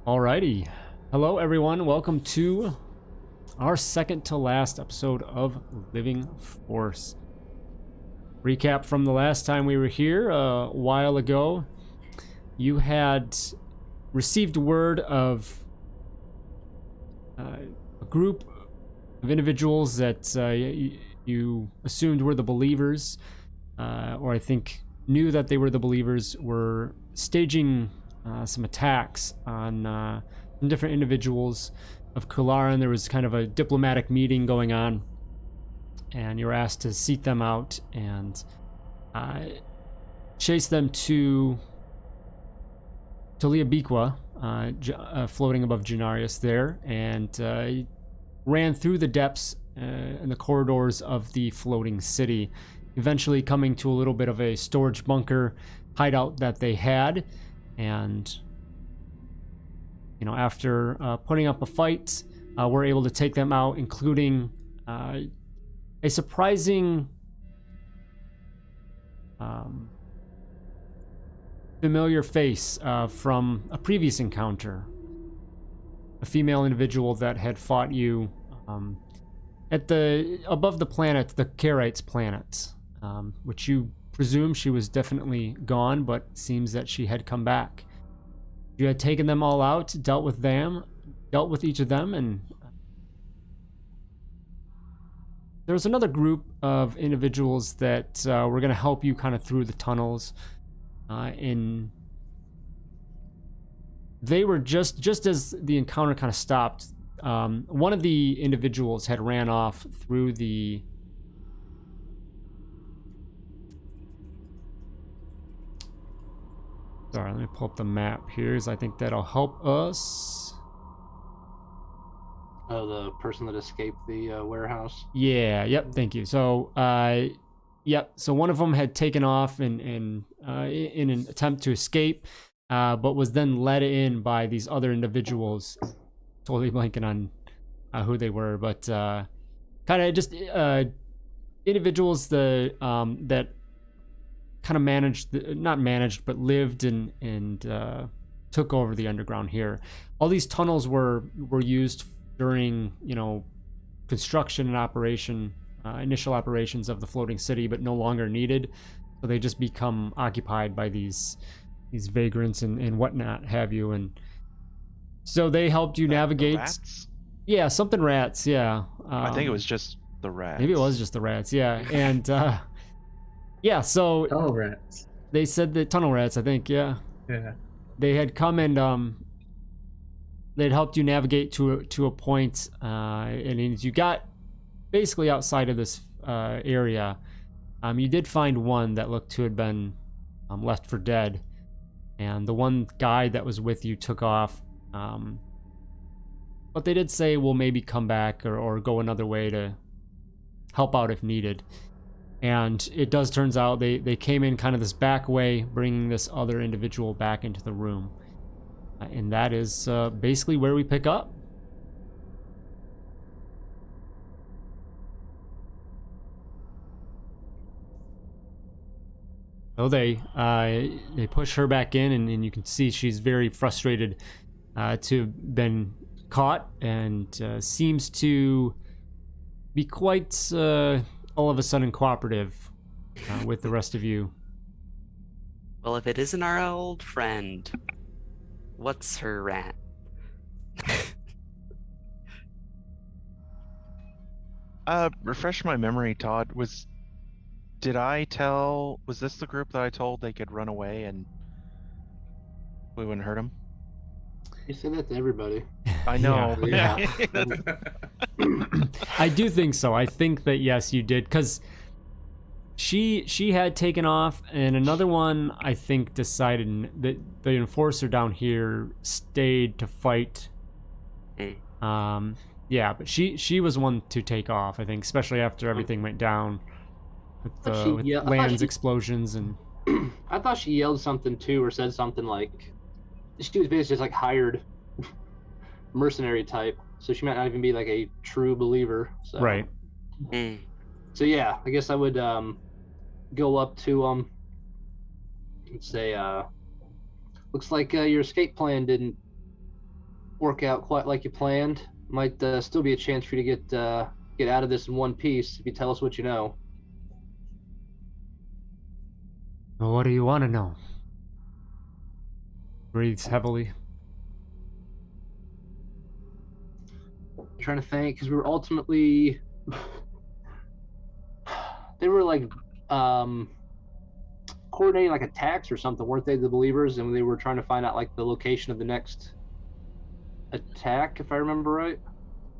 Alrighty. Hello, everyone. Welcome to our second to last episode of Living Force. Recap from the last time we were here a while ago. You had received word of a group of individuals that you assumed were the believers, or I think knew that they were the believers, were staging some attacks on some different individuals of Kulara, and there was kind of a diplomatic meeting going on, and you were asked to seat them out and chase them to Liabiqua, floating above Genarius there, and ran through the depths and the corridors of the floating city, eventually coming to a little bit of a storage bunker hideout that they had. And after putting up a fight, we're able to take them out, including a surprising familiar face from a previous encounter. A female individual that had fought you above the planet, the Karites planet, which you presume she was definitely gone, but seems that she had come back. You had taken them all out, dealt with each of them, and there was another group of individuals that were going to help you kind of through the tunnels. They were just as the encounter kind of stopped. One of the individuals had ran off through the Sorry, let me pull up the map here, because I think that'll help us. Oh, the person that escaped the warehouse? Yeah, yep, thank you. So, so one of them had taken off in an attempt to escape, but was then led in by these other individuals. Totally blanking on who they were, but kind of just individuals that kind of not lived and took over the underground here. All these tunnels were used during construction and initial operations of the floating city, but no longer needed, so they just become occupied by these vagrants and whatnot have you. And so they helped you navigate. Rats? Yeah, something rats. Yeah, I think it was just the rats. Maybe it was just the rats. Yeah, and yeah, so tunnel rats. They said the tunnel rats, I think. Yeah. They had come and they'd helped you navigate to a point, and as you got basically outside of this area, you did find one that looked to have been left for dead, and the one guy that was with you took off. But they did say we'll maybe come back or go another way to help out if needed. And it turns out they came in kind of this back way, bringing this other individual back into the room. And that is basically where we pick up. So they push her back in, and you can see she's very frustrated to have been caught, and seems to be quite all of a sudden cooperative with the rest of you. Well, if it isn't our old friend, what's her rant? Refresh my memory, Todd. Was this the group that I told they could run away and we wouldn't hurt them? You say that to everybody. I know. Yeah. I do think so. I think that yes, you did, because she had taken off, and another one I think decided that the enforcer down here stayed to fight. Yeah, but she was one to take off, I think, especially after everything went down with Land's explosions. And I thought she yelled something too, or said something like she was basically just like hired mercenary type, so she might not even be like a true believer. So. Right. So yeah, I guess I would go up to and say, looks like your escape plan didn't work out quite like you planned. Might still be a chance for you to get out of this in one piece if you tell us what you know. Well, what do you want to know? Breathes heavily. I'm trying to think, because we were ultimately they were like coordinating like attacks or something, weren't they, the believers? And they were trying to find out like the location of the next attack, if I remember right.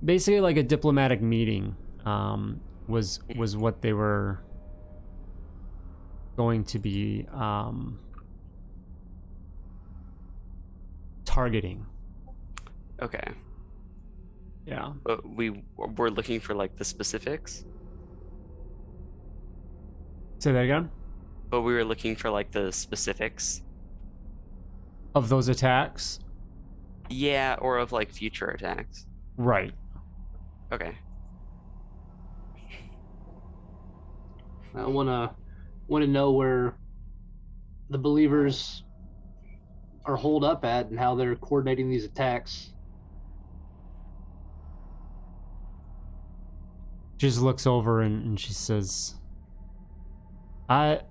Basically, like a diplomatic meeting was what they were going to be targeting. Okay. Yeah. But we're looking for like the specifics. Say that again. But we were looking for like the specifics. Of those attacks. Yeah, or of like future attacks. Right. Okay. I wanna know where the believers are holed up at and how they're coordinating these attacks. She just looks over and she says, I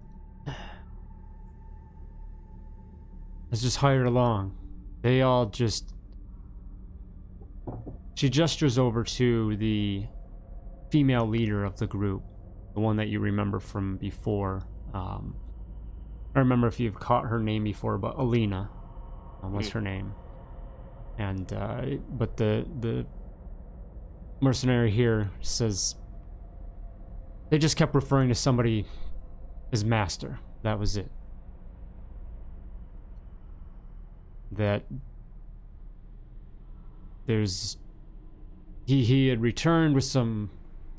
was just hired along. They all just... She gestures over to the female leader of the group, the one that you remember from before. I don't remember if you've caught her name before, but Alina was her name. And but the mercenary here says they just kept referring to somebody as master. That was it. That there's he had returned with some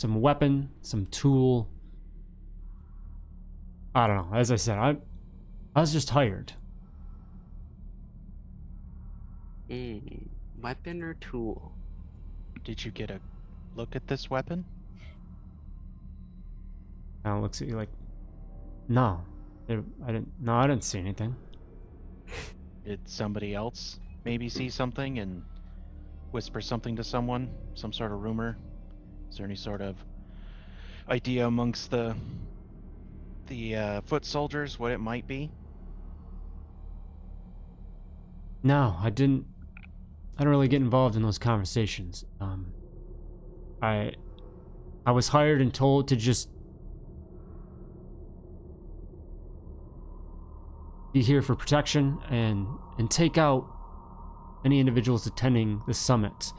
weapon, some tool. I don't know. As I said, I was just hired. Weapon or tool? Did you get a look at this weapon? Kind of looks at you like, no, I didn't see anything. Did somebody else maybe see something and whisper something to someone? Some sort of rumor? Is there any sort of idea amongst the foot soldiers what it might be? No, I don't really get involved in those conversations. I was hired and told to just be here for protection and take out any individuals attending the summit.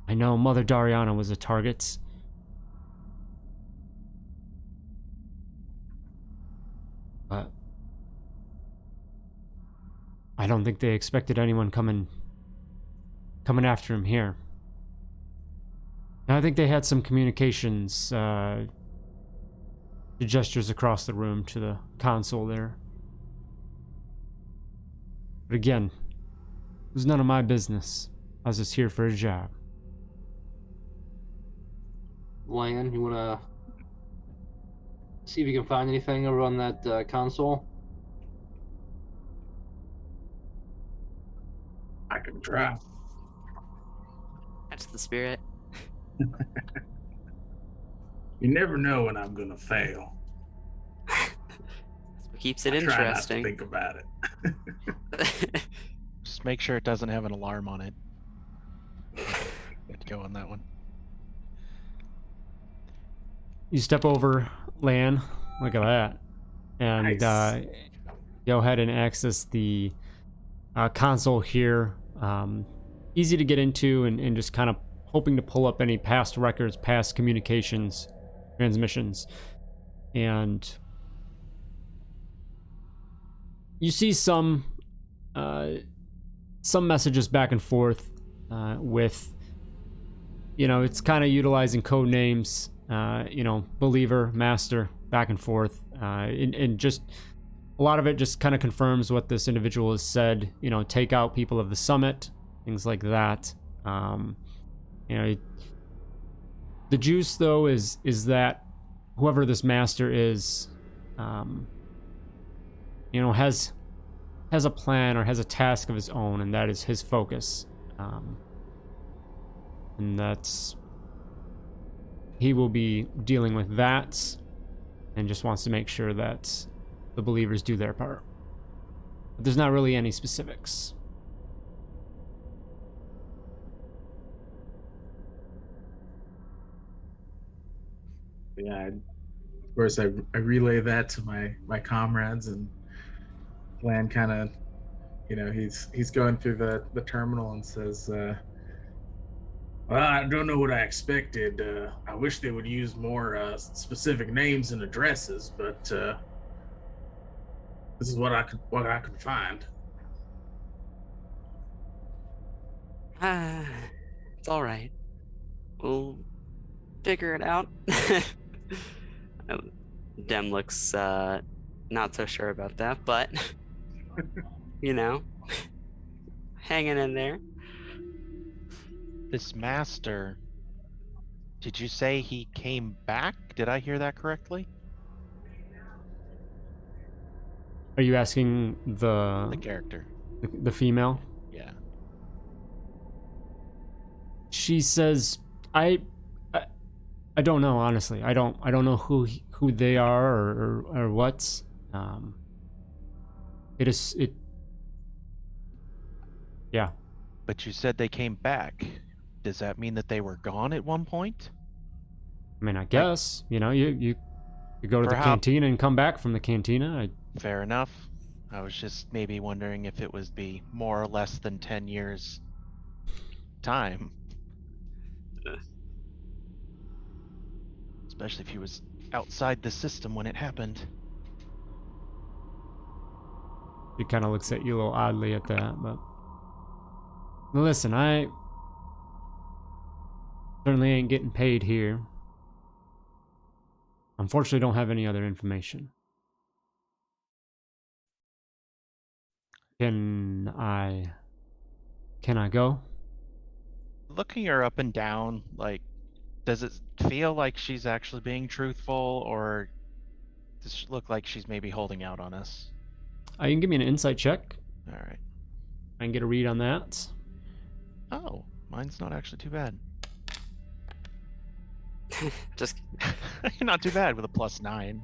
I know Mother Dariana was a target. But I don't think they expected anyone coming after him here. And I think they had some communications, the gestures across the room to the console there. But again, it was none of my business. I was just here for a job. Lan, you wanna see if you can find anything over on that console? I can try. That's the spirit. You never know when I'm gonna fail. That's what keeps it I try not to interesting. think about it. Just make sure it doesn't have an alarm on it. Good go on that one. You step over Lan, look at that, and Nice. go ahead and access the console here. Easy to get into and just kind of hoping to pull up any past records, past communications, transmissions, and you see some messages back and forth with, it's kind of utilizing code names, believer, master, back and forth, and just a lot of it just kind of confirms what this individual has said, take out people of the summit, things like that. The juice though is that whoever this master is, has has a plan or has a task of his own, and that is his focus. And that's... he will be dealing with that, and just wants to make sure that the believers do their part. But there's not really any specifics. Yeah, of course, I relay that to my comrades, and Lan kind of, he's going through the terminal and says, "Well, I don't know what I expected. I wish they would use more specific names and addresses, but this is what I could find." It's all right. We'll figure it out. Dem looks not so sure about that, but hanging in there. This master, did you say he came back? Did I hear that correctly? Are you asking The the character. the female? Yeah. She says, I don't know, honestly. I don't know who they are or what. Yeah. But you said they came back. Does that mean that they were gone at one point? I mean, I guess, you go to the Perhaps. cantina and come back from the cantina. Fair enough. I was just maybe wondering if it was be more or less than 10 years time. Especially if he was outside the system when it happened. She kind of looks at you a little oddly at that, but listen, I certainly ain't getting paid here. Unfortunately, don't have any other information. Can I go? Looking her up and down, like, does it feel like she's actually being truthful, or does she look like she's maybe holding out on us? You can give me an insight check. All right. I can get a read on that. Oh, mine's not actually too bad. Just Not too bad with a +9.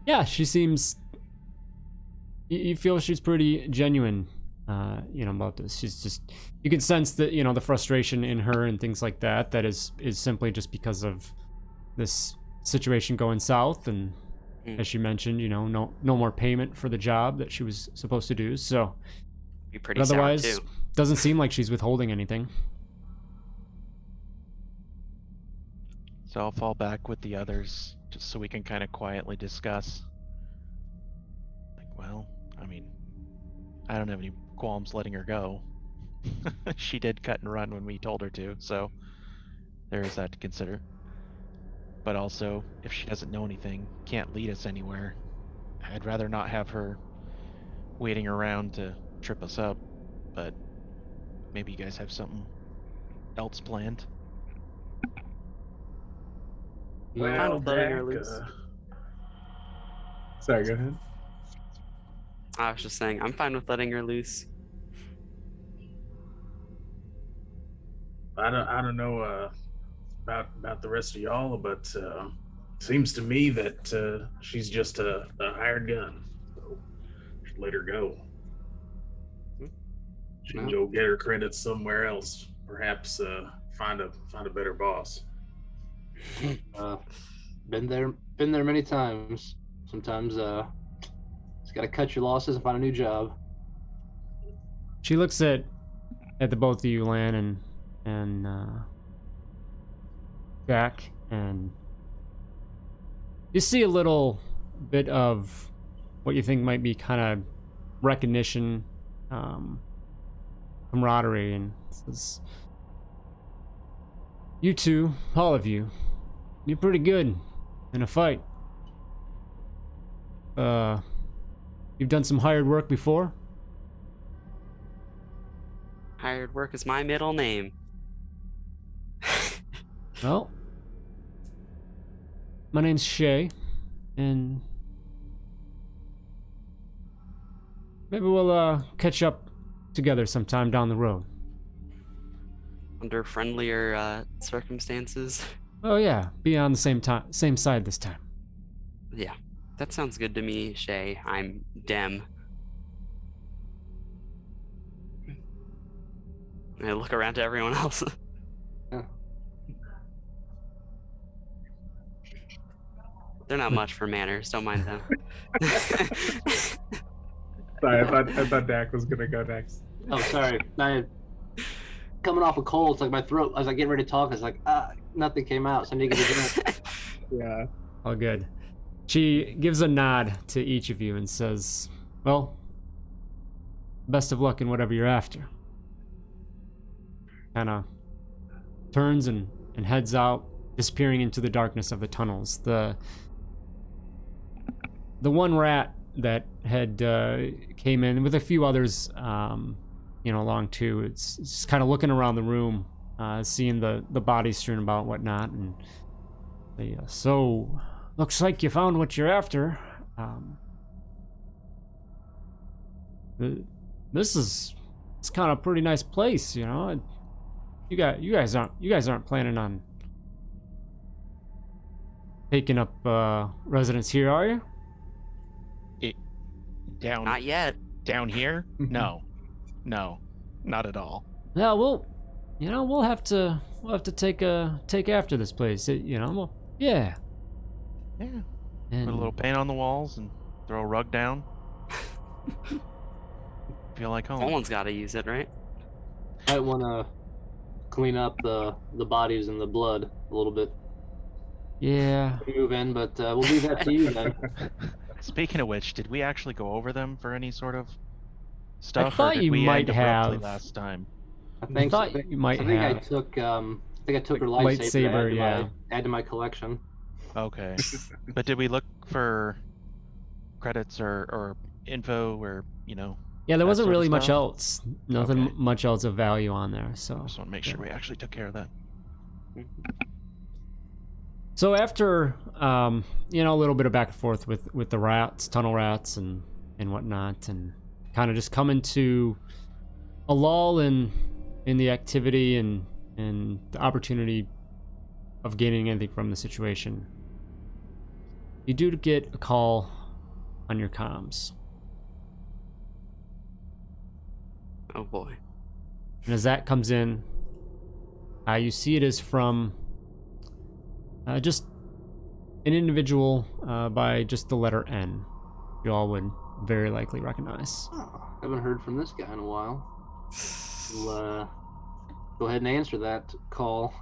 Yeah, she seems... You feel she's pretty genuine, about this. She's just... You can sense that, the frustration in her and things like that. That is simply just because of this situation going south. And as she mentioned, no more payment for the job that she was supposed to do. So, be pretty but otherwise, sour too. doesn't seem like she's withholding anything. So I'll fall back with the others, just so we can kind of quietly discuss. Like, well, I mean, I don't have any qualms letting her go. She did cut and run when we told her to, so there is that to consider. But also, if she doesn't know anything, can't lead us anywhere, I'd rather not have her waiting around to trip us up. But maybe you guys have something else planned. Fine with letting her loose. Sorry, go ahead. I was just saying, I'm fine with letting her loose. I don't know about the rest of y'all, but seems to me that she's just a hired gun. So should let her go. She can go get her credits somewhere else. Perhaps find a better boss. Been there many times. Sometimes just gotta cut your losses and find a new job. She looks at the both of you, Lan and Jack, and you see a little bit of what you think might be kind of recognition, camaraderie, and says, "You two, all of you, you're pretty good in a fight. You've done some hired work before?" Hired work is my middle name. Well, my name's Shay, and maybe we'll catch up together sometime down the road. Under friendlier circumstances. Oh yeah, be on the same side this time. Yeah, that sounds good to me, Shay. I'm Dem. I look around to everyone else. Yeah. They're not much for manners. Don't mind them. Sorry, I thought Dak was gonna go next. Oh, sorry. Coming off a cold, it's like my throat. I was like getting ready to talk. It's like nothing came out, so I need to get a drink. Yeah. All good. She gives a nod to each of you and says, well, best of luck in whatever you're after. Kind of turns and heads out, disappearing into the darkness of the tunnels. The one rat that had came in with a few others, along too. It's just kind of looking around the room, seeing the bodies strewn about and whatnot, and so looks like you found what you're after. It's kind of a pretty nice place, you know. You guys aren't planning on taking up residence here, are you? Not yet. Down here? No, not at all. Yeah, we'll have to take after this place. Yeah. Yeah. And Put a little paint on the walls and throw a rug down. Feel like home. Someone's got to use it, right? I want to clean up the bodies and the blood a little bit. yeah. Move in, but we'll leave that to you then. Speaking of which, did we actually go over them for any sort of stuff? thought or did you we might end abruptly have. last time? I think thought so. you might I think have. I took her Like lightsaber, lightsaber, add to my collection. Okay. But did we look for credits or info or, Yeah, there that wasn't sort of really much stuff? else. Nothing Okay. much else of value on there. So just want to make sure we actually took care of that. So after a little bit of back and forth with the rats, tunnel rats and whatnot, and kind of just coming to a lull in the activity and the opportunity of gaining anything from the situation, you do get a call on your comms. Oh boy. And as that comes in, you see it is from just an individual by just the letter N. You all would very likely recognize. Oh, haven't heard from this guy in a while. We'll go ahead and answer that call.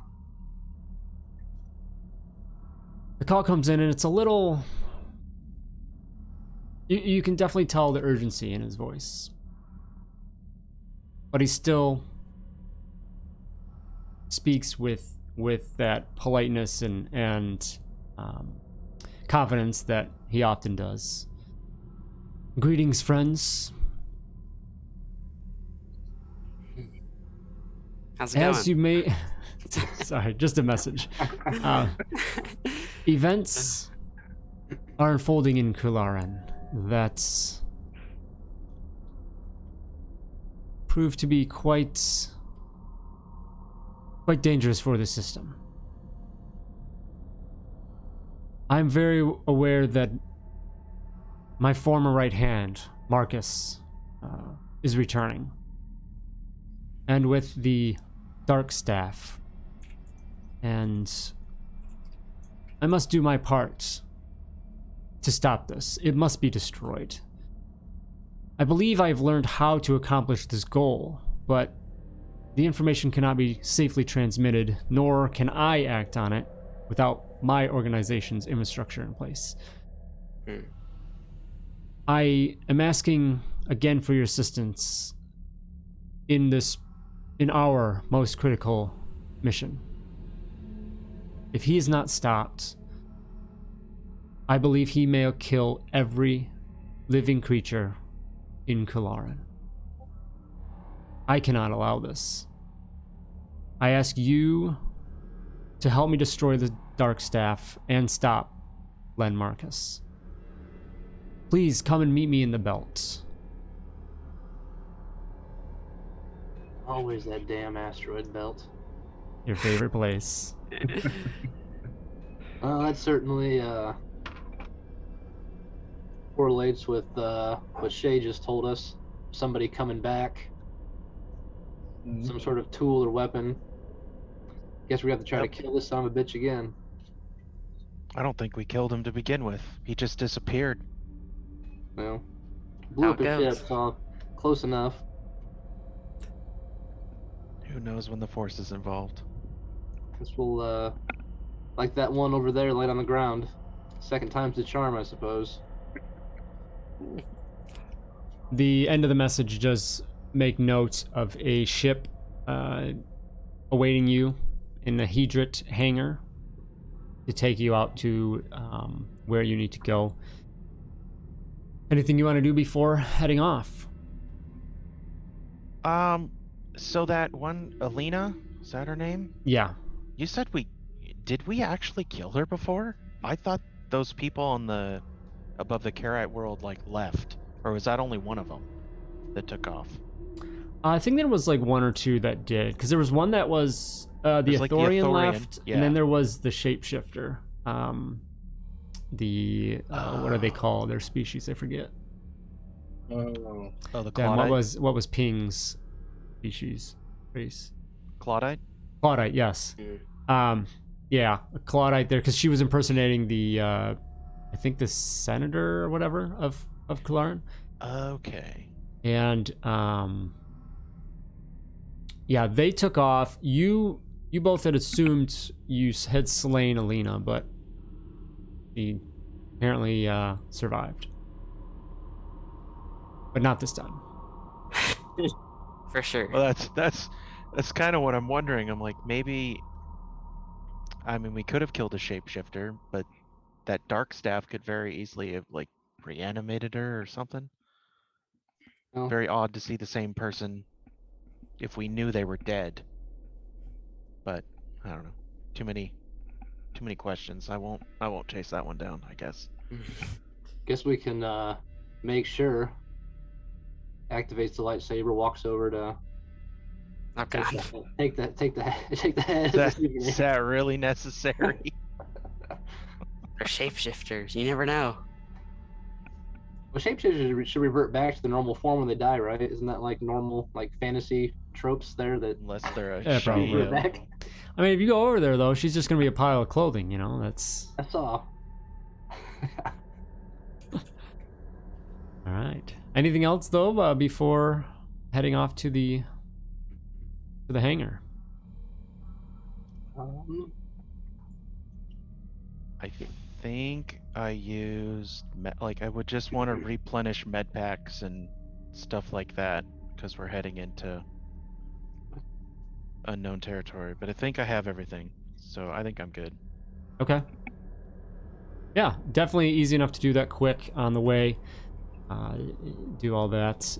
The call comes in and it's a little... You can definitely tell the urgency in his voice. But he still speaks with that politeness and confidence that he often does. Greetings, friends. How's it As going? you may... Sorry, just a message. Events are unfolding in Kularan. That's proved to be quite dangerous for the system. I'm very aware that my former right hand, Marcus, is returning. And with the Dark Staff. And I must do my part to stop this. It must be destroyed. I believe I've learned how to accomplish this goal, but the information cannot be safely transmitted, nor can I act on it without my organization's infrastructure in place. I am asking again for your assistance in our most critical mission. If he is not stopped, I believe he may kill every living creature in Kularan. I cannot allow this. I ask you to help me destroy the Dark Staff and stop Len Marcus. Please come and meet me in the belt. Always that damn asteroid belt. Your favorite place. Well, that certainly correlates with what Shay just told us. Somebody coming back, Mhm. some sort of tool or weapon. Guess we have to try Yep. to kill this son of a bitch again. I don't think we killed him to begin with. He just disappeared. Well, blew How up it his goes. ship, so close enough. Who knows when the Force is involved? Guess we'll like that one over there laid on the ground. Second time's the charm, I suppose. The end of the message does make note of a ship awaiting you in the Hedrit hangar to take you out to where you need to go. Anything you want to do before heading off? So that one, Alina, is that her name? Yeah. You said did we actually kill her before? I thought those people on the above the Karite world like left, or was that only one of them that took off? I think there was like one or two that did, because there was one that was the There's, like, the Athorian Athorian, left, yeah. and then there was the shapeshifter. What are they called? Their species, I forget. Oh, Oh, the Damn, Claudite. what was Ping's species race? Claudite. Claudite, yes. Yeah, a Claudite there, because she was impersonating the I think the senator or whatever of Kalaran. Okay. And yeah, they took off. You both had assumed you had slain Alina, but she apparently survived. But not this time. For sure. Well, that's kind of what I'm wondering. I'm like, maybe. I mean, we could have killed a shapeshifter, but that dark staff could very easily have like reanimated her or something. Oh. Very odd to see the same person if we knew they were dead. But I don't know. Too many questions. I won't chase that one down, I guess. Guess we can make sure. Activates the lightsaber, walks over to Oh god. take the head. Is that really necessary? They're shapeshifters. You never know. Well, shapeshifters should revert back to the normal form when they die, right? Isn't that like normal, like fantasy tropes there that Unless they're a Yeah, probably. she. revert back? I mean, if you go over there though, she's just gonna be a pile of clothing. You know, that's That's all. all right. Anything else though before heading off to the hangar? I think I used I would just want to replenish med packs and stuff like that because we're heading into unknown territory. But I think I have everything, so I think I'm good. Okay. Yeah, definitely easy enough to do that quick on the way. Do all that.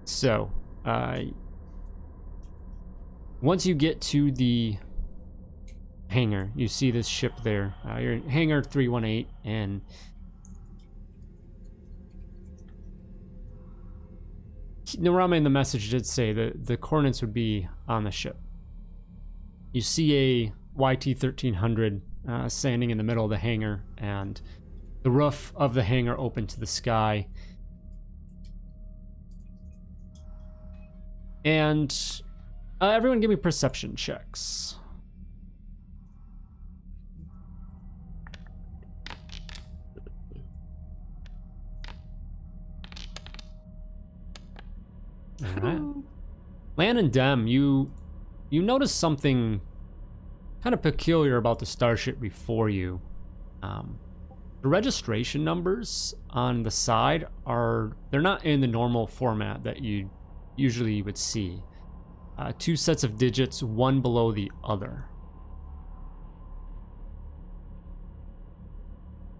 So, once you get to the hangar, you see this ship there. You're in hangar 318, and Nirama in the message did say that the coordinates would be on the ship. You see a YT-1300 standing in the middle of the hangar, and the roof of the hangar open to the sky. And everyone give me perception checks. All right. Lan and Dem, you notice something kind of peculiar about the starship before you. The registration numbers on the side they're not in the normal format that you usually would see. Two sets of digits, one below the other.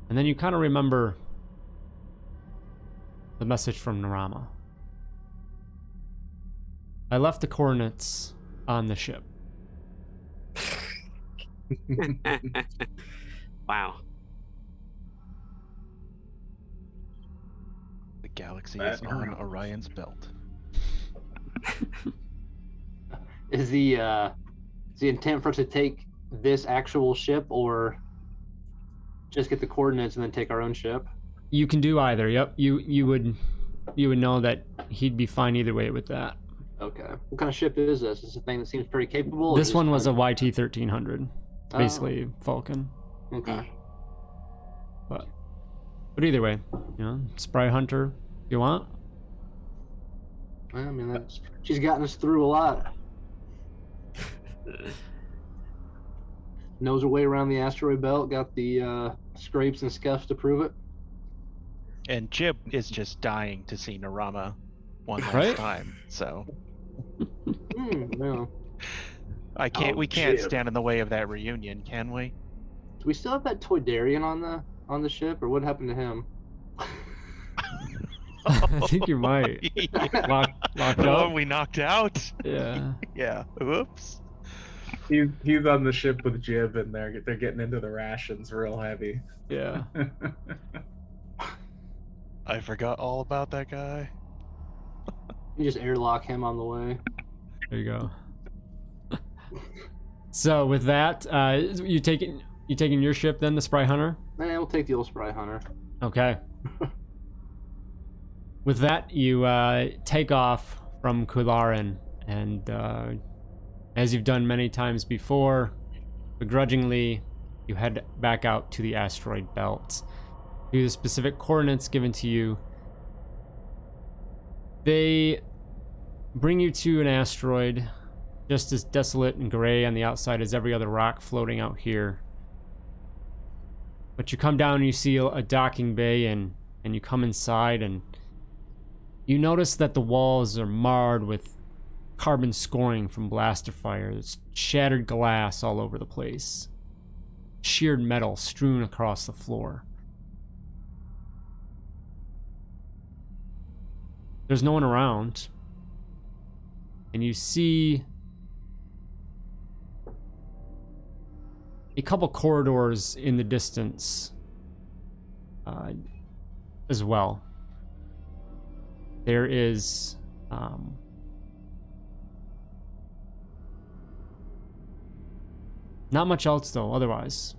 And then you kind of remember the message from Nirama. I left the coordinates on the ship. Wow. galaxy That is on Nirama. Orion's belt. Is the intent for us to take this actual ship, or just get the coordinates and then take our own ship? You can do either. Yep. You would know that he'd be fine either way with that. Okay. What kind of ship is this? Is this a thing that seems pretty capable? or This just one was a kind YT 1300. Oh. Basically Falcon. of- Okay. But either way, Spry Hunter if you want. Well, I mean, she's gotten us through a lot. Knows her way around the asteroid belt. Got the scrapes and scuffs to prove it. And Jib is just dying to see Nirama one last Right? time. So Yeah. we can't Jib. stand in the way of that reunion, can we? Do we still have that Toydarian on the ship, or what happened to him? I think you might. Locked Oh, up. we knocked out. Yeah. Yeah. Oops. He's on the ship with Jib, and they're getting into the rations real heavy. Yeah. I forgot all about that guy. You just airlock him on the way. There you go. So with that, you taking your ship then, the Spry Hunter? We'll take the old Spry Hunter. Okay. With that, you take off from Kularin, and as you've done many times before, begrudgingly, you head back out to the asteroid belt. To the specific coordinates given to you, they bring you to an asteroid just as desolate and gray on the outside as every other rock floating out here. But you come down and you see a docking bay, and you come inside, and you notice that the walls are marred with carbon scoring from blaster fire. There's shattered glass all over the place. Sheared metal strewn across the floor. There's no one around. And you see a couple corridors in the distance as well. There is not much else though otherwise.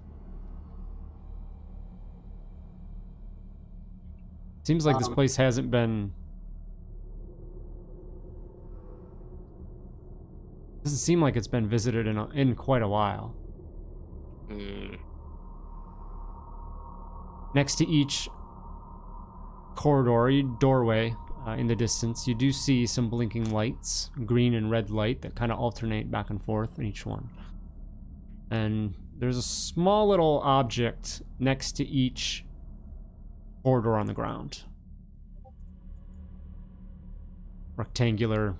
Seems like this place hasn't been, doesn't seem like it's been visited in quite a while. Next to each corridor, doorway in the distance, you do see some blinking lights, green and red light that kind of alternate back and forth in each one. And there's a small little object next to each corridor on the ground. Rectangular.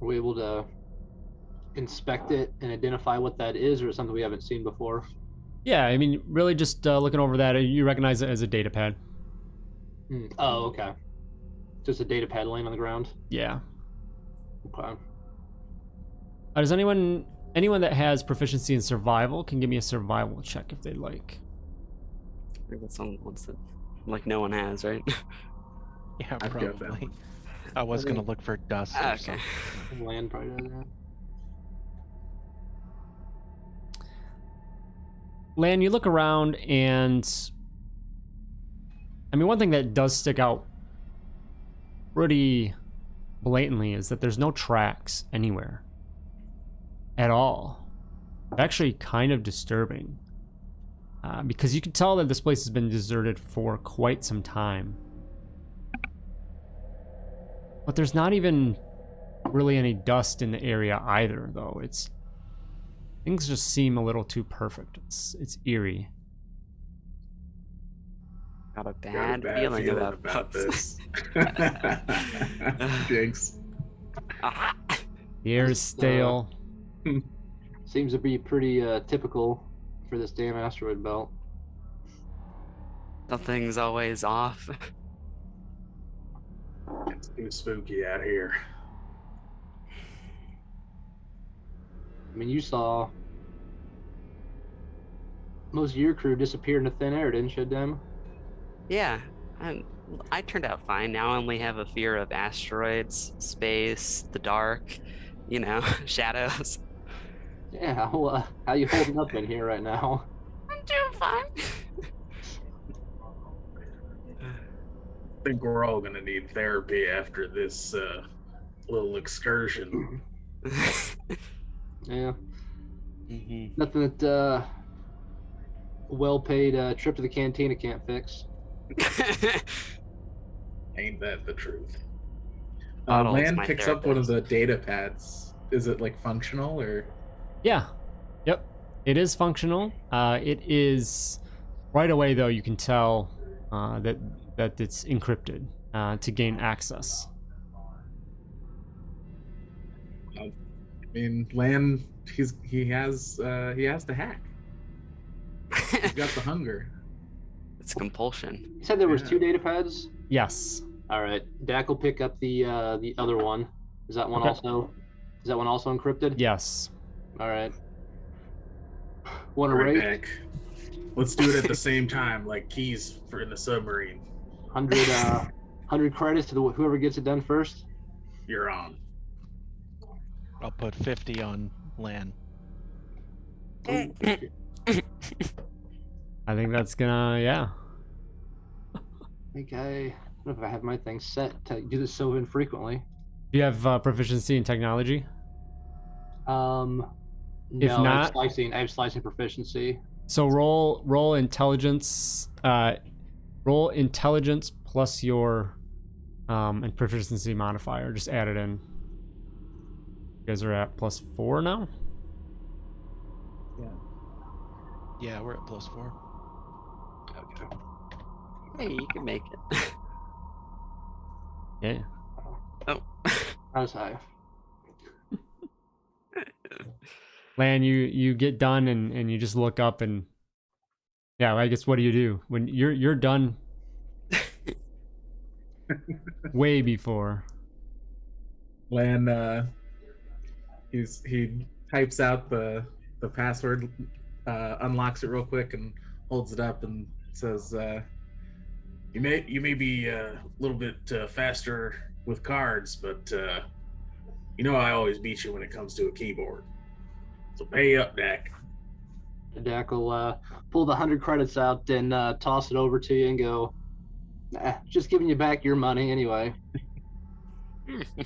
Are we able to inspect it and identify what that is, or is it something we haven't seen before? Yeah, I mean, really just looking over that, you recognize it as a data pad. Oh, okay. Just a data pad laying on the ground? Yeah. Okay. Does anyone that has proficiency in survival can give me a survival check if they'd like. I think that's on ones that like no one has, right? Yeah, I've got that probably. one. I was gonna look for dust. Or Okay. something. Land probably does that. Lan, you look around, and I mean, one thing that does stick out pretty blatantly is that there's no tracks anywhere at all. Actually, kind of disturbing, because you can tell that this place has been deserted for quite some time. But there's not even really any dust in the area either, though. Things just seem a little too perfect. It's eerie. Got a bad feeling about this. Jinx. Ah. The air is stale. Seems to be pretty typical for this damn asteroid belt. Something's always off. It's too spooky out here. I mean, you saw most of your crew disappeared into thin air, didn't you, Dem? Yeah, I turned out fine. Now I only have a fear of asteroids, space, the dark, shadows. Yeah, how you holding up in here right now? I'm doing fine. I think we're all gonna need therapy after this little excursion. Yeah, hmm nothing that a well-paid trip to the cantina can't fix. Ain't that the truth? Bottles, Lan my picks up one of therapist. the data pads. Is it like functional or? Yeah. Yep. It is functional. It is right away though. You can tell that it's encrypted to gain access. I mean, Lan, he has to hack. He's got the hunger. It's compulsion. You said there was Yeah. 2 data pads. Yes. All right, Dak will pick up the other one. Is that one Okay. also? Is that one also encrypted? Yes. All right. Want to Right rate? back. Let's do it at the same time, like keys for in the submarine. 100 credits to whoever gets it done first. You're on. I'll put 50 on Lan. Ooh, I think that's gonna. Yeah. I think I don't know if I have my thing set to do this so infrequently. Do you have proficiency in technology? No, If I have not- slicing. I have slicing proficiency. So roll intelligence. Roll intelligence plus your and proficiency modifier. Just add it in. You guys are at +4 now. Yeah, we're at +4. Okay. Hey, you can make it. Yeah. Oh. I was high. Lan, you get done and you just look up and yeah, I guess what do you do when you're done? Way before. Lan, he types out the password, unlocks it real quick, and holds it up and says, "You may be a little bit faster with cards, but I always beat you when it comes to a keyboard. So pay up, Dak." Dak will pull the 100 credits out and toss it over to you and go, nah, just giving you back your money anyway.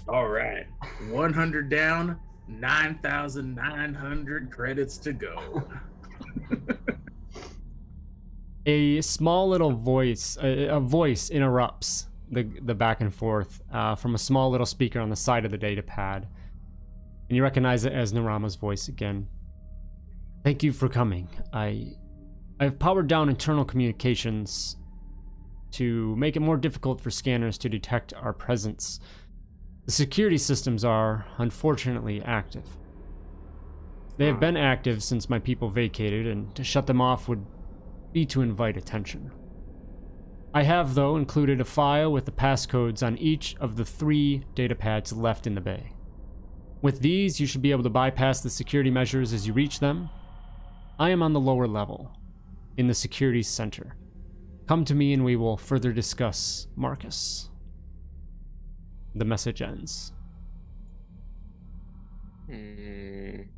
All right, 100 down, 9,900 credits to go. A small little voice, a voice interrupts the back and forth from a small little speaker on the side of the data pad, and you recognize it as Nirama's voice again. Thank you for coming. I've powered down internal communications to make it more difficult for scanners to detect our presence. The security systems are, unfortunately, active. They have been active since my people vacated, and to shut them off would be to invite attention. I have, though, included a file with the passcodes on each of the 3 datapads left in the bay. With these, you should be able to bypass the security measures as you reach them. I am on the lower level, in the security center. Come to me and we will further discuss Marcus. The message ends. We've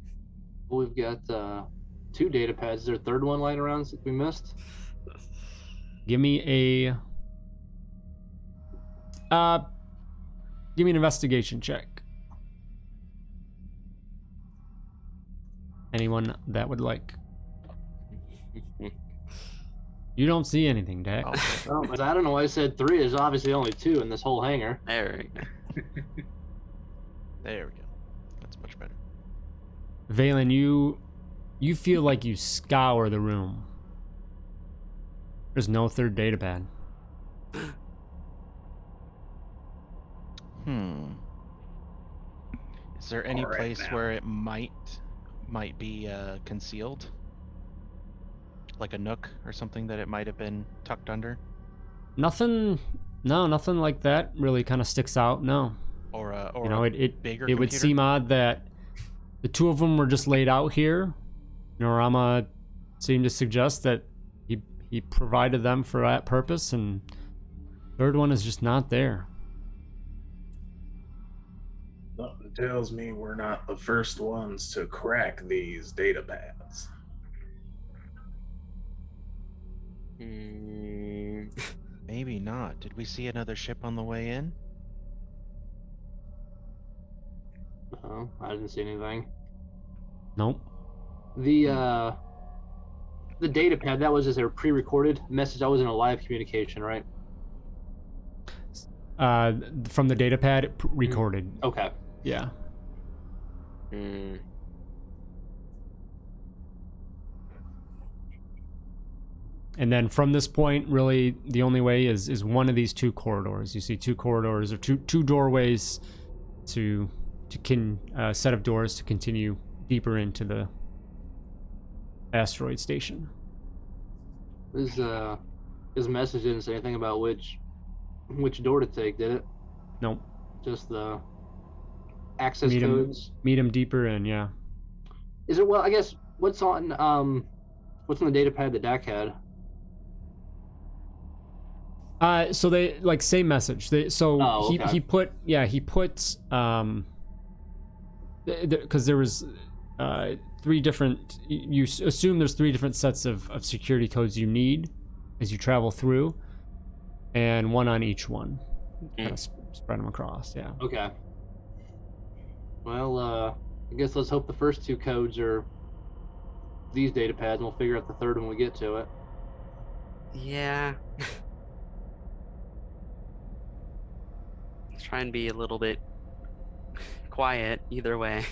got 2 data pads. Is there a third one lying around that we missed? Give me an investigation check. Anyone that would like? You don't see anything, Dak. Oh, Well, I don't know why I said 3. There's obviously only 2 in this whole hangar. There we go. there we go. That's much better. Valen, you feel like you scour the room. There's no third data pad. Is there any All right, place now. where it might be concealed? Like a nook or something that it might have been tucked under? Nothing like that really kind of sticks out. No. Or a it bigger would computer? seem odd that the 2 of them were just laid out here. Nirama seem to suggest that he provided them for that purpose, and third one is just not there. Something tells me we're not the first ones to crack these data pads. Maybe not. Did we see another ship on the way in? No, I didn't see anything. Nope. The data pad, that was just a pre-recorded message. That wasn't a live communication, right? From the data pad, recorded. Okay. Yeah. And then from this point, really, the only way is one of these two corridors. You see two corridors or two doorways to set of doors to continue deeper into the asteroid station. His message didn't say anything about which door to take, did it? Nope. Just the access codes. Meet him deeper in, yeah. Is it, well, I guess what's on the data pad that Dak had? So they like same message. He put because there was three different. You assume there's three different sets of security codes you need as you travel through, and one on each one. Kind of spread them across. Yeah. Okay. Well, I guess let's hope the first two codes are these data pads, and we'll figure out the third when we get to it. Yeah. Try and be a little bit quiet either way.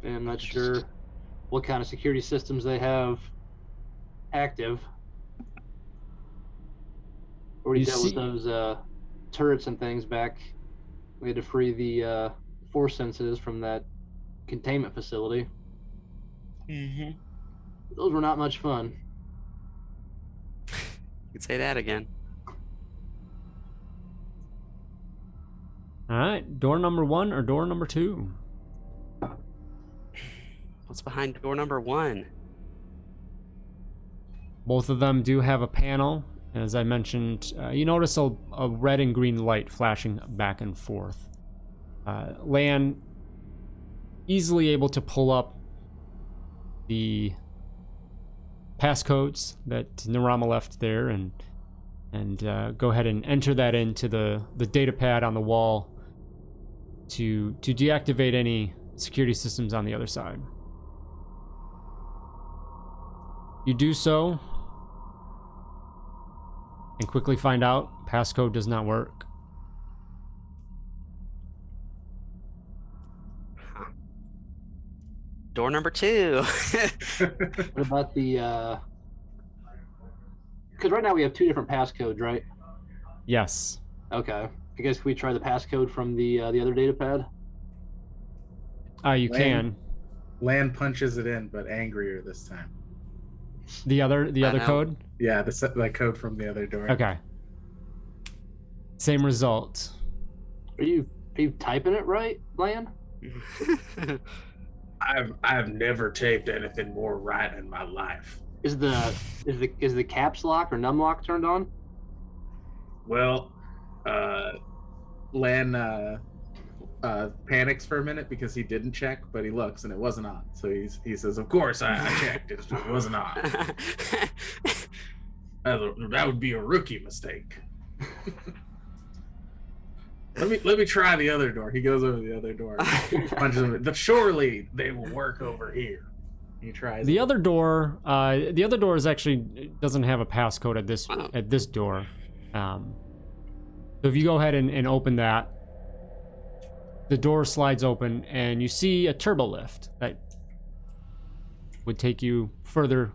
And I'm not sure what kind of security systems they have active. Already dealt with those turrets and things back. We had to free the force sensitives from that containment facility. Mm-hmm. Those were not much fun. You could say that again. All right, door number 1 or door number 2? What's behind door number 1? Both of them do have a panel. As I mentioned, you notice a red and green light flashing back and forth. Lan easily able to pull up the passcodes that Nirama left there and go ahead and enter that into the data pad on the wall to deactivate any security systems on the other side. You do so and quickly find out passcode does not work. Door number 2. What about the because right now we have two different passcodes, right? Yes. Okay. I guess we try the passcode from the other data pad. You can. Lan punches it in, but angrier this time. The other code? Yeah, the code from the other door. Okay. Same result. Are you typing it right, Lan? I've never taped anything more right in my life. Is the caps lock or num lock turned on? Well, Lan panics for a minute because he didn't check, but he looks and it wasn't on. So he says, "Of course I checked. It wasn't on. That would be a rookie mistake." Let me try the other door. He goes over the other door, punches him. Surely they will work over here. He tries the other door. The other door doesn't have a passcode at this door. So if you go ahead and open that, the door slides open and you see a turbo lift that would take you further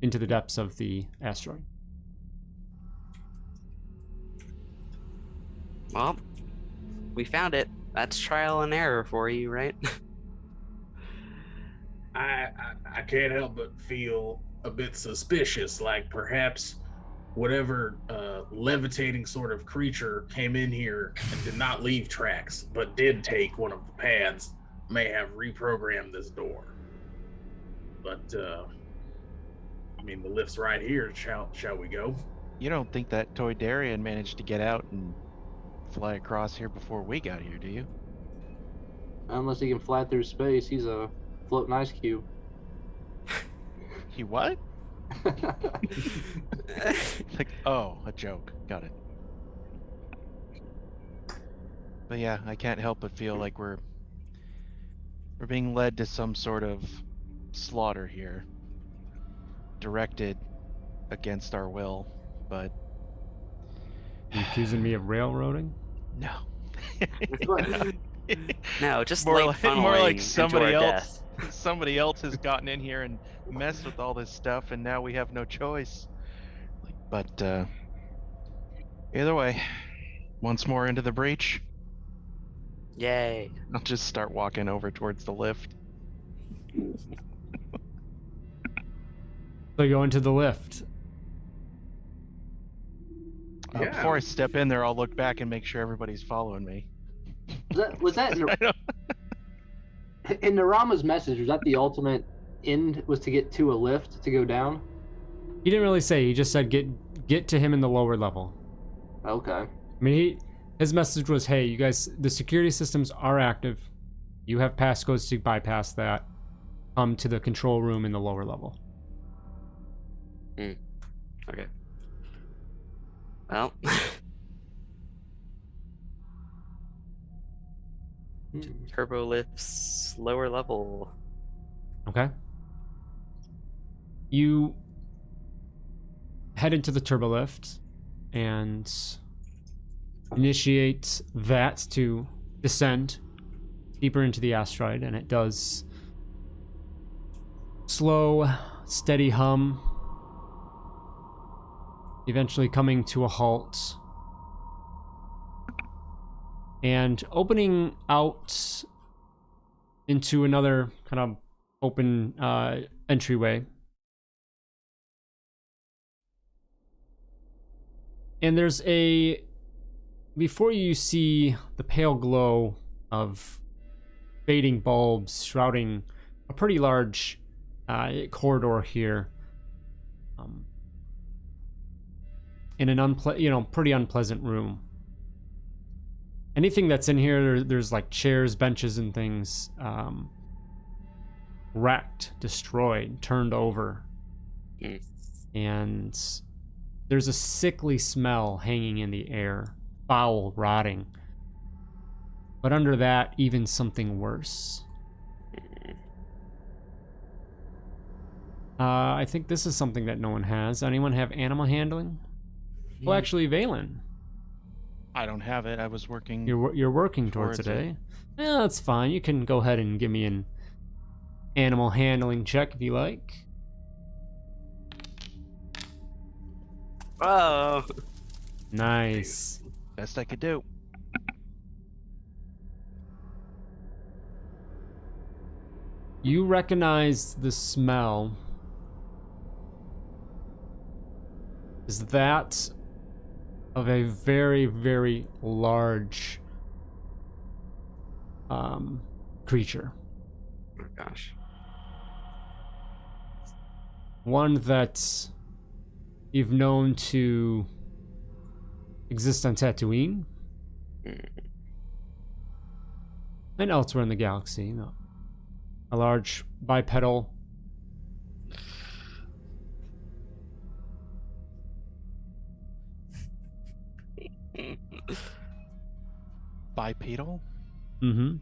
into the depths of the asteroid. Well, we found it. That's trial and error for you, right? I can't help but feel a bit suspicious, like perhaps whatever levitating sort of creature came in here and did not leave tracks, but did take one of the pads, may have reprogrammed this door. But I mean, the lift's right here. Shall we go? You don't think that Toydarian managed to get out and fly across here before we got here, do you? Unless he can fly through space, he's a floating ice cube. He what? Like, oh, a joke. Got it. But yeah, I can't help but feel like we're being led to some sort of slaughter here, directed against our will, but You accusing me of railroading? no. No, just more like like funneling somebody into our else. death. Somebody else has gotten in here and messed with all this stuff, and now we have no choice. But either way, once more into the breach, Yay. I'll just start walking over towards the lift. So you go into the lift. Yeah. Before I step in there, I'll look back and make sure everybody's following me. Was that I don't- in Nirama's message? Was that the ultimate end? Was to get to a lift to go down? He didn't really say. He just said get to him in the lower level. Okay. I mean, his message was, hey, you guys, the security systems are active. You have passcodes to bypass that. Come to the control room in the lower level. Okay. Well, turbo lifts lower level. Okay. You head into the turbolift and initiate that to descend deeper into the asteroid, and it does slow, steady hum, eventually coming to a halt and opening out into another kind of open entryway. And there's before you see the pale glow of fading bulbs shrouding a pretty large corridor here, in an pretty unpleasant room. Anything that's in here, there's like chairs, benches, and things wrecked, destroyed, turned over. And there's a sickly smell hanging in the air, foul, rotting. But under that, even something worse. I think this is something that no one has. Anyone have animal handling? Well, actually, Valen. I don't have it. I was working. You're working towards it, eh? Yeah, that's fine. You can go ahead and give me an animal handling check if you like. Oh. Nice. Best I could do. You recognize the smell. Is that of a very, very large creature. Oh gosh. One that you've known to exist on Tatooine and elsewhere in the galaxy. You know, a large bipedal Bipedal? Mm-hmm.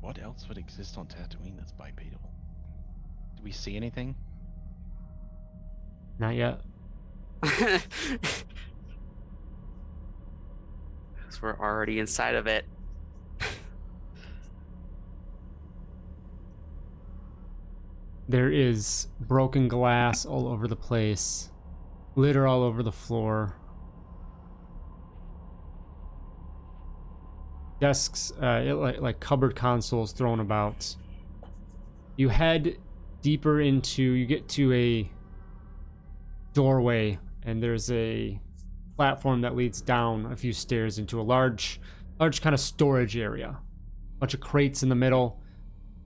What else would exist on Tatooine that's bipedal? Do we see anything? Not yet. Because we're already inside of it. There is broken glass all over the place, litter all over the floor. Desks, like cupboard consoles thrown about. You head deeper into, you get to a doorway, and there's a platform that leads down a few stairs into a large kind of storage area. Bunch of crates in the middle.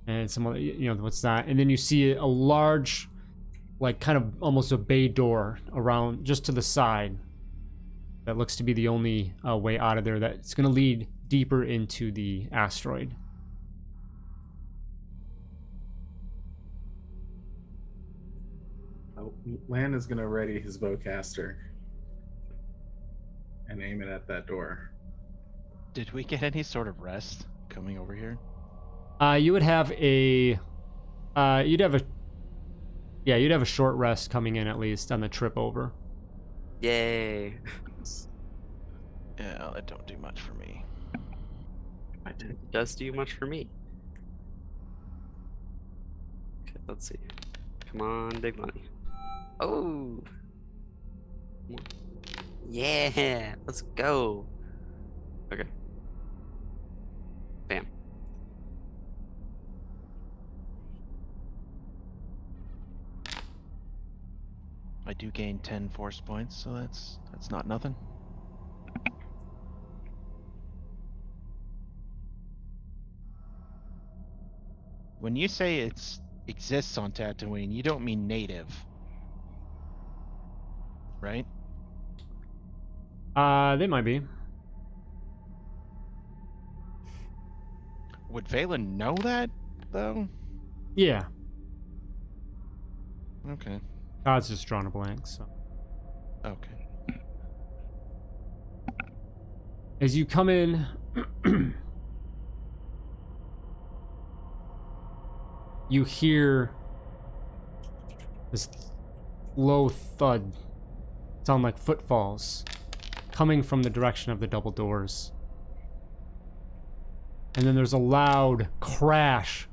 and some other, what's that? And then you see a large, like kind of almost a bay door around just to the side. That looks to be the only way out of there. That's going to lead deeper into the asteroid. Lan is gonna ready his bowcaster and aim it at that door. Did we get any sort of rest coming over here? You would have a, you'd have a short rest coming in at least on the trip over. Yay. Yeah, that don't do much for me. It does do much for me. Okay, let's see. Come on, big money. Oh. Yeah, let's go. Okay. Bam. I do gain 10 force points, so that's not nothing. When you say it exists on Tatooine, you don't mean native, right? They might be. Would Valen know that, though? Yeah. Okay. God's just drawn a blank, so. Okay. As you come in, you hear this low thud, sound like footfalls, coming from the direction of the double doors. And then there's a loud crash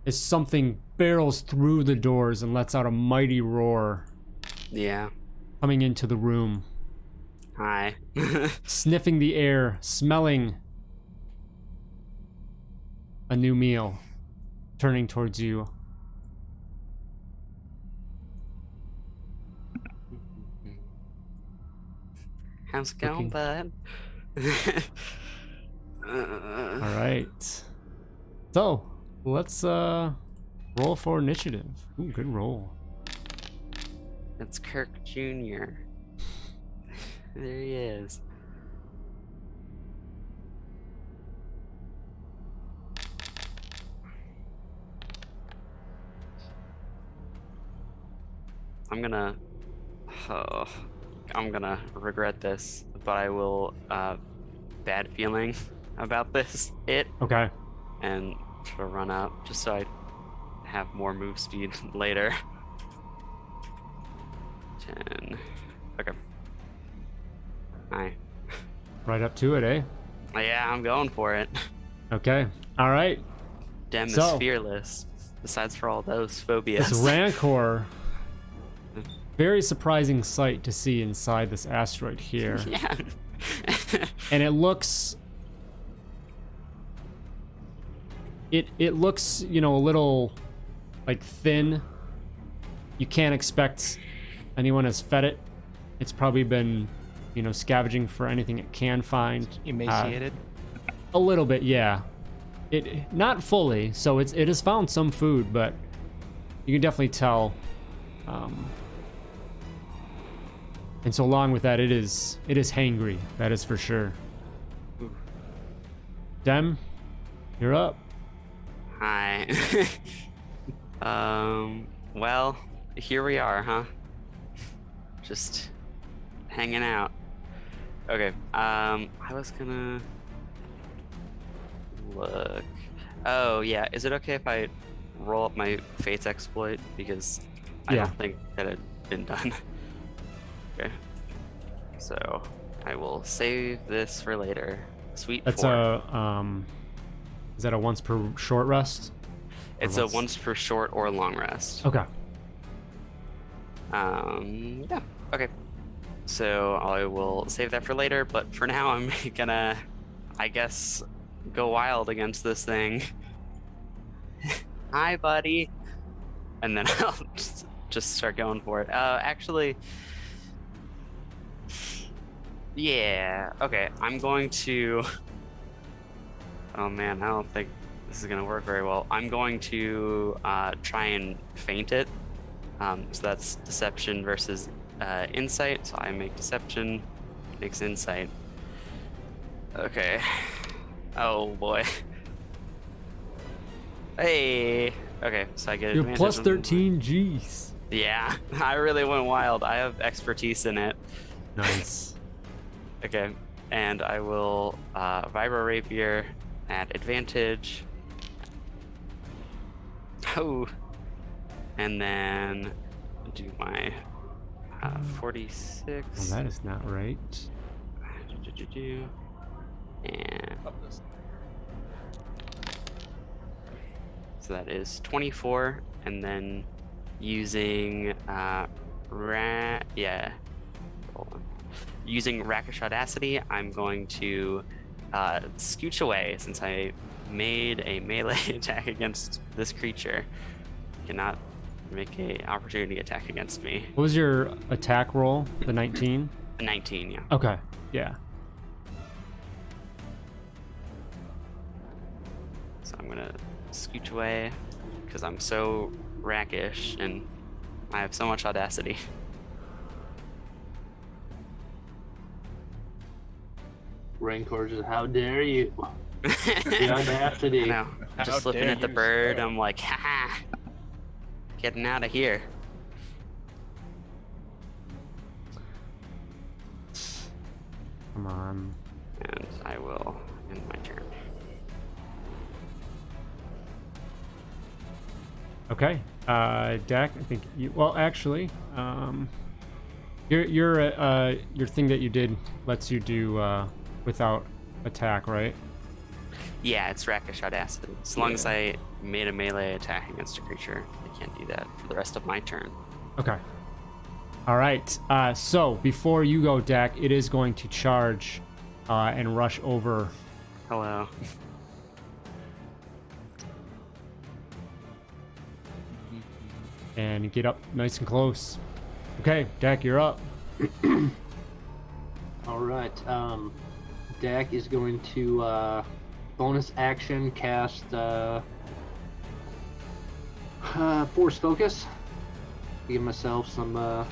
as something barrels through the doors and lets out a mighty roar, Yeah. coming into the room, Hi. sniffing the air, smelling a new meal, turning towards you. How's it going, Looking- bud? All right. So, let's roll for initiative. Ooh, good roll. It's Kirk Jr. There he is. I'm gonna regret this, but I will bad feeling about this Okay. and sort of run up just so I have more move speed later. 10. Okay. Hi. Right up to it, eh? Yeah, I'm going for it. Okay. All right. Dem is So- fearless. Besides for all those phobias. This Rancor, very surprising sight to see inside this asteroid here. Yeah. And it looks, it looks, a little like thin. You can't expect anyone has fed it. It's probably been, scavenging for anything it can find. Emaciated? A little bit, yeah. It not fully, so it has found some food, but you can definitely tell. And so along with that, it is hangry. That is for sure. Dem, you're up. Hi. Well, here we are, huh? Just hanging out. Okay, I was gonna look. Oh, yeah, is it okay if I roll up my Fate's exploit? Because I Yeah. don't think that it had been done. Okay. So, I will save this for later. Sweet That's 4. is that a once per short rest? It's a once per short or long rest. Okay. Yeah. Okay. So I will save that for later, but for now I'm gonna, I guess, go wild against this thing. Hi, buddy. And then I'll just start going for it. Actually, yeah. Okay, I'm going to. Oh man, I don't think this is gonna work very well. I'm going to try and feint it. So that's deception versus insight. So I make deception, makes insight. Okay. Oh boy. Hey. Okay, so I get You're advantage plus on- 13. Jeez. Yeah, I really went wild. I have expertise in it. Nice. Okay, and I will Vibro Rapier at advantage. Oh, and then do my 46. Well, that is not right. And so that is 24, and then using using Rakish Audacity, I'm going to scooch away since I made a melee attack against this creature. Cannot make a opportunity attack against me. What was your attack roll? The 19? 19, yeah. Okay. Yeah. So I'm gonna scooch away because I'm so rakish and I have so much audacity. Rancor just, how dare you? The I audacity. know. How Just looking dare at the you, bird, sir. I'm like, haha, getting out of here. Come on. And I will end my turn. Okay. Dak, I think you. Well, actually, your thing that you did lets you do without attack, right? Yeah, it's rakish audacity. As long as I made a melee attack against a creature, I can't do that for the rest of my turn. Okay. All right. So before you go, Dak, it is going to charge and rush over. Hello. And get up nice and close. Okay, Dak, you're up. All right. Dak is going to bonus action cast Force Focus. Give myself some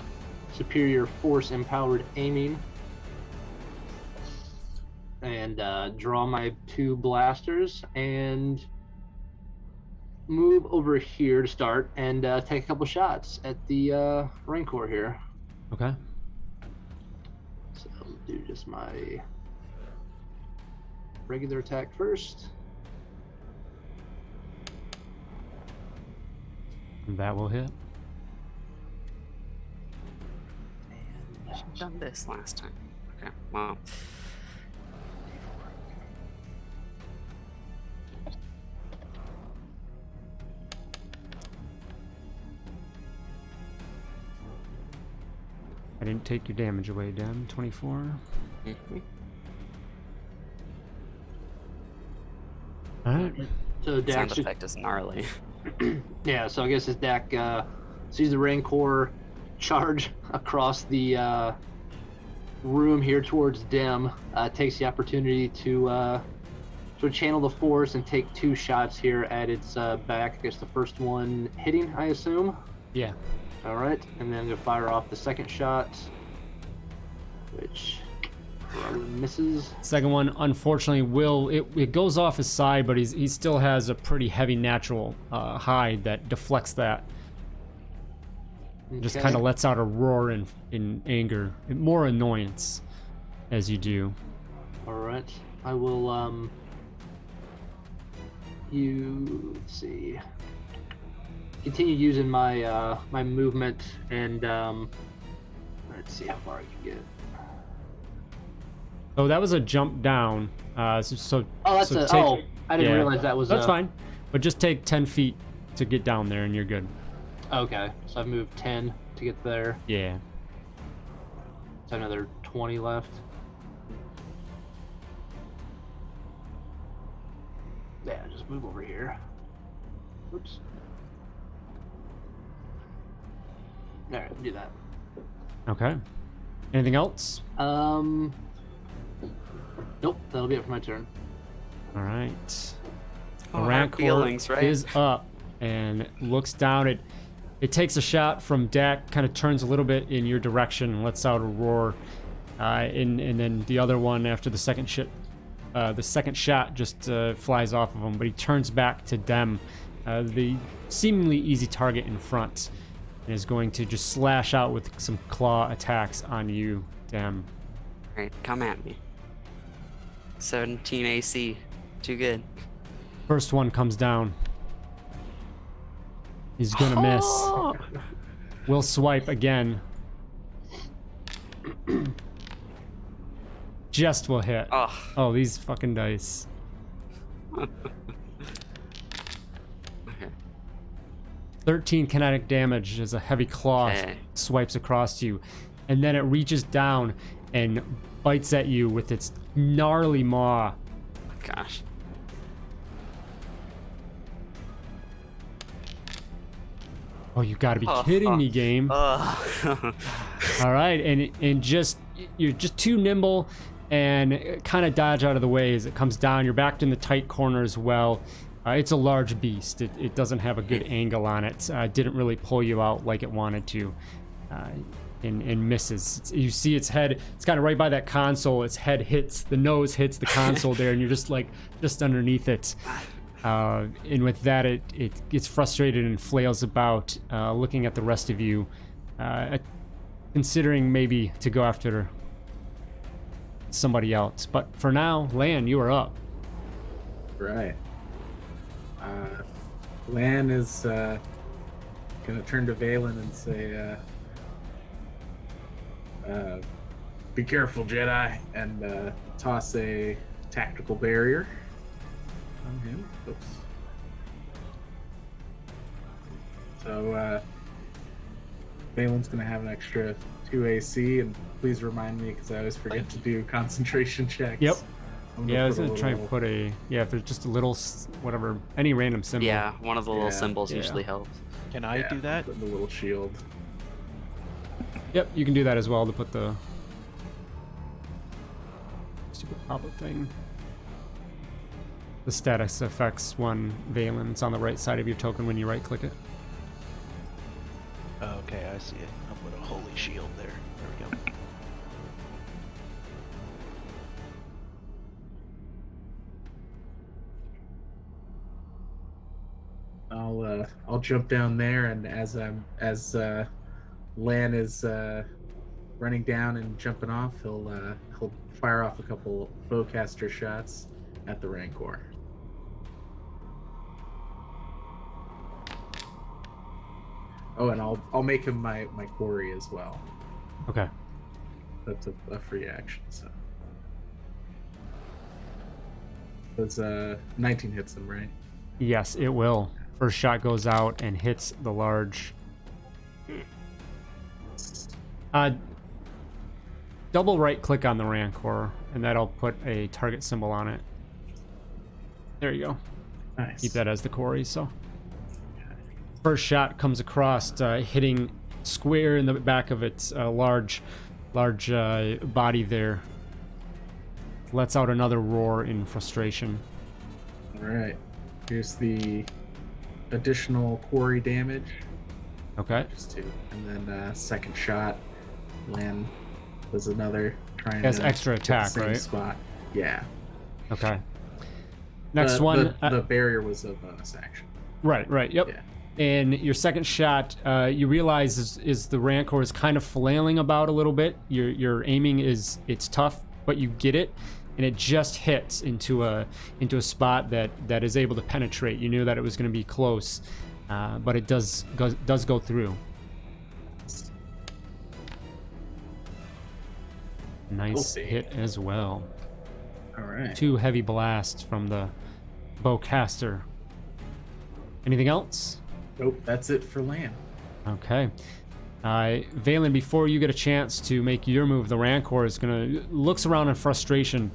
superior force empowered aiming. And draw my 2 blasters and move over here to start and take a couple shots at the Rancor here. Okay. So I'll do just my regular attack first. And that will hit. I should have done this last time. Okay, well. I didn't take your damage away, Dan. 24. All right. So Dak Sound effect is gnarly. yeah, so I guess as Dak sees the Rancor charge across the room here towards Dim, takes the opportunity to sort of channel the force and take 2 shots here at its back. I guess the first one hitting, I assume. Yeah. All right, and then I'm gonna fire off the second shot, which probably misses. Second one, unfortunately, it goes off his side, but he still has a pretty heavy natural hide that deflects that. Just Okay. kind of lets out a roar in anger, more annoyance, as you do. All right, I will let's see. Continue using my my movement and let's see how far I can get. Oh, that was a jump down. Oh, that's so I didn't yeah, realize that was. That's fine, but just take 10 feet to get down there, and you're good. Okay, so I've moved 10 to get there. Yeah. So another 20 left. Yeah, just move over here. Oops. All right, do that. Okay. Anything else? Nope, that'll be it for my turn. All right. The Oh, I have Rancor feelings, right? is up and looks down. It takes a shot from Dak, kind of turns a little bit in your direction and lets out a roar. And then the other one, after the second shot just flies off of him, but he turns back to Dem, the seemingly easy target in front, and is going to just slash out with some claw attacks on you, Dem. Alright, come at me. 17 AC. Too good. First one comes down. He's gonna miss. We'll swipe again. Just will hit. Oh, these fucking dice. Okay. 13 kinetic damage as a heavy claw Okay. swipes across you. And then it reaches down and bites at you with its gnarly maw. Gosh. Oh, you gotta be kidding me, game. All right, and you're just too nimble and kind of dodge out of the way as it comes down. You're backed in the tight corner as well. It's a large beast. It doesn't have a good angle on it. Didn't really pull you out like it wanted to, and misses. You see its head. It's kind of right by that console. Its head hits, the nose hits the console there, and you're just underneath it. And with that, it gets frustrated and flails about, looking at the rest of you, considering maybe to go after somebody else. But for now, Lan, you are up. Right. Lan is gonna turn to Valen and say, "Be careful, Jedi," and toss a tactical barrier on him. Oops. So Valen's gonna have an extra 2 AC, and please remind me because I always forget to do concentration checks. Yep. I'm Yeah, I was put a gonna try and little- put if there's just a little, whatever, any random symbol. Yeah, one of the little Yeah. symbols Yeah. usually helps. Can I do that? Put the little shield. Yep, you can do that as well to put the stupid pop-up thing. The status effects one, Valen. It's on the right side of your token when you right-click it. Oh, okay, I see it. I'll put a holy shield there. There we go. I'll jump down there, and as Lan is running down and jumping off, he'll fire off a couple bowcaster shots at the Rancor. Oh, and I'll make him my quarry as well. Okay. That's a free action. So those 19 hits him, right? Yes, it will. First shot goes out and hits the large. Double right-click on the Rancor, and that'll put a target symbol on it. There you go. Nice. Keep that as the quarry. So first shot comes across, hitting square in the back of its large body there. Lets out another roar in frustration. All right. Here's the additional quarry damage. Okay. Just 2. And then second shot, Lan does another. Trying Has to extra hit the attack, same right? Spot. Yeah. Okay. Next one. The barrier was a bonus action. Right. Yep. Yeah. And your second shot, you realize is the Rancor is kind of flailing about a little bit. Your aiming it's tough, but you get it, and it just hits into a spot that is able to penetrate. You knew that it was going to be close, but it does go through. Nice Okay. hit as well. All right. 2 heavy blasts from the bowcaster. Anything else? Nope. That's it for Lan. Okay. Valen, before you get a chance to make your move, the Rancor is looks around in frustration,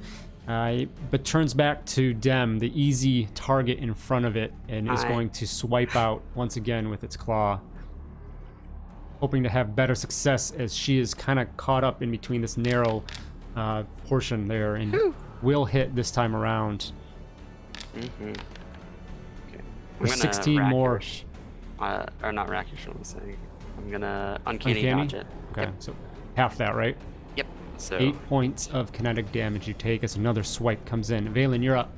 but turns back to Dem, the easy target in front of it, and is Aye. going to swipe out once again with its claw, hoping to have better success as she is kind of caught up in between this narrow portion there, and will hit this time around. Mm-hmm. I'm Or gonna 16 more. Rakish, or not Rakish, what am I saying? I'm gonna Uncanny Uncanny? dodge it. Okay, Yep. so half that, right? Yep. So 8 points of kinetic damage you take as another swipe comes in. Valen, you're up.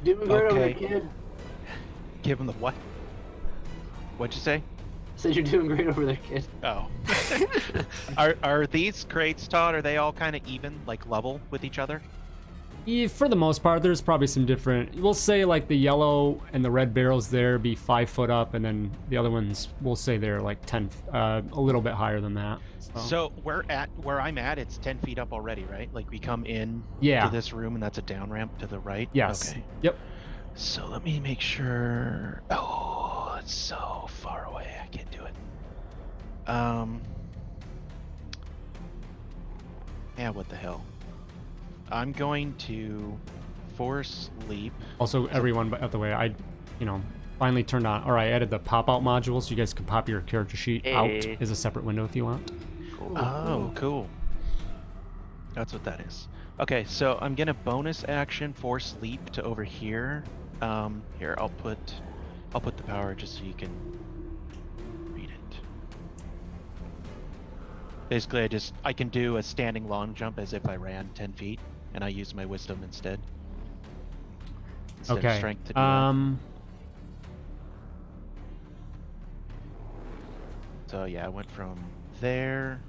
Doing great over there, Okay. kid. Give him the what? What'd you say? Said you're doing great over there, kid. Oh. Are these crates, Todd? Are they all kind of even, like level with each other? Yeah, for the most part, there's probably some different. We'll say like the yellow and the red barrels there be 5 foot up, and then the other ones we'll say they're like 10, a little bit higher than that. So where I'm at, it's 10 feet up already, right? Like we come in Yeah. to this room, and that's a down ramp to the right. Yes. Okay. Yep. So let me make sure. Oh, it's so far away. I can't do it. Yeah, what the hell? I'm going to force leap. Also, everyone out the way, I, finally turned on. All right, I added the pop-out module, so you guys can pop your character sheet out Hey. as a separate window if you want. cool. Oh, cool. That's what that is. Okay, so I'm gonna bonus action force leap to over here. Here I'll put the power just so you can read it. Basically, I can do a standing long jump as if I ran 10 feet, and I use my wisdom instead of Okay. strength to do that. So yeah, I went from there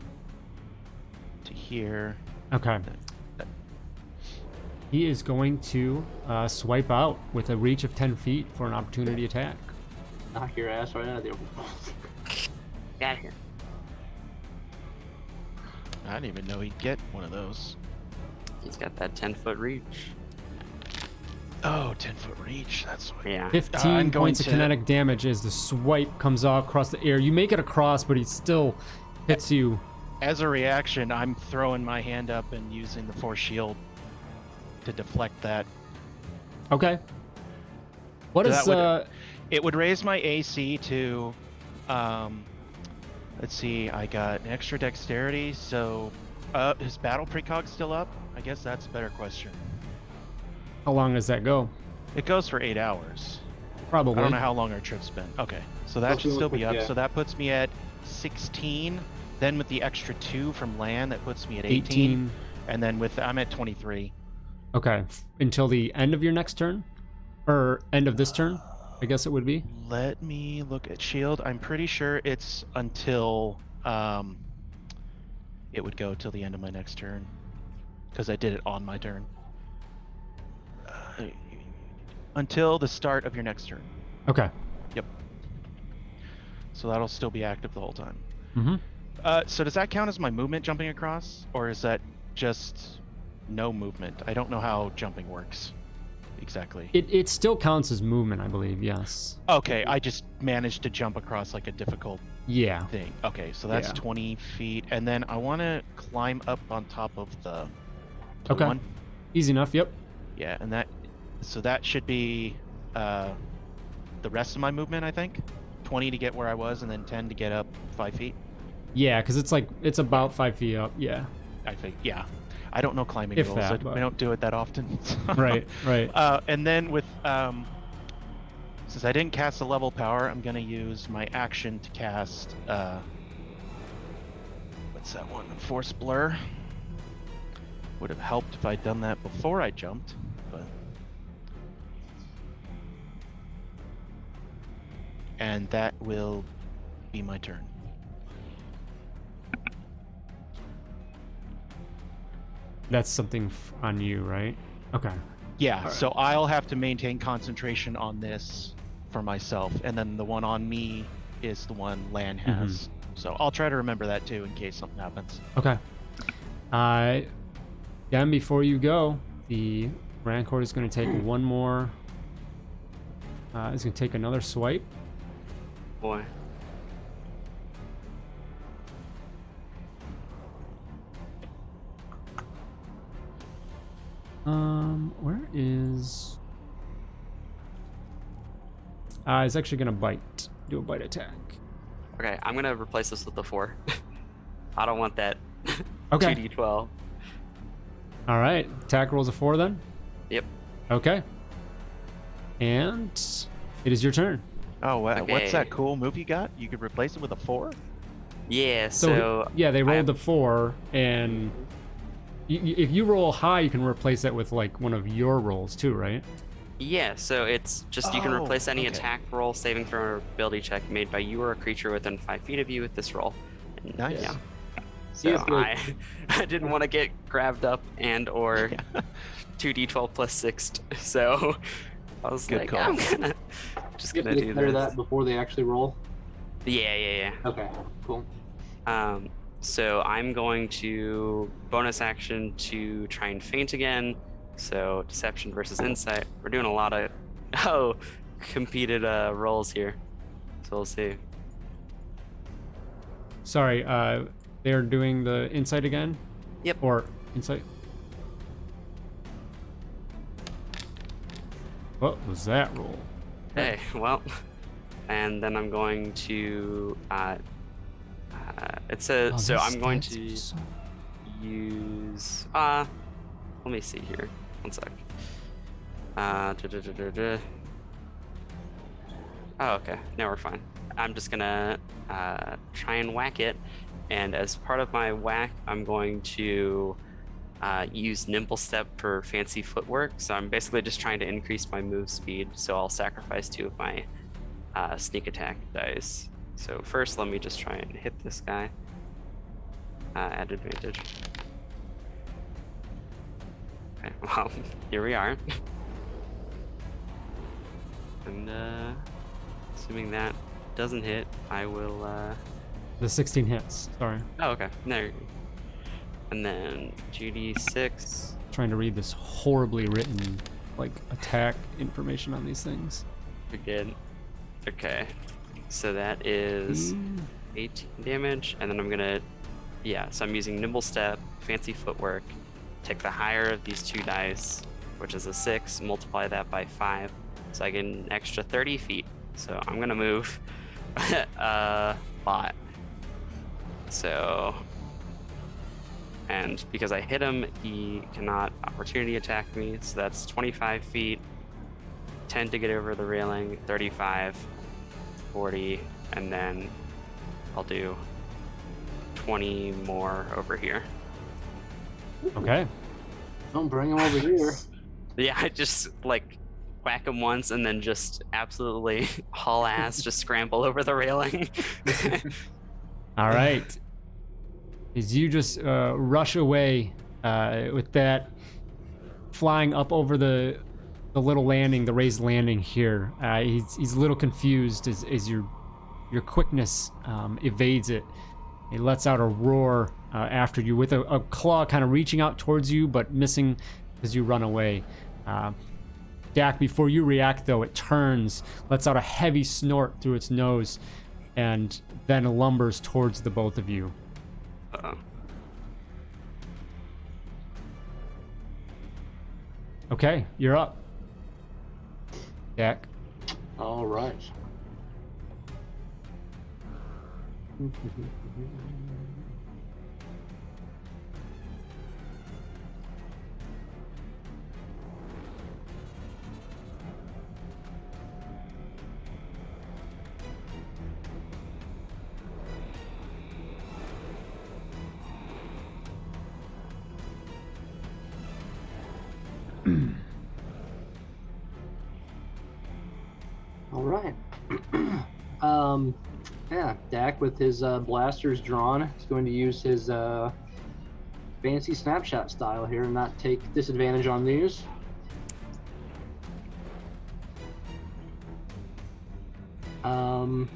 to here. Okay. He is going to swipe out with a reach of 10 feet for an opportunity attack. Knock your ass right out of there. Get out of here. I didn't even know he'd get one of those. He's got that 10-foot reach. Oh, 10-foot reach. That's what. Yeah. 15 I'm going points of to- kinetic damage as the swipe comes out across the air. You make it across, but he still hits you. As a reaction, I'm throwing my hand up and using the force shield to deflect that. Okay. What So is that It would raise my AC to, let's see, I got an extra dexterity, so, is battle precog still up? I guess that's a better question. how long does that go? It goes for 8 hours. Probably. I don't know how long our trip's been. Okay, so that should Roughly still be what- up. yeah. So that puts me at 16. Then with the extra 2 from land, that puts me at 18. 18. And then I'm at 23. Okay. Until the end of your next turn? Or end of this turn, I guess it would be. Let me look at shield. I'm pretty sure it's until it would go till the end of my next turn, because I did it on my turn. Until the start of your next turn. Okay. So that'll still be active the whole time. Mm-hmm. So does that count as my movement jumping across, or is that just no movement? I don't know how jumping works exactly. It still counts as movement, I believe, yes. Okay, I just managed to jump across like a difficult Yeah. thing. Okay, so that's Yeah. 20 feet, and then I want to climb up on top of the Okay. one. Easy enough, yep. Yeah, and that should be the rest of my movement, I think. 20 to get where I was, and then 10 to get up 5 feet. Yeah, because it's about 5 feet up, yeah. I think, yeah. I don't know climbing If rules. that, I but- don't do it that often. Right, right. And then with since I didn't cast a level power, I'm gonna use my action to cast what's that one? Force blur. Would have helped if I'd done that before I jumped, but and that will be my turn. That's something on you, right? Okay. Yeah, Alright. so I'll have to maintain concentration on this for myself, and then the one on me is the one Lan has. So I'll try to remember that too in case something happens. Okay. Again, before you go, the Rancor is going to take one more. Is going to take another swipe. Boy. Where is? It's actually going to bite. Do a bite attack. Okay, I'm gonna replace this with the 4. I don't want that. Okay. 2d12. All right. Attack rolls a 4 then. Yep. Okay. And it is your turn. Oh, wow. What's Okay. that cool move you got? You could replace it with a 4? Yeah, So, so yeah, they rolled I- a 4, and if you roll high, you can replace that with like one of your rolls too, right? yeah, so it's just you can Oh, replace any okay. attack roll, saving throw, or ability check made by you or a creature within 5 feet of you with this roll. And, Nice. Yeah. See, So it's like- I didn't want to get grabbed up and or Yeah. 2d12 plus 6. So I was Good like, call. I'm You just have gonna to do declare this. that before they actually roll. Yeah. Okay, cool. So I'm going to bonus action to try and feint again. So deception versus insight. We're doing a lot of competed rolls here. So we'll see. Sorry, they're doing the insight again? Yep. Or insight? What was that roll? Hey, well, and then I'm going to it says Oh, so these I'm going stats to are so- use let me see here. One sec. Oh, okay. Now we're fine. I'm just gonna try and whack it, and as part of my whack, I'm going to use nimble step for fancy footwork. So I'm basically just trying to increase my move speed. So I'll sacrifice 2 of my sneak attack dice. So first, let me just try and hit this guy at advantage. Okay, well, here we are. And assuming that doesn't hit, I will. The 16 hits. Sorry. Oh, okay. There. And then 2d6. Trying to read this horribly written, like, attack information on these things. You're good. Okay. So that is 18 damage, and then I'm gonna. Yeah, so I'm using nimble step, fancy footwork, take the higher of these 2 dice, which is a 6, multiply that by 5, so I get an extra 30 feet. So I'm gonna move a lot. So, and because I hit him, he cannot opportunity attack me, so that's 25 feet, 10 to get over the railing, 35, 40, and then I'll do 20 more over here. Okay. Don't bring them over here. Yeah, I just like whack him once and then just absolutely haul ass, just scramble over the railing. All right. As you just rush away with that, flying up over the little landing, the raised landing here, he's a little confused as your quickness evades it. He lets out a roar after you with a claw kind of reaching out towards you, but missing as you run away. Dak, before you react, though, it turns, lets out a heavy snort through its nose, and then lumbers towards the both of you. Uh-oh. Okay, you're up. Dak. All right. All right. Yeah, Dak with his blasters drawn is going to use his fancy snapshot style here and not take disadvantage on these.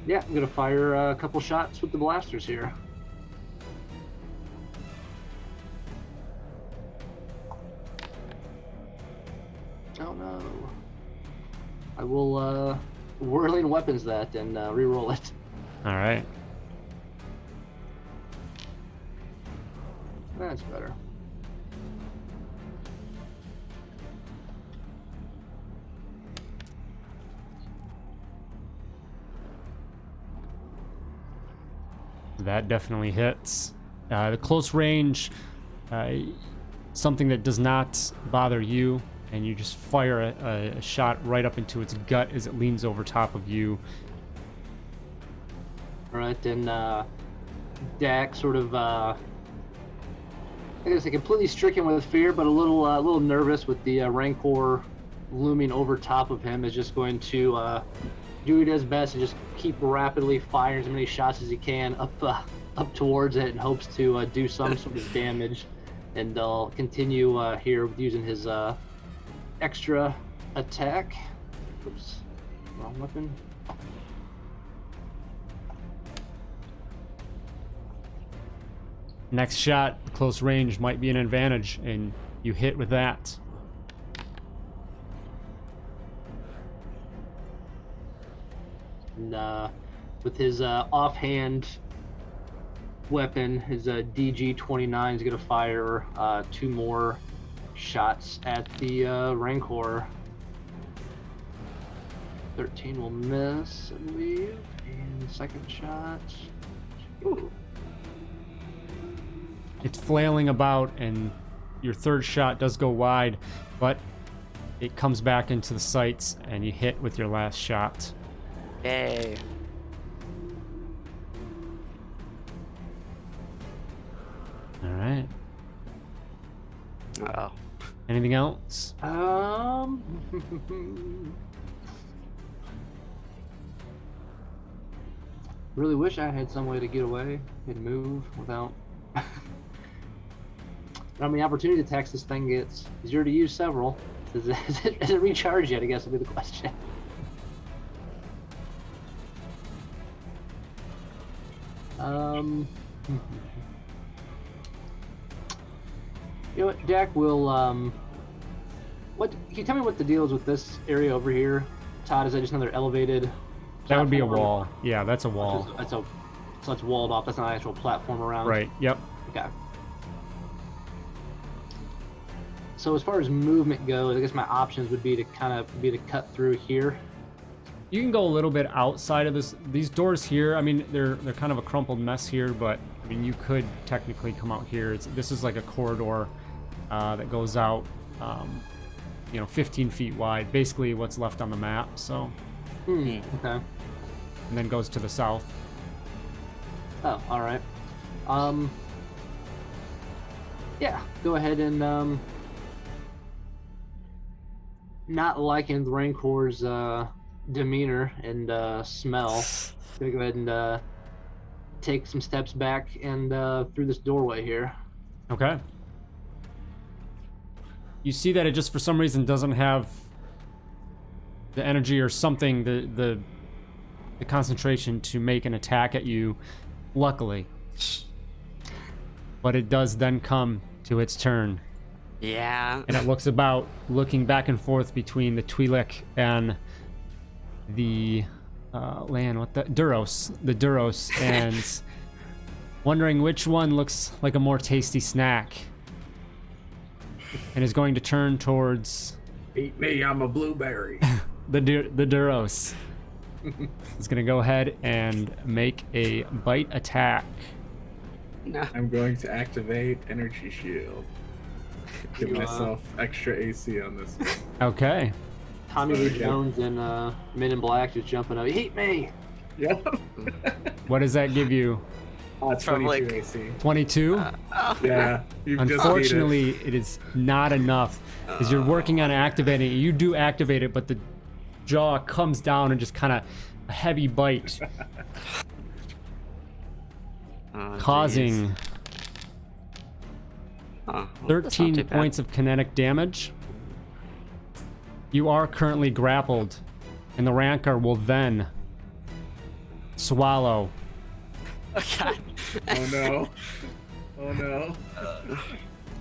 Yeah, I'm gonna fire a couple shots with the blasters here. Oh no. I will whirling weapons that and re-roll it. All right. That's better. That definitely hits. The close range, something that does not bother you. and you just fire a shot right up into its gut as it leans over top of you. All right, then Dak sort of, I guess, completely stricken with fear, but a little nervous with the Rancor looming over top of him, is just going to do what he does best and just keep rapidly firing as many shots as he can up towards it, in hopes to do some sort of damage. And I'll continue here with using his extra attack. Oops, wrong weapon. Next shot, close range, might be an advantage, and you hit with that. And with his offhand weapon, his DG-29, is going to fire 2 more shots at the Rancor. 13 will miss, I believe. And second shot. Ooh. It's flailing about, and your third shot does go wide, but it comes back into the sights, and you hit with your last shot. Yay. All right. Uh-oh. Anything else? Really wish I had some way to get away and move without. How many opportunity attacks this thing gets? Easier to use several. Has it recharged yet? I guess will be the question. You know what, Jack will what can you tell me what the deal is with this area over here? Todd, is that just another elevated That would be a platform? wall. Yeah, that's a wall. So it's walled off. That's not an actual platform around. Right. Yep. Okay. So as far as movement goes, I guess my options would be to cut through here. You can go a little bit outside of this. These doors here, I mean, they're kind of a crumpled mess here, but I mean, you could technically come out here. This is like a corridor that goes out, 15 feet wide. Basically, what's left on the map. So. Okay. And then goes to the south. Oh, all right. Yeah, go ahead and not liking the Rancor's demeanor and smell. Gonna go ahead and take some steps back and through this doorway here. Okay. You see that it just for some reason doesn't have the energy or something, the concentration to make an attack at you, luckily. But it does then come to its turn. Yeah. And it looks about, looking back and forth between the Twi'lek and the Duros, and wondering which one looks like a more tasty snack, and is going to turn towards Eat me, I'm a blueberry. the Duros. Is going to go ahead and make a bite attack. No. I'm going to activate energy shield. Give myself extra AC on this one. Okay. Tommy Lee Jones and Men in Black just jumping up. Eat me! Yep. What does that give you? 22 like- AC. 22? Yeah. You've Unfortunately, it is not enough, because you're working on activating it. You do activate it, but the jaw comes down and just kind of a heavy bite, Oh, causing geez. Oh, well, that's not 13 too bad. points of kinetic damage. You are currently grappled, and the Rancor will then swallow. Oh, God. Oh no. Oh no. So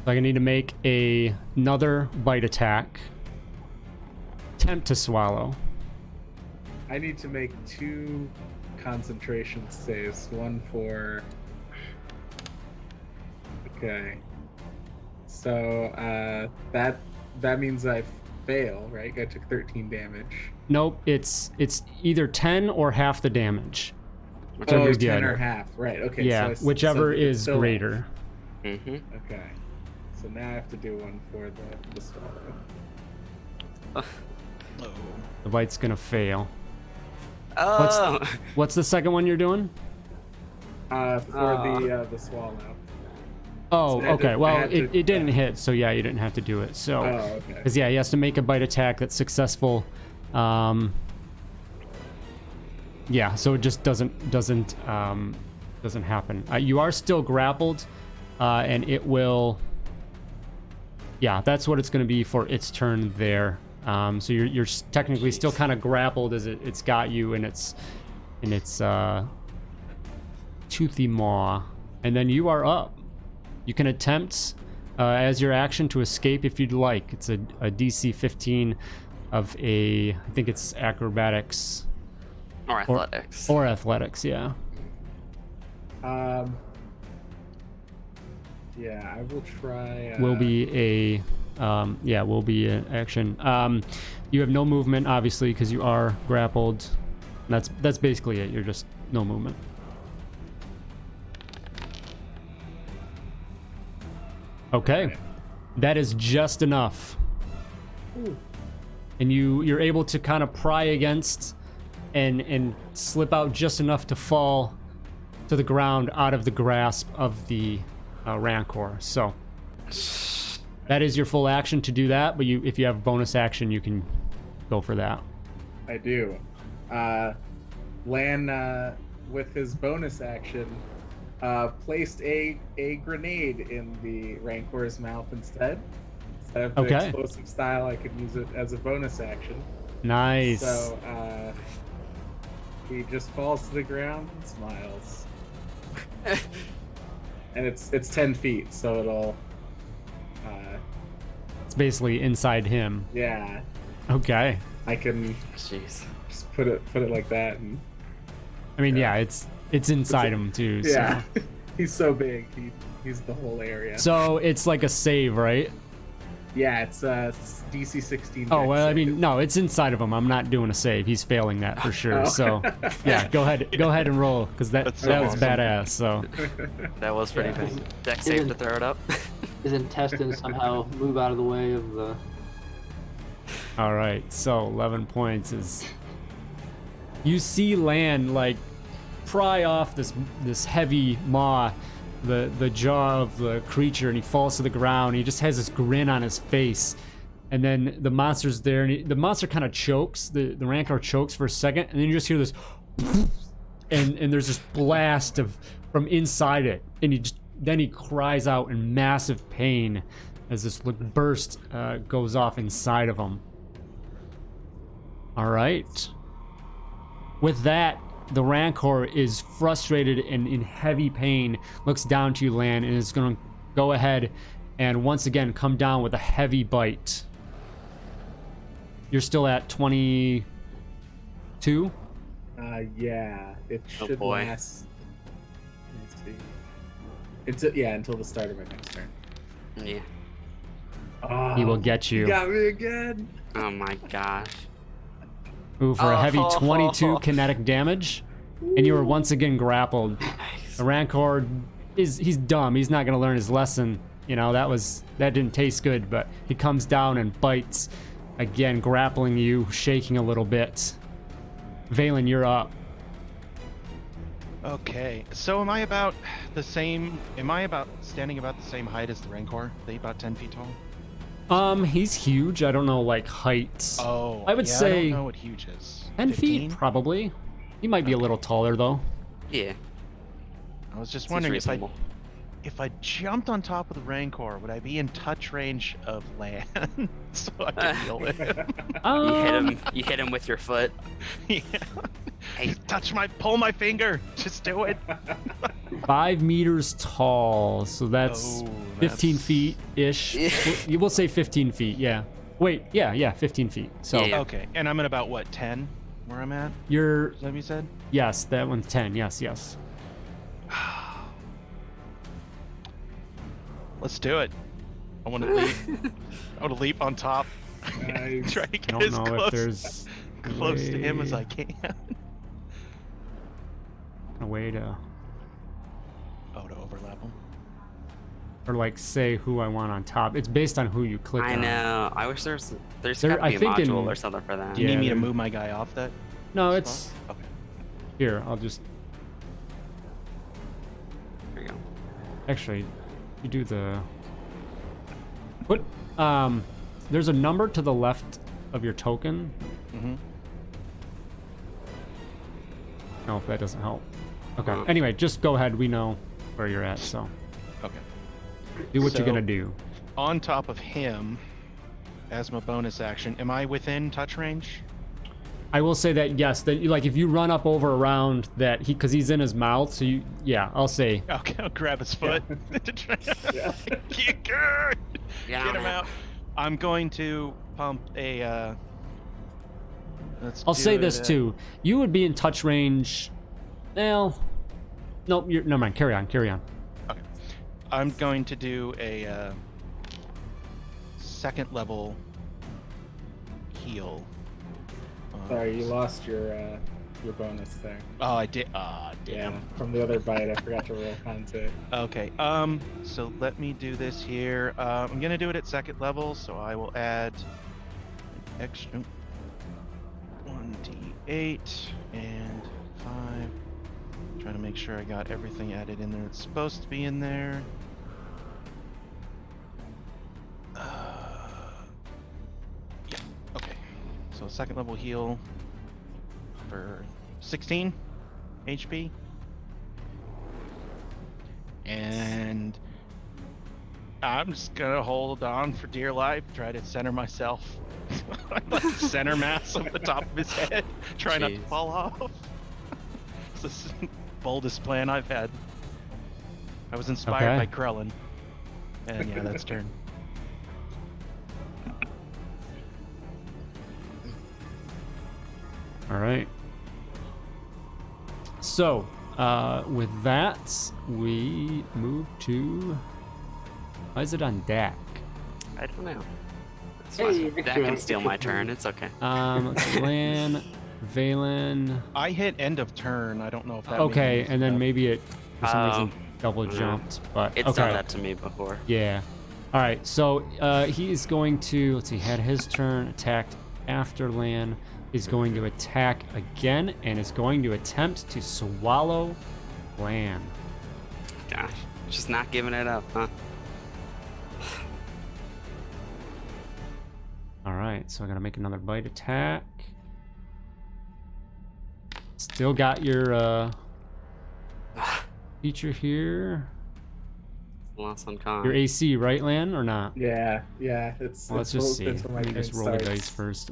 I need to make another bite attack. Attempt to swallow. I need to make 2 concentration saves. One for. Okay. So that means I fail, right? I took 13 damage. Nope, it's either 10 or half the damage. Oh, you're 10 good. or half. Right. Okay. Yeah, so whichever it's is still- greater. Mm-hmm. Okay. So now I have to do one for the swallow. The bite's gonna fail. Oh. What's the second one you're doing? For the swallow. Oh, So I okay. had Well, to- it didn't hit, so yeah, you didn't have to do it. So, okay. because yeah, he has to make a bite attack that's successful. Yeah, so it just doesn't happen. You are still grappled, and it will. Yeah, that's what it's going to be for its turn there. So you're technically still kind of grappled as it's got you in its toothy maw, and then you are up. You can attempt as your action to escape if you'd like. It's a DC 15 of I think it's acrobatics Or athletics. or athletics. Yeah. Yeah, I will try. Will be an action. You have no movement, obviously, because you are grappled. That's basically it. You're just no movement. Okay, that is just enough. And you're able to kind of pry against and slip out just enough to fall to the ground out of the grasp of the Rancor. So that is your full action to do that, but if you have bonus action, you can go for that. I do. Lan, with his bonus action, placed a grenade in the Rancor's mouth instead. Instead of the Okay. explosive style, I could use it as a bonus action. Nice. So he just falls to the ground and smiles. And it's 10 feet, so it'll It's basically inside him. yeah. Okay. I can Jeez. just put it like that, and I mean, yeah, it's inside him too. So. yeah. He's so big. He's the whole area. So it's like a save, right? Yeah, it's DC 16. Oh, well, I dex mean, save. no, it's inside of him. I'm not doing a save. He's failing that for sure. Oh. So, yeah, go ahead and roll, because that That's was so awesome. badass. So, That was pretty Yeah. big. Deck save to throw it up. His intestines somehow move out of the way of the. all right. So 11 points is. You see Lan like pry off this heavy maw, the jaw of the creature, and he falls to the ground. He just has this grin on his face, and then the monster's there, and the monster kind of chokes. The Rancor chokes for a second, and then you just hear this, and there's this blast from inside it, and then he cries out in massive pain as this burst goes off inside of him. All right. With that, the Rancor is frustrated and in heavy pain, looks down to you, Lan, and is going to go ahead and once again come down with a heavy bite. You're still at 22? Yeah, it Oh, should boy. last. Let's see. Until the start of my next turn. Yeah. Oh, He will get you. got me again. Oh my gosh. Ooh, for a heavy Oh. 22 kinetic damage, and you are once again grappled. The Rancor he's dumb. He's not going to learn his lesson. You know, that didn't taste good, but he comes down and bites again, grappling you, shaking a little bit. Valen, you're up. Okay, so am I about standing about the same height as the Rancor? Are they about 10 feet tall? He's huge. I don't know, like, height. Oh, I would yeah, say I don't know what huge is. 10 feet, 15? probably. He might be a little taller, though. Yeah. I was just Seems wondering reasonable. if I jumped on top of the Rancor, would I be in touch range of Lan so I could heal him? You hit him with your foot. Yeah. Hey. Pull my finger. Just do it. 5 meters tall, so that's Oh, 15 that's- feet-ish. Yeah. You will say 15 feet, yeah. Wait, yeah, 15 feet. So Yeah. Okay, and I'm at about what, 10? Where I'm at? you're, Is that what you said? yes, that one's 10, yes. Let's do it. I want to leap. I want to leap on top. Nice. Try to I get don't as know if there's close to him as way- I can. a way to... Oh, to overlap him. or like say who I want on top. It's based on who you click I on. know. I wish there's There- gotta I be a think module in- or something for that. Do you Yeah, need me to there- move my guy off that? No, spot? it's Okay. here. I'll just There you go. actually you do the put there's a number to the left of your token. Mm-hmm. No, if that doesn't help. Okay. Uh. Anyway, just go ahead. We know where you're at, so Okay. do what you're So- gonna do. On top of him, as my bonus action, am I within touch range? I will say that yes, that like if you run up over around that because he's in his mouth, so you I'll say Okay, I'll grab his foot. Yeah. Get Yeah, him out. I'm going to pump a. Let's I'll do say it this at- too. You would be in touch range. Well, nope. Never mind. Carry on. Okay. I'm going to do a second level heal. Sorry, you lost your bonus there. Oh, I did. Ah, damn. Yeah, from the other bite, I forgot to roll con save. Okay. So let me do this here. I'm gonna do it at second level, so I will add an extra 1d8 and 5. Trying to make sure I got everything added in there that's supposed to be in there. Yeah. Okay. So second level heal for 16 HP. And I'm just gonna hold on for dear life, try to center myself. Like the center mass of the top of his head, try not to Jeez. fall off. It's the boldest plan I've had. I was inspired by Okay. Krellin. And yeah, that's turn. All right. So, with that, we move to. Why is it on deck? I don't know. It's Hey, fine. That Victor. can steal my turn. It's okay. Let's see, Lan, Valen. I hit end of turn. I don't know if that Okay, means and then that- maybe it for some reason Oh. double jumped, but It's okay. done that to me before. Yeah. All right. So he is going to let's see. Had his turn attacked after Lan. Is going to attack again and is going to attempt to swallow Lan. Gosh, just not giving it up, huh? All right. So I'm gonna make another bite attack. Still got your feature here. Lost on con. Your AC, right, Lan, or not? Yeah, it's. Well, let's it's just see. it's when my Let me just turn roll the starts. dice first.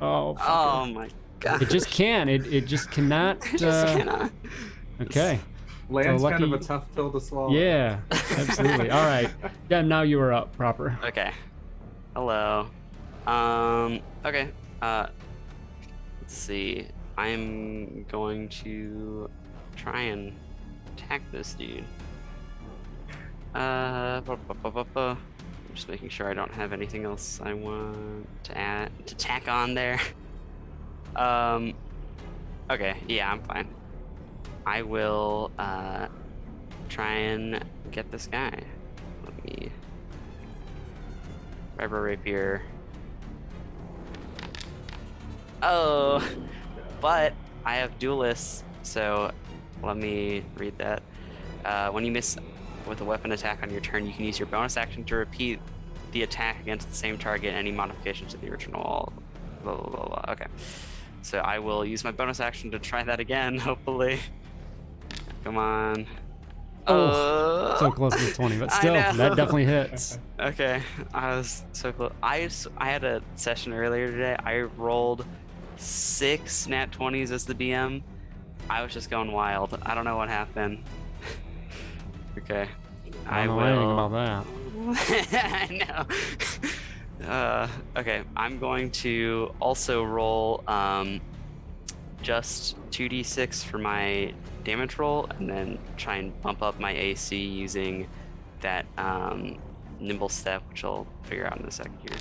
Oh. fuck Oh it. my god. It just can. It just cannot. I just cannot. Okay. Land's kind of lucky- a tough pill to swallow. Yeah. Absolutely. All right. Yeah. Now you are up proper. Okay. Hello. Okay. Let's see. I'm going to try and attack this dude. I'm just making sure I don't have anything else I want to tack on there. Okay, yeah, I'm fine. I will try and get this guy. Let me grab a rapier. Oh, but I have duelists, so let me read that. When you miss with a weapon attack on your turn, you can use your bonus action to repeat the attack against the same target. Any modifications to the original. Blah, blah, blah, blah. Okay, so I will use my bonus action to try that again. Hopefully, come on. Oh, so close to 20, but I still, know. that definitely hits. Okay, I was so close. I had a session earlier today. I rolled 6 nat 20s as the BM. I was just going wild. I don't know what happened. Okay, I don't know anything about that. I know. Okay, I'm going to also roll just 2d6 for my damage roll, and then try and bump up my AC using that nimble step, which I'll figure out in a second here.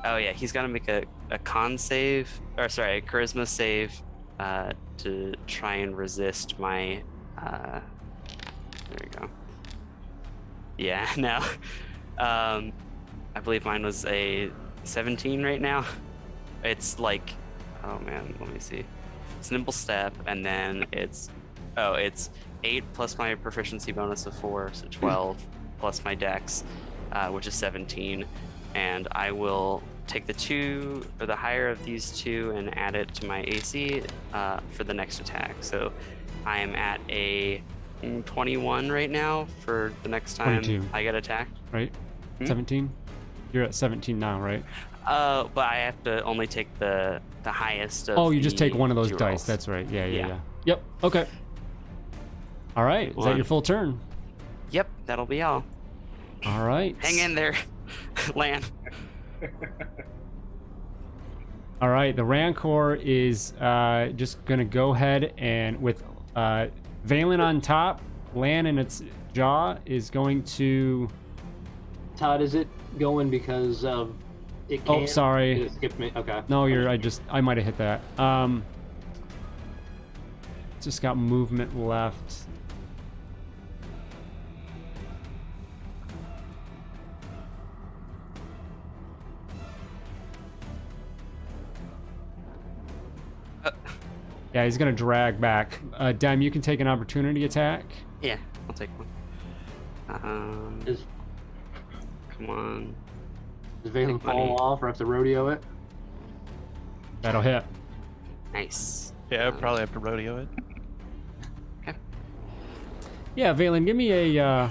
Oh yeah, he's gonna make a con save, or sorry, a charisma save to try and resist my. There we go. Yeah, no. I believe mine was a 17 right now. It's like, oh man, let me see. It's nimble step, and then it's 8 plus my proficiency bonus of 4, so 12 plus my dex, which is 17, and I will take the higher of these two and add it to my AC for the next attack. So I am at a 21 right now for the next time 22. I get attacked. Right? Hmm? 17? You're at 17 now, right? But I have to only take the highest of Oh, you just take the one of those two dice. rolls. That's right. Yeah. Yeah. Yep. Okay. All right. Is that One. your full turn? Yep, that'll be all. All right. Hang in there, Lan. All right. The Rancor is just going to go ahead and with Valen on top, Lan in its jaw is going to... Todd, is it going because it can? Oh, sorry. It skipped me. Okay. No, I might have hit that. Just got movement left. Yeah, he's gonna drag back. Dem, you can take an opportunity attack. Yeah, I'll take one. Is Come on. Does Valen Take money. fall off or have to rodeo it? That'll hit. Nice. Yeah, I'd probably have to rodeo it. Yeah, Valen, give me a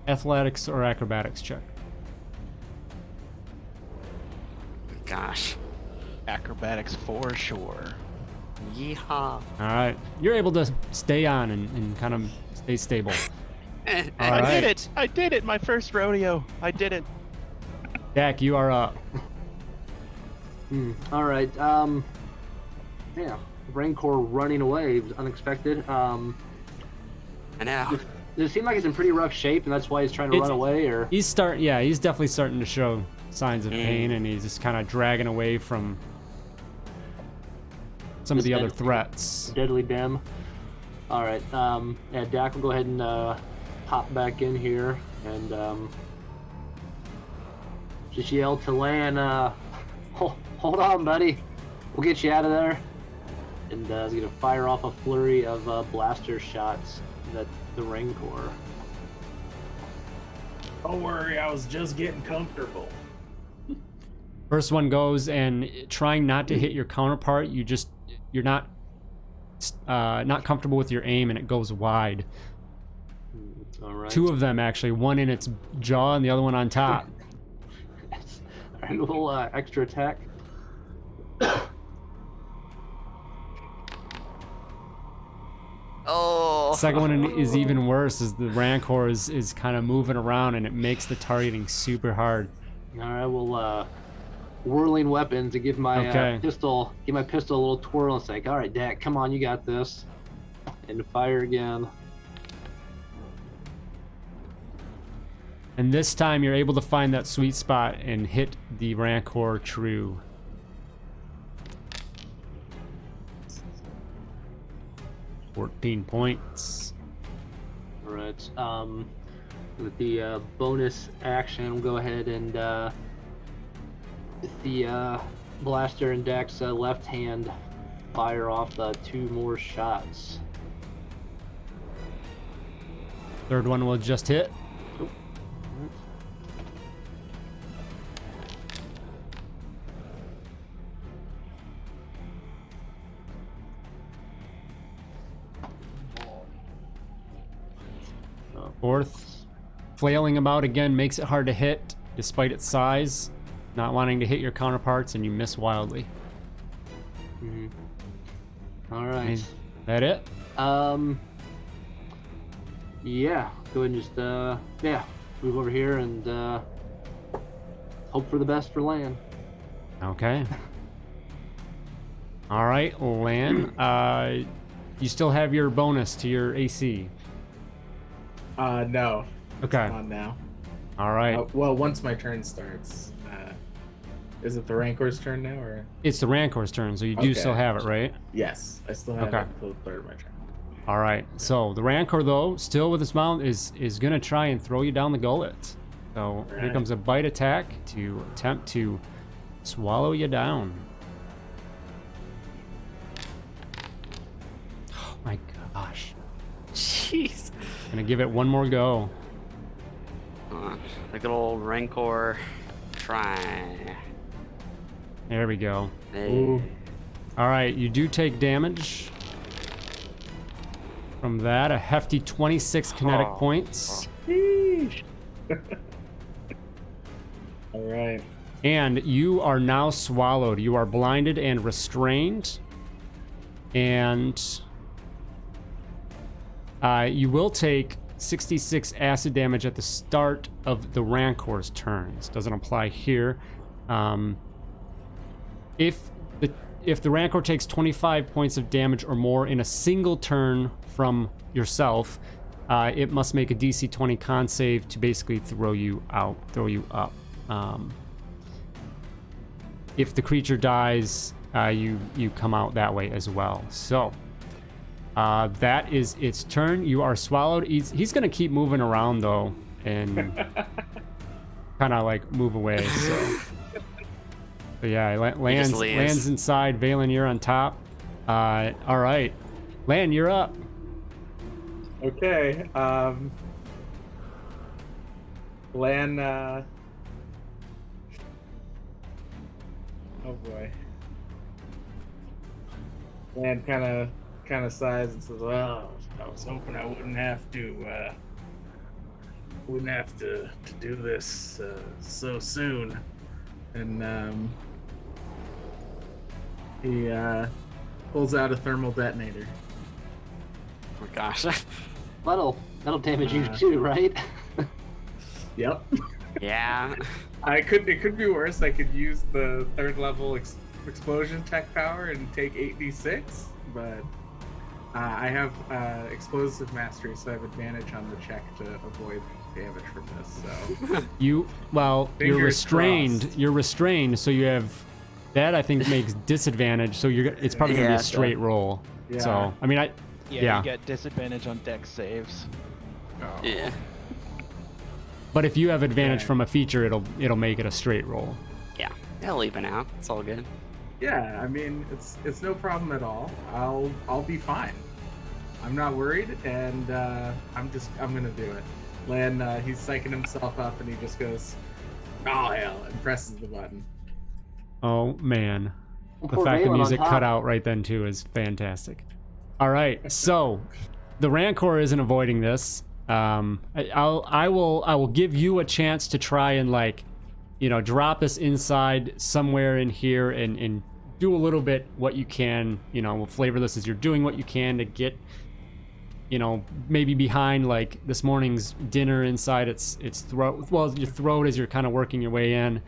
athletics or acrobatics check. Gosh. Acrobatics for sure. Yeehaw. All right, you're able to stay on and kind of stay stable. All I right. did it! I did it! My first rodeo! I did it! Dak, you are up. All right. Yeah. Rancor running away was unexpected. I know. Does it seem like he's in pretty rough shape, and that's why he's trying to It's- run away, or? He's definitely starting to show signs of pain, and he's just kind of dragging away from some of This the other dead- threats. Deadly dim. All right. Yeah, Dak will go ahead and hop back in here and just yell to Lan, hold on, buddy. We'll get you out of there. And he's gonna fire off a flurry of blaster shots at the Rancor. Don't worry, I was just getting comfortable. First one goes, and trying not to hit your counterpart, you're not comfortable with your aim, and it goes wide. All right. Two of them actually, one in its jaw and the other one on top. All right, a little extra attack. Oh. Second one is even worse, as the Rancor is kind of moving around, and it makes the targeting super hard. All right, we'll whirling weapons to give my Okay. pistol a little twirl and say, all right, Dak, come on, you got this, and fire again. And this time you're able to find that sweet spot and hit the Rancor true. $14 points. All right. With the bonus action, we'll go ahead and with the blaster in Dak's left hand, fire off 2 more shots. Third one will just hit. Fourth, flailing about again makes it hard to hit despite its size, not wanting to hit your counterparts, and you miss wildly. All right. And that it? Yeah. Go ahead and just move over here and hope for the best for Lan. Okay. All right, Lan. You still have your bonus to your AC. No. Okay. On now. All right. Well, once my turn starts, is it the Rancor's turn now, or? It's the Rancor's turn, so you do Okay. still have it, right? Yes, I still have Okay. it until the third of my turn. All right. So the Rancor, though, still with his mount, is gonna try and throw you down the gullet. So here Right. comes a bite attack to attempt to swallow you down. Oh my gosh. Jeez. Gonna give it one more go. The good old Rancor try. There we go. Hey. All right, you do take damage from that. A hefty 26 kinetic Oh. points. Sheesh. All right. And you are now swallowed. You are blinded and restrained. And you will take 66 acid damage at the start of the Rancor's turns. Doesn't apply here. If the Rancor takes 25 points of damage or more in a single turn from yourself, it must make a DC 20 con save to basically throw you up. If the creature dies, you come out that way as well. So that is its turn. You are swallowed. He's gonna keep moving around though, and kind of like move away. So, but yeah, lands inside. Valen, you're on top. All right, Lan, you're up. Okay. Lan. Oh boy. Lan kind of sighs and says, "Well, I was hoping I wouldn't have to do this so soon." And he pulls out a thermal detonator. Oh my gosh. That'll damage you Uh, too, right? Yep. Yeah. It could be worse. I could use the third level explosion tech power and take 8d6, but I have explosive mastery, so I have advantage on the check to avoid damage from this. So You're Fingers restrained. crossed. You're restrained, so you have that. I think makes disadvantage. So it's probably gonna be Yeah, a straight roll. Yeah. So I mean, Yeah. You get disadvantage on dex saves. Yeah. but if you have advantage Okay. from a feature, it'll make it a straight roll. Yeah. They'll even out. It's all good. yeah, I mean it's no problem at all. I'll be fine. I'm not worried, and I'm gonna do it. Lan, he's psyching himself up, and he just goes, "Oh hell!" and presses the button. Oh man, the Poor fact the Valen on music top. cut out right then too is fantastic. All right, so the Rancor isn't avoiding this. I will give you a chance to try and drop us inside somewhere in here and do a little bit what you can. Flavorless as you're doing what you can to get, maybe behind like this morning's dinner inside its throat. Well, your throat as you're kind of working your way in.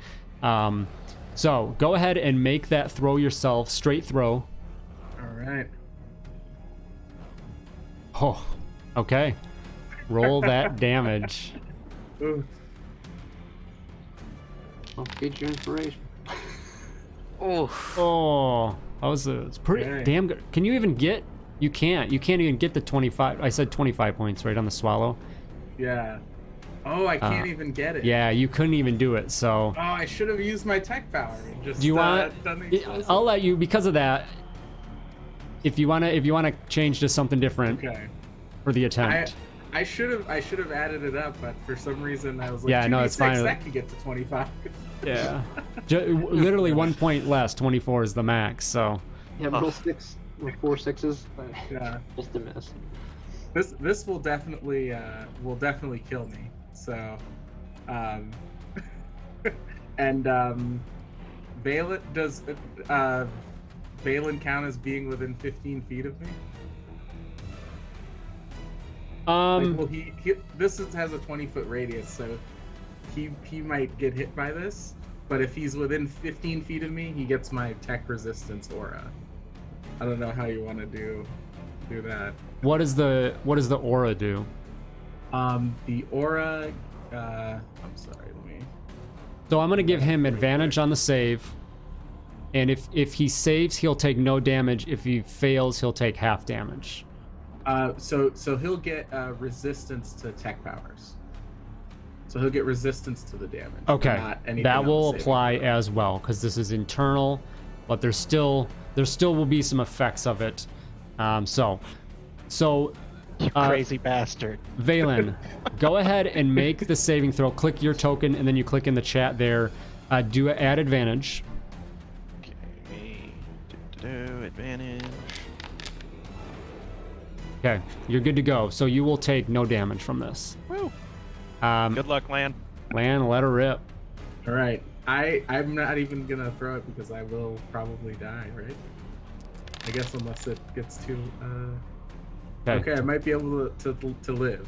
So go ahead and make that throw yourself, straight throw. All right. Oh, okay. Roll that damage. Ooh. Well, get your inspiration. Oh. Oh, it's pretty Okay. damn good. Can you even get? You can't even get the 25. I said 25 points right on the swallow. Yeah. Oh, I can't even get it. Yeah, you couldn't even do it. So Oh, I should have used my tech power and just do you want? done the explosive. I'll let you because of that. If you wanna change to something different Okay. for the attempt. I should have added it up, but for some reason I was like, Yeah, no, it's 2d6, fine. that could get to 25. Yeah. Literally 1 point less. 24 is the max. So Yeah, roll 4 6s. Yeah. Just a miss. This will definitely kill me. So, and Valen does Valen count as being within 15 feet of me? Well, has a 20-foot radius, so he might get hit by this. But if he's within 15 feet of me, he gets my tech resistance aura. I don't know how you want to do that. what does the aura do? The aura. I'm sorry. Let me. So I'm gonna give him advantage on the save, and if he saves, he'll take no damage. If he fails, he'll take half damage. So he'll get resistance to tech powers. So he'll get resistance to the damage. but Okay, not anything that on the will saving apply throw. as well because this is internal, but there still will be some effects of it. So You Uh, crazy bastard. Valen, go ahead and make the saving throw. Click your token, and then you click in the chat there. Do it at advantage. Okay. Advantage. Okay, you're good to go. So you will take no damage from this. Woo. Um, Good luck, Lan. Lan, let her rip. All right. I'm not even gonna throw it because I will probably die, right? I guess unless it gets too. Okay, I might be able to live.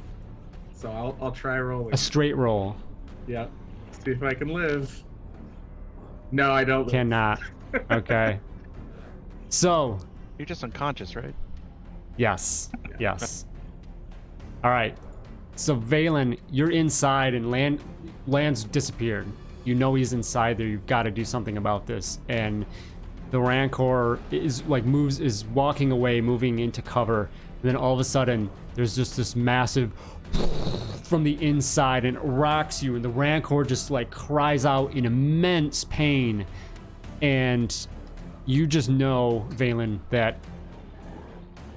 So I'll try rolling. A straight roll. Yep. See if I can live. No, I don't. live. Cannot. Okay. So, You're just unconscious, right? yes. Yes. All right. So, Valen, you're inside and Land's disappeared. You know he's inside there. You've got to do something about this. And the Rancor is walking away, moving into cover. And then all of a sudden, there's just this massive from the inside and it rocks you. And the Rancor just like cries out in immense pain. And you just know, Valen, that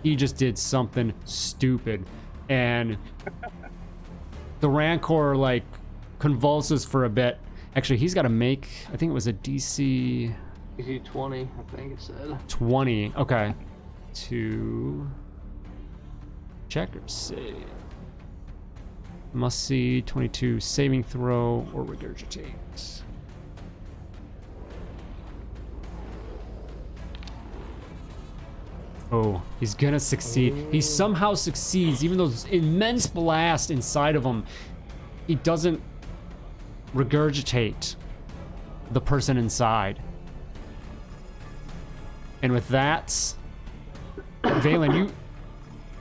he just did something stupid. And the Rancor like convulses for a bit. Actually, he's got to make, I think it was a DC 20, I think it said. 20. Okay. To check or save. Must see 22 saving throw or regurgitate. Oh, he's gonna succeed. He somehow succeeds, even though there's immense blast inside of him. He doesn't regurgitate the person inside. And with that, Valen,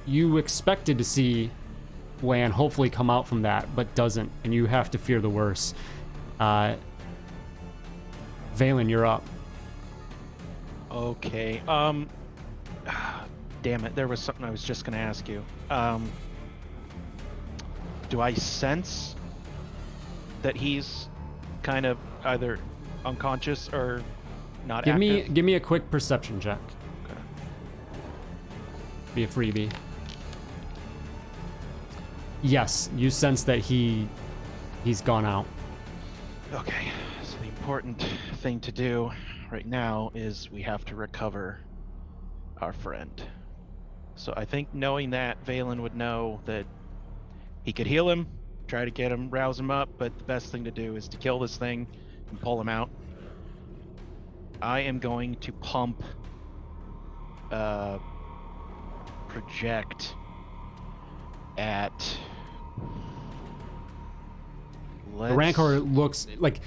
you expected to see Lan hopefully come out from that, but doesn't, and you have to fear the worst. Valen, you're up. Okay. Damn it, there was something I was just gonna ask you. Do I sense that he's kind of either unconscious or not active? Give me a quick perception check. Okay. Be a freebie. Yes, you sense that he's gone out. Okay, so the important thing to do right now is we have to recover our friend. So I think knowing that, Valen would know that he could heal him, try to get him, rouse him up, but the best thing to do is to kill this thing and pull him out. I am going to pump project at The Rancor looks like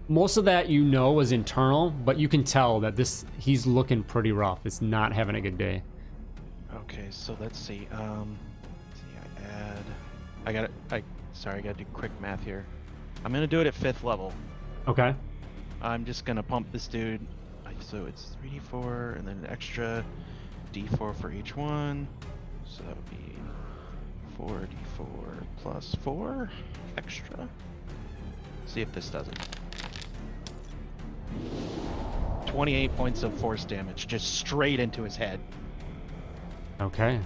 most of that you know is internal, but you can tell that he's looking pretty rough. It's not having a good day. Okay, so let's see. I gotta do quick math here. I'm gonna do it at 5th level. Okay. I'm just gonna pump this dude. So it's 3d4 and then an extra d4 for each one. So that would be 4d4 plus 4 extra. See if this does it. 28 points of force damage, just straight into his head. Okay.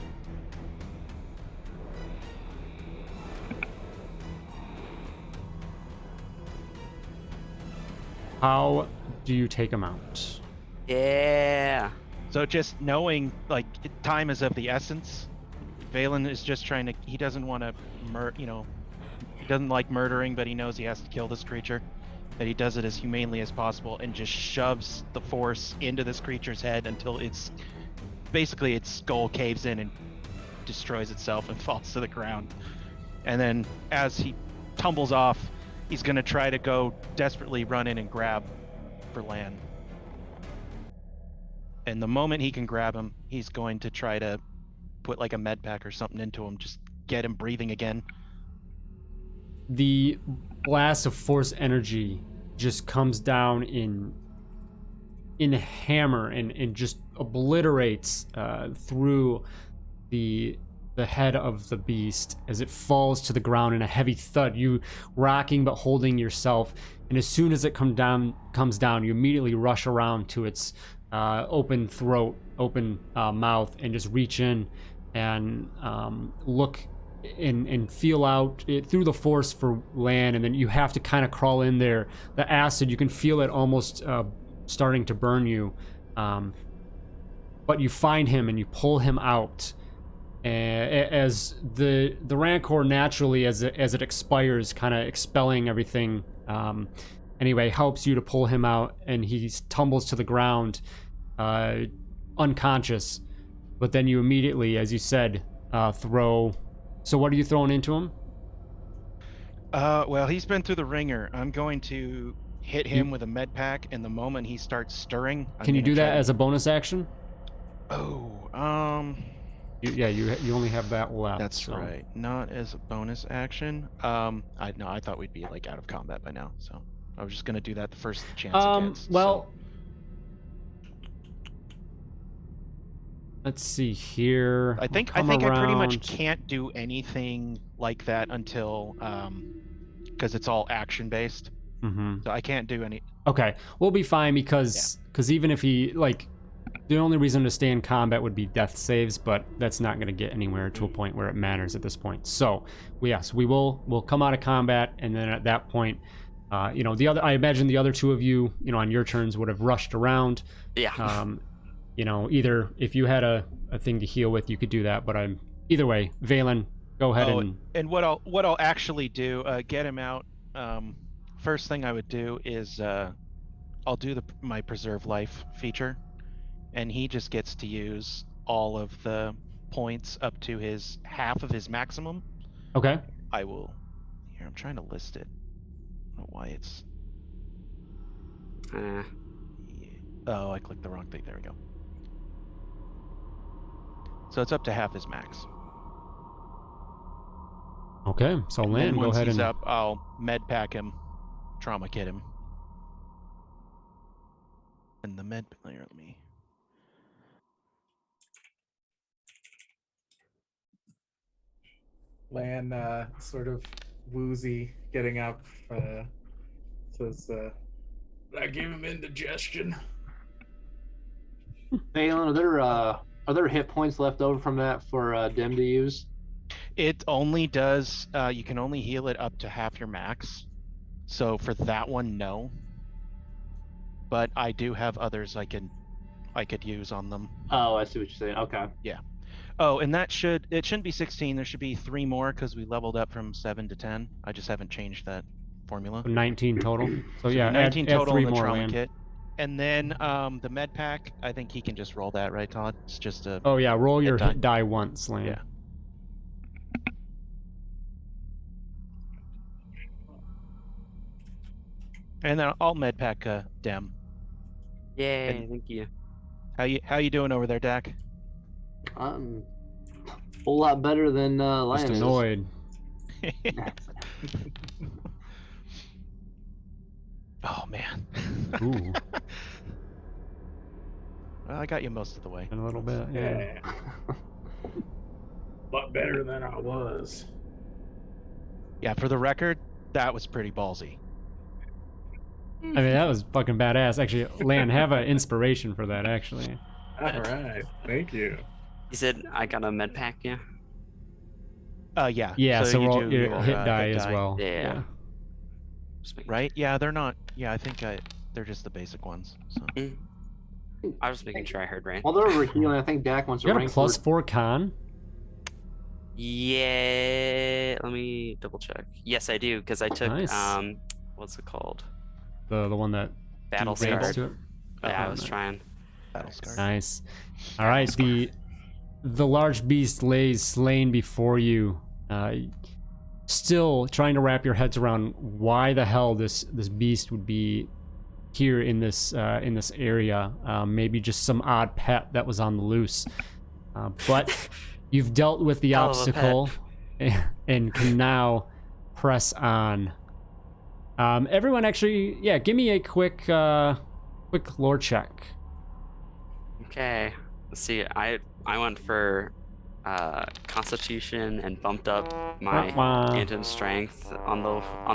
How do you take him out? Yeah. So just knowing, like, time is of the essence. Valen is just trying to. He doesn't want to, he doesn't like murdering, but he knows he has to kill this creature. That he does it as humanely as possible and just shoves the force into this creature's head until its skull caves in and destroys itself and falls to the ground. And then as he tumbles off, he's gonna try to go desperately run in and grab for Lan. And the moment he can grab him, he's going to try to put like a med pack or something into him, just get him breathing again. The blast of force energy just comes down in a hammer and just obliterates through the head of the beast as it falls to the ground in a heavy thud. You rocking but holding yourself, and as soon as it comes down, you immediately rush around to its open throat, open mouth, and just reach in and look and feel out it through the force for land, and then you have to kind of crawl in there. The acid, you can feel it almost starting to burn you, but you find him and you pull him out. As the Rancor naturally, as it expires, kind of expelling everything, anyway, helps you to pull him out, and he tumbles to the ground, unconscious. But then you immediately, as you said, throw. So what are you throwing into him? Well, he's been through the ringer. I'm going to hit him with a med pack, and the moment he starts stirring, Can you do that as a bonus action? Oh, You only have that left. that's so. right. Not as a bonus action. I thought we'd be like out of combat by now, so I was just gonna do that the first chance it gets. Well, let's see here. I think I pretty much can't do anything like that until because it's all action based. Mm-hmm. So I can't do any. Okay, we'll be fine because even if he the only reason to stay in combat would be death saves, but that's not going to get anywhere to a point where it matters at this point. So we'll come out of combat, and then at that point, I imagine the other two of you, on your turns would have rushed around. Yeah. Either if you had a thing to heal with, you could do that, but either way, Valen, go ahead and what I'll actually do, get him out. First thing I would do is I'll do my preserve life feature, and he just gets to use all of the points up to his half of his maximum. Okay. I will. Here, I'm trying to list it. I don't know why it's. Oh, I clicked the wrong thing. There we go. So it's up to half his max. Okay, so Lan, go once ahead he's and up, I'll med pack him, trauma kit him, and the med. Here, let me. Lan, sort of woozy, getting up, says, I gave him indigestion. Valen, are there hit points left over from that for Dim to use? It only does. You can only heal it up to half your max. So for that one, no. But I do have others I could use on them. Oh, I see what you're saying. Okay. Yeah. Oh, and it shouldn't be 16. There should be 3 more because we leveled up from 7 to 10. I just haven't changed that formula. 19 total. So yeah, 19 add total 3 in the more, trauma Lan. kit. And then the med pack, I think he can just roll that, right, Todd? It's just a. Oh yeah, roll your die. hit die once, Lan. Yeah. And then I'll med pack Dem. Yay, thank you. How you doing over there, Dak? I'm a whole lot better than Lion Just is. annoyed. Oh man. Ooh, Well, I got you most of the way. in a little bit. Yeah. Lot better than I was. Yeah, for the record, that was pretty ballsy. I mean, that was fucking badass. Actually, Lan, have an inspiration for that. Actually. All right, thank you. You said I got a med pack, yeah? Yeah. Yeah. So you roll do your hit die as well. Yeah. Just making Right? Yeah, they're not. Yeah, I think they're just the basic ones. So. I was just making sure I heard right. While they're over healing, I think Dak wants to You got a rank +4 con. Yeah, let me double check. Yes, I do, because I took Nice. What's it called? The one that Battle raised Scar. to it. Yeah, I Oh, was nice. trying. Battle Scar. Nice. All right, the large beast lays slain before you, still trying to wrap your heads around why the hell this beast would be here in this area. Maybe just some odd pet that was on the loose, but you've dealt with the Hell of a pet. obstacle and can now press on. Everyone, actually, yeah, give me a quick lore check. Okay. Let's see. I went for Constitution and bumped up my Wah. Phantom Strength on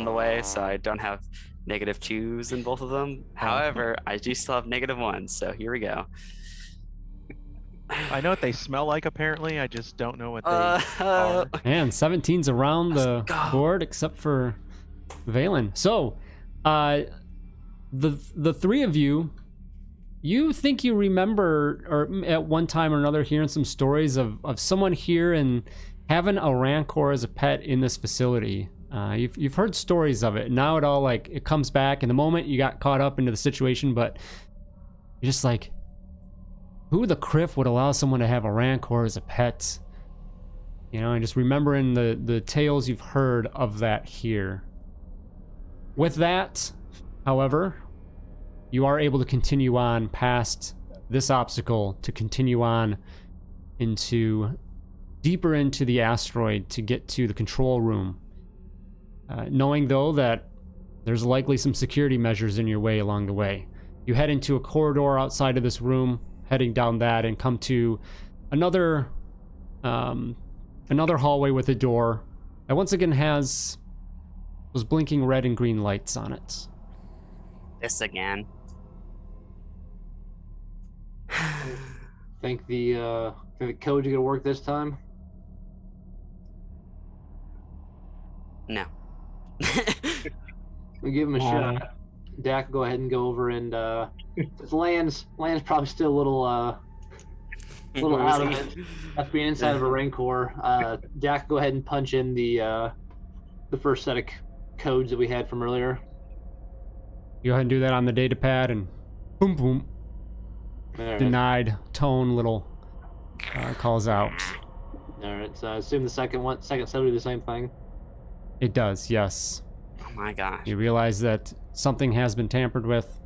the way, so I don't have -2s in both of them. However, I do still have -1s, so here we go. I know what they smell like. Apparently, I just don't know what they Uh, are. Man, 17's around the Let's go. board except for Valen. So, the three of you, you think you remember, or at one time or another, hearing some stories of someone here and having a Rancor as a pet in this facility. You've heard stories of it. Now it all like it comes back. In the moment you got caught up into the situation, but you're just like, who the criff would allow someone to have a Rancor as a pet? You know, and just remembering the tales you've heard of that here. With that, however, you are able to continue on past this obstacle to continue on deeper into the asteroid to get to the control room. Knowing though that there's likely some security measures in your way along the way. You head into a corridor outside of this room, heading down that, and come to another hallway with a door that once again has those blinking red and green lights on it. This again. Think the code's gonna work this time? No. We'll give him a shot. Dak, go ahead and go over and Land's probably still a little out of it. After being inside of a Rancor. Dak, go ahead and punch in the first set of codes that we had from earlier. You go ahead and do that on the data pad, and boom, boom. All right. Denied tone little calls out. All right. So I assume the second set will do the same thing. It does, yes. Oh my gosh. You realize that something has been tampered with.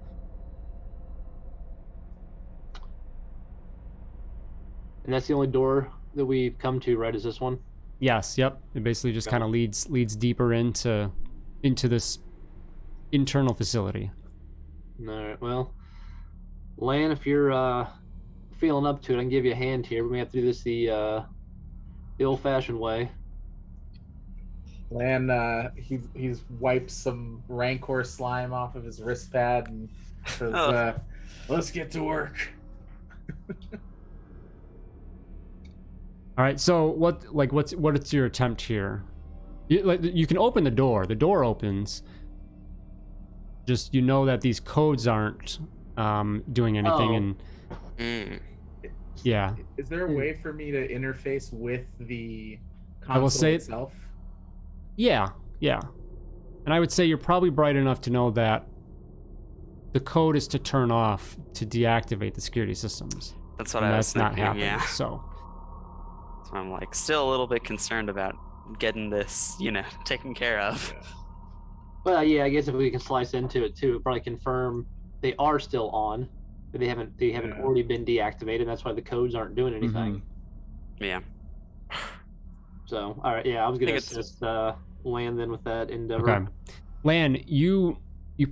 And that's the only door that we come to, right? Is this one? Yes, yep. It basically just Okay. kind of leads deeper into this internal facility. All right. Well, Lan, if you're feeling up to it, I can give you a hand here. We may have to do this the old-fashioned way. Lan, he's wiped some Rancor slime off of his wrist pad and says, Oh. let's get to work. All right. So what's your attempt here? You can open the door. The door opens. Just you know that these codes aren't doing anything, Oh. and Mm. yeah. Is there a way for me to interface with the console I will say- itself? Yeah. And I would say you're probably bright enough to know that the code is to turn off to deactivate the security systems. That's what And I was that's not thinking. happening. Yeah. So So I'm like still a little bit concerned about getting this, taken care of. Well, yeah. I guess if we can slice into it too, it'll probably confirm they are still on, but they haven't Yeah. already been deactivated. That's why the codes aren't doing anything. Yeah. So, all right. Yeah, I was gonna think it's- assist Lan then with that endeavor. okay. Lan, you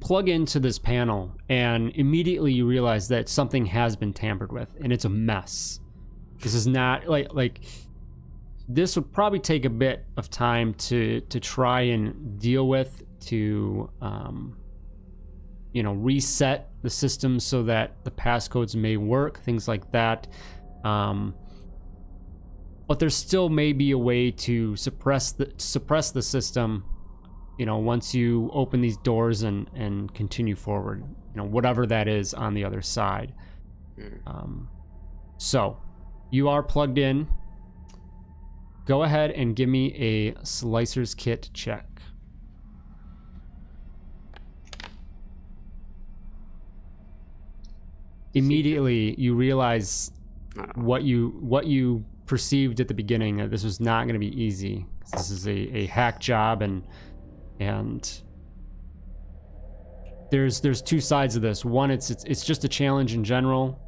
plug into this panel and immediately you realize that something has been tampered with and it's a mess. This is not like this would probably take a bit of time to try and deal with, to reset the system so that the passcodes may work, things like that. But there still may be a way to suppress the system, once you open these doors and continue forward, whatever that is on the other side. So you are plugged in. Go ahead and give me a Slicer's Kit check. Immediately you realize what you perceived at the beginning, that this was not going to be easy. This is a hack job, and there's two sides of this. One, it's just a challenge in general.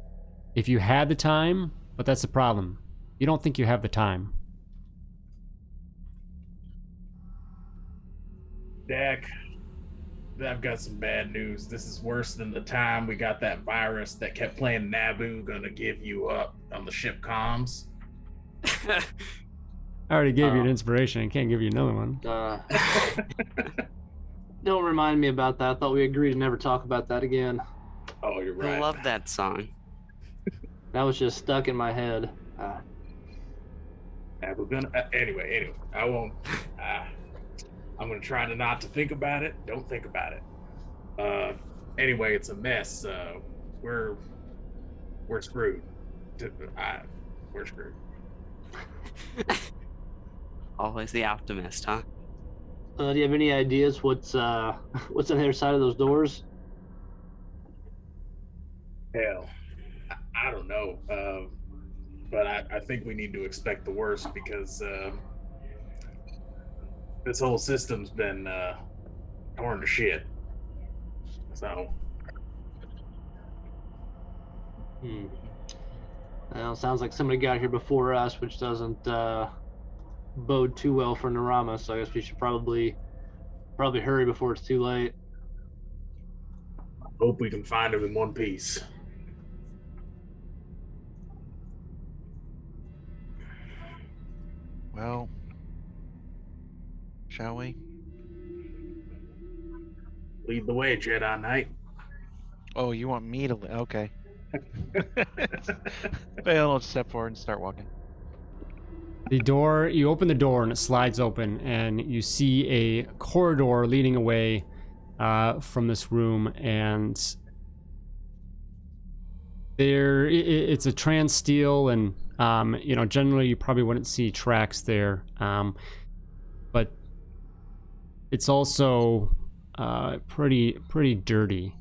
If you had the time, but that's the problem. You don't think you have the time. Dak, I've got some bad news. This is worse than the time we got that virus that kept playing Naboo gonna give you up on the ship comms. I already gave you an Oh. inspiration. I can't give you another one. Don't remind me about that. I thought we agreed to never talk about that again. Oh, you're I right. love that song. That was just stuck in my head. Yeah, we're gonna anyway. I won't. I'm gonna try to not to think about it. Don't think about it. Anyway, it's a mess. We're screwed. We're screwed. Always the optimist, huh? Do you have any ideas what's on the other side of those doors? Hell, I don't know. But I think we need to expect the worst because this whole system's been torn to shit. So Well, sounds like somebody got here before us, which doesn't bode too well for Nirama. So I guess we should probably hurry before it's too late. hope we can find him in one piece. Well, shall we? Lead the way, Jedi Knight. Oh, you want me to? Okay. Well, I'll step forward and start walking. You open the door and it slides open, and you see a corridor leading away from this room, and it's a trans steel, and generally you probably wouldn't see tracks there, but it's also pretty dirty.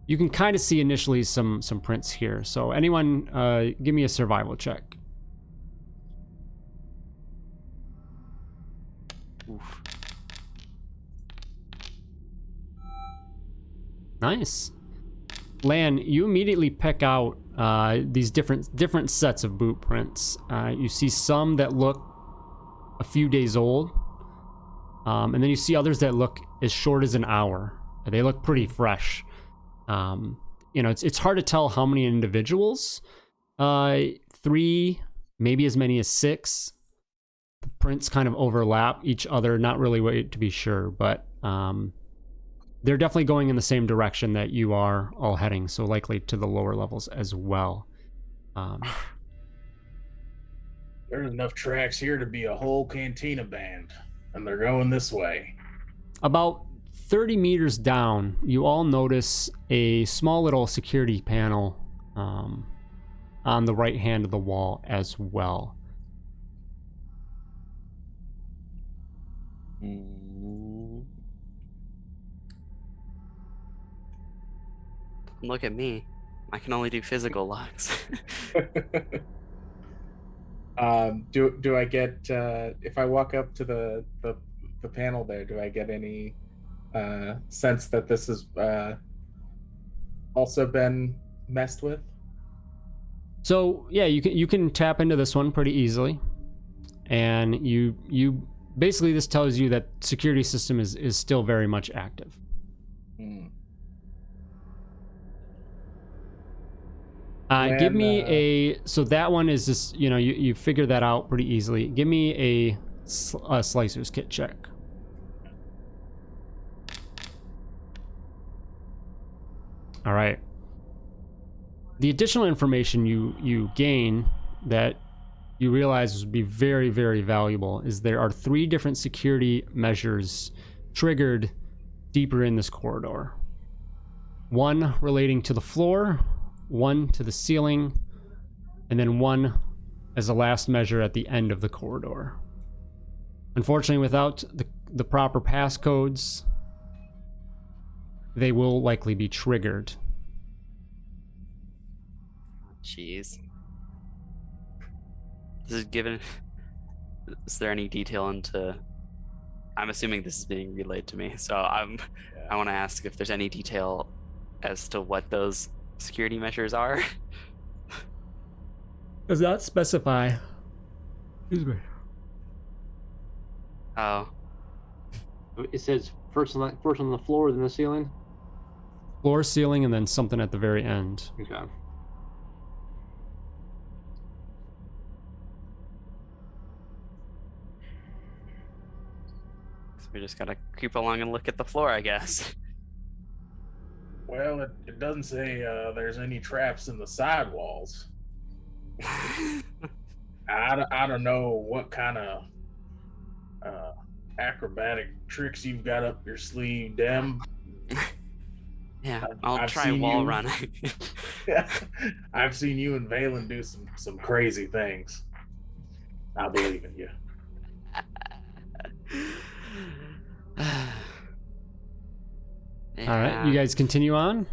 You can kind of see initially some prints here. So anyone, give me a survival check. Oof. Nice. Lan, you immediately pick out these different sets of boot prints. You see some that look a few days old, and then you see others that look as short as an hour. They look pretty fresh. It's hard to tell how many individuals. 3, maybe as many as 6. The prints kind of overlap each other. Not really way to be sure, but they're definitely going in the same direction that you are all heading, so likely to the lower levels as well. There's enough tracks here to be a whole cantina band, and they're going this way. About 30 meters down, you all notice a small little security panel on the right hand of the wall as well. Look at me. I can only do physical locks. Do I get if I walk up to the panel there? Do I get any sense that this has also been messed with? So yeah, you can tap into this one pretty easily, and you basically, this tells you that security system is still very much active. Give me so that one is just, you figure that out pretty easily. Give me a slicer's kit check. All right. The additional information you gain that you realize would be very, very valuable is there are 3 different security measures triggered deeper in this corridor. 1 relating to the floor, 1 to the ceiling, and then 1 as a last measure at the end of the corridor. Unfortunately, without the proper passcodes, they will likely be triggered. Jeez. Is there any detail into... I'm assuming this is being relayed to me, so I want to ask if there's any detail as to what those security measures are. Does not specify. Excuse me. Oh. It says first on the floor, then the ceiling. Floor, ceiling, and then something at the very end. Okay. So we just gotta creep along and look at the floor, I guess. Well, it doesn't say there's any traps in the sidewalls. I don't know what kind of acrobatic tricks you've got up your sleeve, Dem. Yeah, I'll I've try seen wall you. running. I've seen you and Valen do some crazy things. I believe in you. All right, you guys continue on.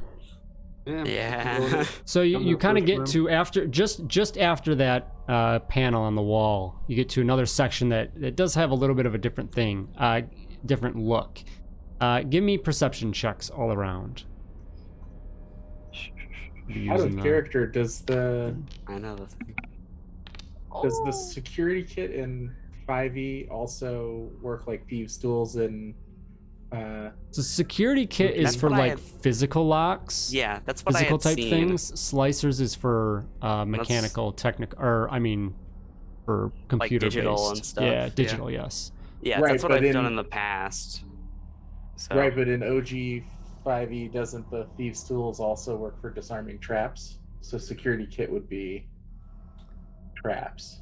Yeah. So Come to you the kind of first get room. to after just after that panel on the wall, you get to another section that does have a little bit of a different thing, different look. Give me perception checks all around. Be Out using of the- character, does the I know the thing. security kit in 5e also work like thieves' tools in So security kit is That's for what I like had- physical locks. Yeah, that's what I Physical had type seen. things. Slicers is for mechanical, technical, or I mean, for computer digital based. and stuff, Yeah, yeah. digital. Yes. Yeah, Right, that's what but I've done in- in the past. So right, but in OG 5e, doesn't the thieves' tools also work for disarming traps? So security kit would be traps.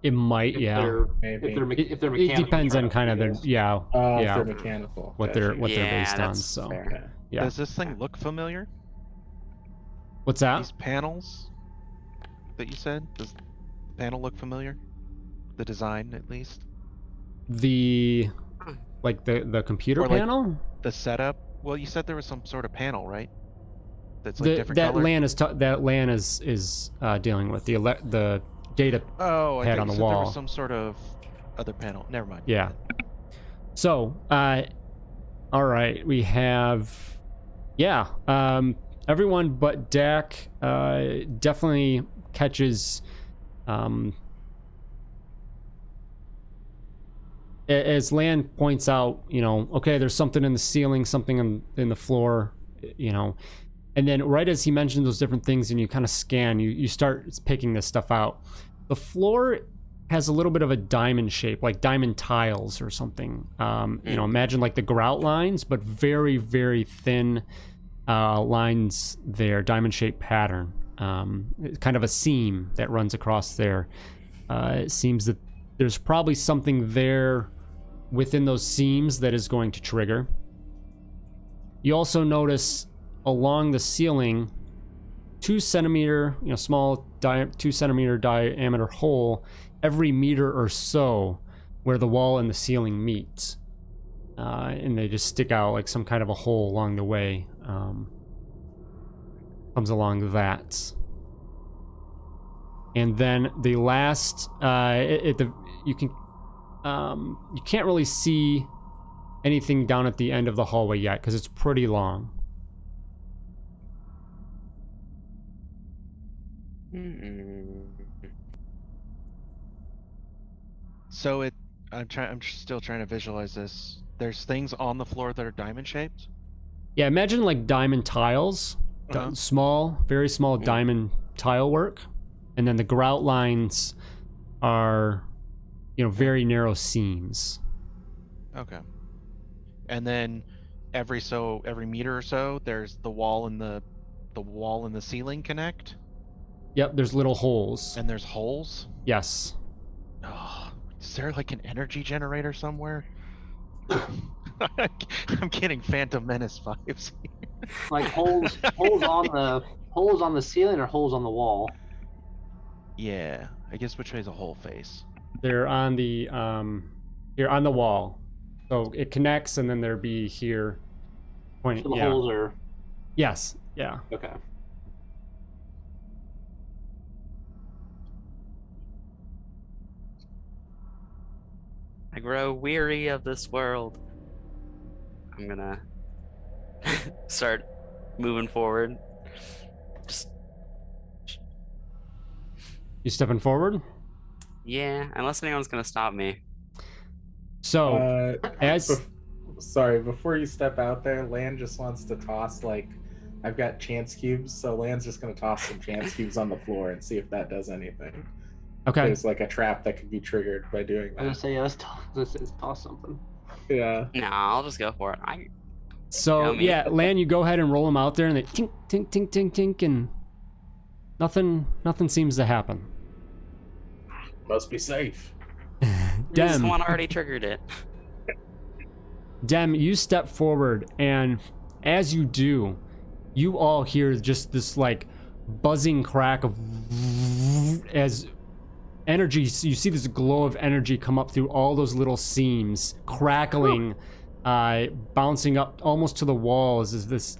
It might. If Yeah. they're Maybe. if they're me- if they're It mechanical depends on traps, kind I of their guess. If yeah they're mechanical. what they're yeah, based on. that's So fair. Okay. yeah. Does this thing look familiar? What's that? These panels that you said, does the panel look familiar? The design, at least. The like the computer Or, like, panel. The setup. Well, you said there was some sort of panel, right? That's like different That color. LAN is dealing with the data. Oh, I pad thought on you the said there wall. was some sort of other panel. Never mind. Yeah. So, all right, we have, everyone but Dak definitely catches, as Lan points out, okay, there's something in the ceiling, something in the floor, and then right as he mentioned those different things and you kind of scan, you start picking this stuff out. The floor has a little bit of a diamond shape, like diamond tiles or something. Imagine like the grout lines, but very, very thin lines there, diamond shaped pattern. Kind of a seam that runs across there. It seems that there's probably something there within those seams that is going to trigger. You also notice along the ceiling 2 centimeter, small 2 centimeter diameter hole every meter or so where the wall and the ceiling meet. And they just stick out like some kind of a hole along the way. Comes along that. And then the last, you can't really see anything down at the end of the hallway yet because it's pretty long. So I'm still trying to visualize this. There's things on the floor that are diamond shaped. Yeah, imagine like diamond tiles, small, very small diamond tile work, and then the grout lines are, very narrow seams. Okay. And then every meter or so, there's the wall and the wall and the ceiling connect. Yep, there's little holes. And there's holes. Yes. Oh, is there like an energy generator somewhere? I'm getting Phantom Menace vibes here. Like holes on the ceiling or holes on the wall. Yeah, I guess which way is a hole face? They're on the here on the wall, so it connects, and then there'd be here pointing. So the Yeah. holes are Yes. Yeah. okay. I grow weary of this world. I'm gonna start moving forward. Just You stepping forward. yeah, unless anyone's gonna stop me. So as Sorry, before you step out there, Lan just wants to toss I've got chance cubes, so Lan's just gonna toss some chance cubes on the floor and see if that does anything. okay. There's like a trap that could be triggered by doing I was gonna that. say let's toss something. Yeah. No, I'll just go for it. So Tell me. yeah, Lan, you go ahead and roll them out there, and they tink, tink, tink, tink, tink, and nothing seems to happen. Must be safe. This Dem, one already triggered it. Dem, you step forward, and as you do, you all hear just this like buzzing crack of as energy. You see this glow of energy come up through all those little seams, crackling, bouncing up almost to the walls as this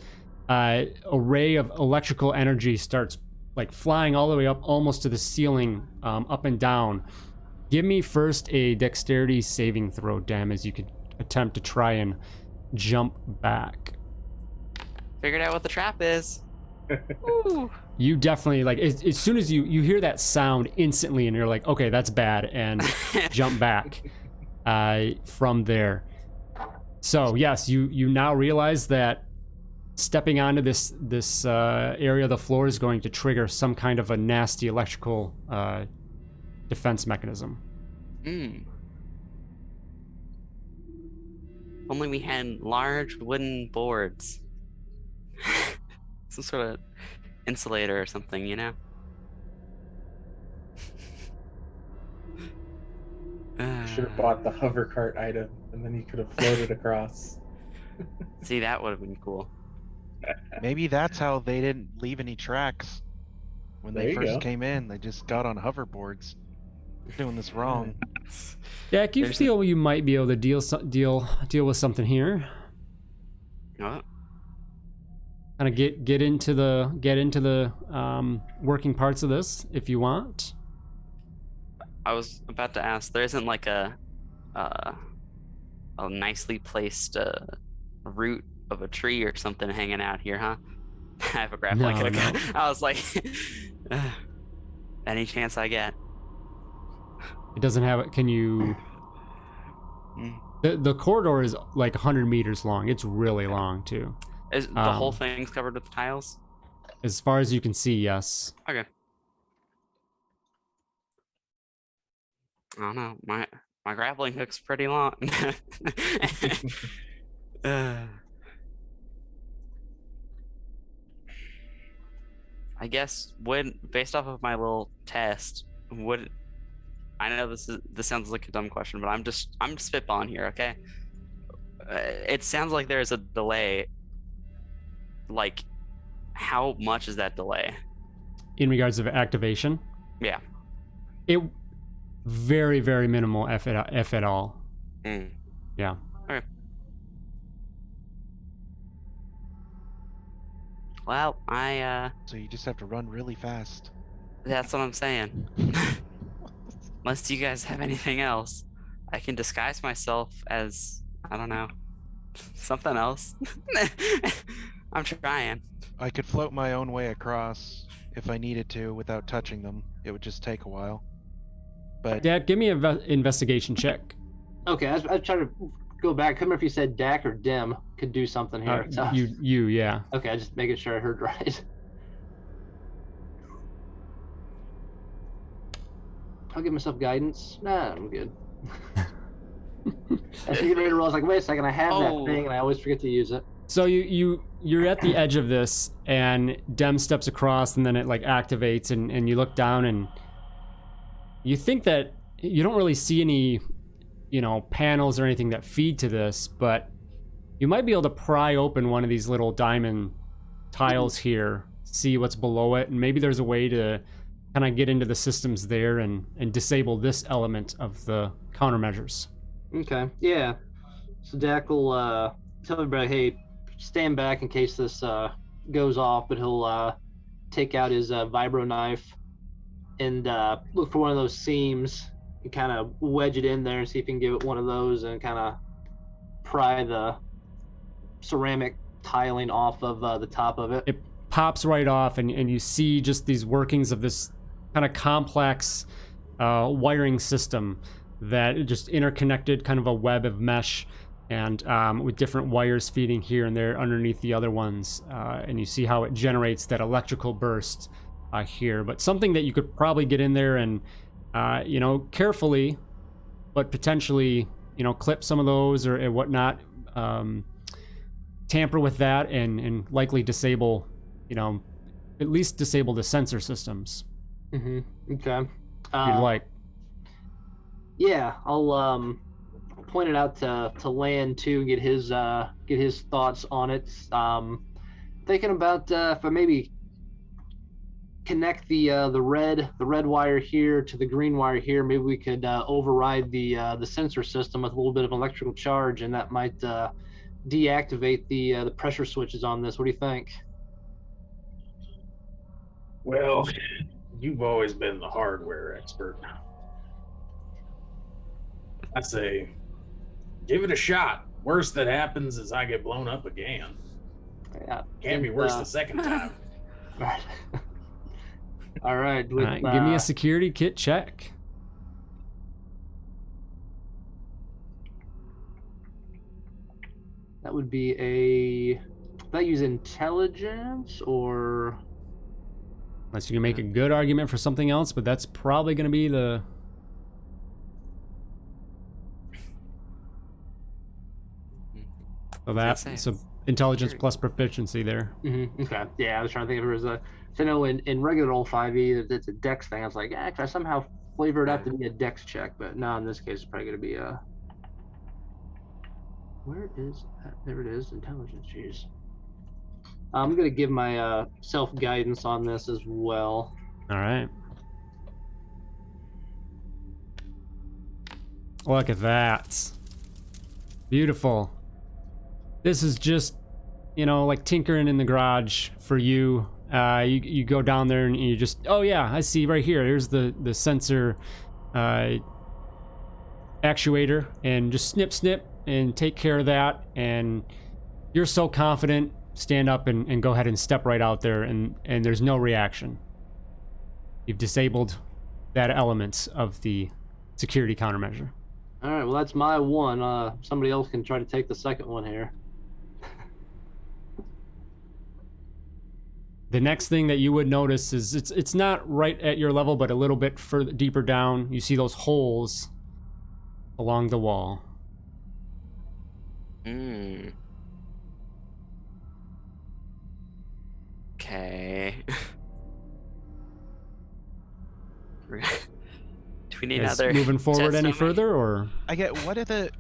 array of electrical energy starts like flying all the way up almost to the ceiling, up and down. Give me first a dexterity saving throw, Dem, as you could attempt to try and jump back. Figured out what the trap is. Ooh. You definitely, like, as soon as you hear that sound instantly, and you're like, okay, that's bad, and jump back from there. So yes, you now realize that stepping onto this area of the floor is going to trigger some kind of a nasty electrical defense mechanism. Only we had large wooden boards. Some sort of insulator or something, you know? Should have bought the hover cart item, and then you could have floated across. See, that would have been cool. Maybe that's how they didn't leave any tracks when There they you first go. came in. They just got on hoverboards. They're doing this wrong. Dak, you There's feel you might be able to deal with something here. Oh, Kind of get into the working parts of this if you want. I was about to ask. There isn't like a nicely placed root of a tree or something hanging out here, huh? I have a grappling No, hook. no. I was like, any chance I get. It doesn't have it. Can you? The corridor is like 100 meters long. It's really long too. Is the whole thing's covered with tiles? As far as you can see, yes. Okay. I don't know. My grappling hook's pretty long. I guess based off of my little test, I know this sounds like a dumb question, but I'm spitballing here, okay? It sounds like there's a delay. Like, how much is that delay? In regards of activation, Yeah. it very, very minimal, if at all. Yeah. Okay. Well, So you just have to run really fast. that's what I'm saying. Unless you guys have anything else, I can disguise myself as, I don't know, something else. I'm trying. I could float my own way across if I needed to without touching them. It would just take a while. But Dak, give me an investigation check. Okay, I was trying to go back. I couldn't remember if you said Dak or Dim could do something here. So- You, yeah. Okay, I just making sure I heard right. I'll give myself guidance. Nah, I'm good. I think ready to roll. I was like, wait a second, I have that thing, and I always forget to use it. So you're at the edge of this, and Dem steps across, and then it like activates, and you look down, and you think that you don't really see any, panels or anything that feed to this, but you might be able to pry open one of these little diamond tiles here, see what's below it, and maybe there's a way to kind of get into the systems there and disable this element of the countermeasures. Okay, yeah. So Dak will tell everybody, hey, stand back in case this goes off, but he'll take out his vibro knife and look for one of those seams and kind of wedge it in there and see if he can give it one of those and kind of pry the ceramic tiling off of the top of it. It pops right off, and you see just these workings of this kind of complex wiring system that just interconnected, kind of a web of mesh, and with different wires feeding here and there underneath the other ones, and you see how it generates that electrical burst here. But something that you could probably get in there and carefully but potentially clip some of those or whatnot, tamper with that and likely disable, at least disable the sensor systems. Okay. If you'd like. Yeah, I'll point it out to Land too and get his thoughts on it. Thinking about if I maybe connect the red wire here to the green wire here, maybe we could override the sensor system with a little bit of electrical charge, and that might deactivate the pressure switches on this. What do you think? Well, you've always been the hardware expert. I say, give it a shot. Worst that happens is I get blown up again. Yeah, Can't be worse the second time. Right. All right. All right, give me a security kit check. That would be that use intelligence or... Unless you can make a good argument for something else, but that's probably going to be the... So intelligence plus proficiency there. Okay. Yeah, I was trying to think if there was a... So I know in regular old 5e, it's a dex thing. I was like, yeah, can I somehow flavor it out to be a dex check? But no, in this case, it's probably going to be a... Where is that? There it is. Intelligence. Jeez. I'm going to give my self-guidance on this as well. All right. Look at that. Beautiful. This is just, like tinkering in the garage for you. You go down there and you just, oh yeah, I see right here. Here's the sensor actuator, and just snip and take care of that. And you're so confident, stand up and go ahead and step right out there, and there's no reaction. You've disabled that element of the security countermeasure. All right, well, that's my one. Somebody else can try to take the second one here. The next thing that you would notice is it's not right at your level, but a little bit further deeper down. You see those holes along the wall. Okay. Do we need another? Moving forward any test further, or I get what do the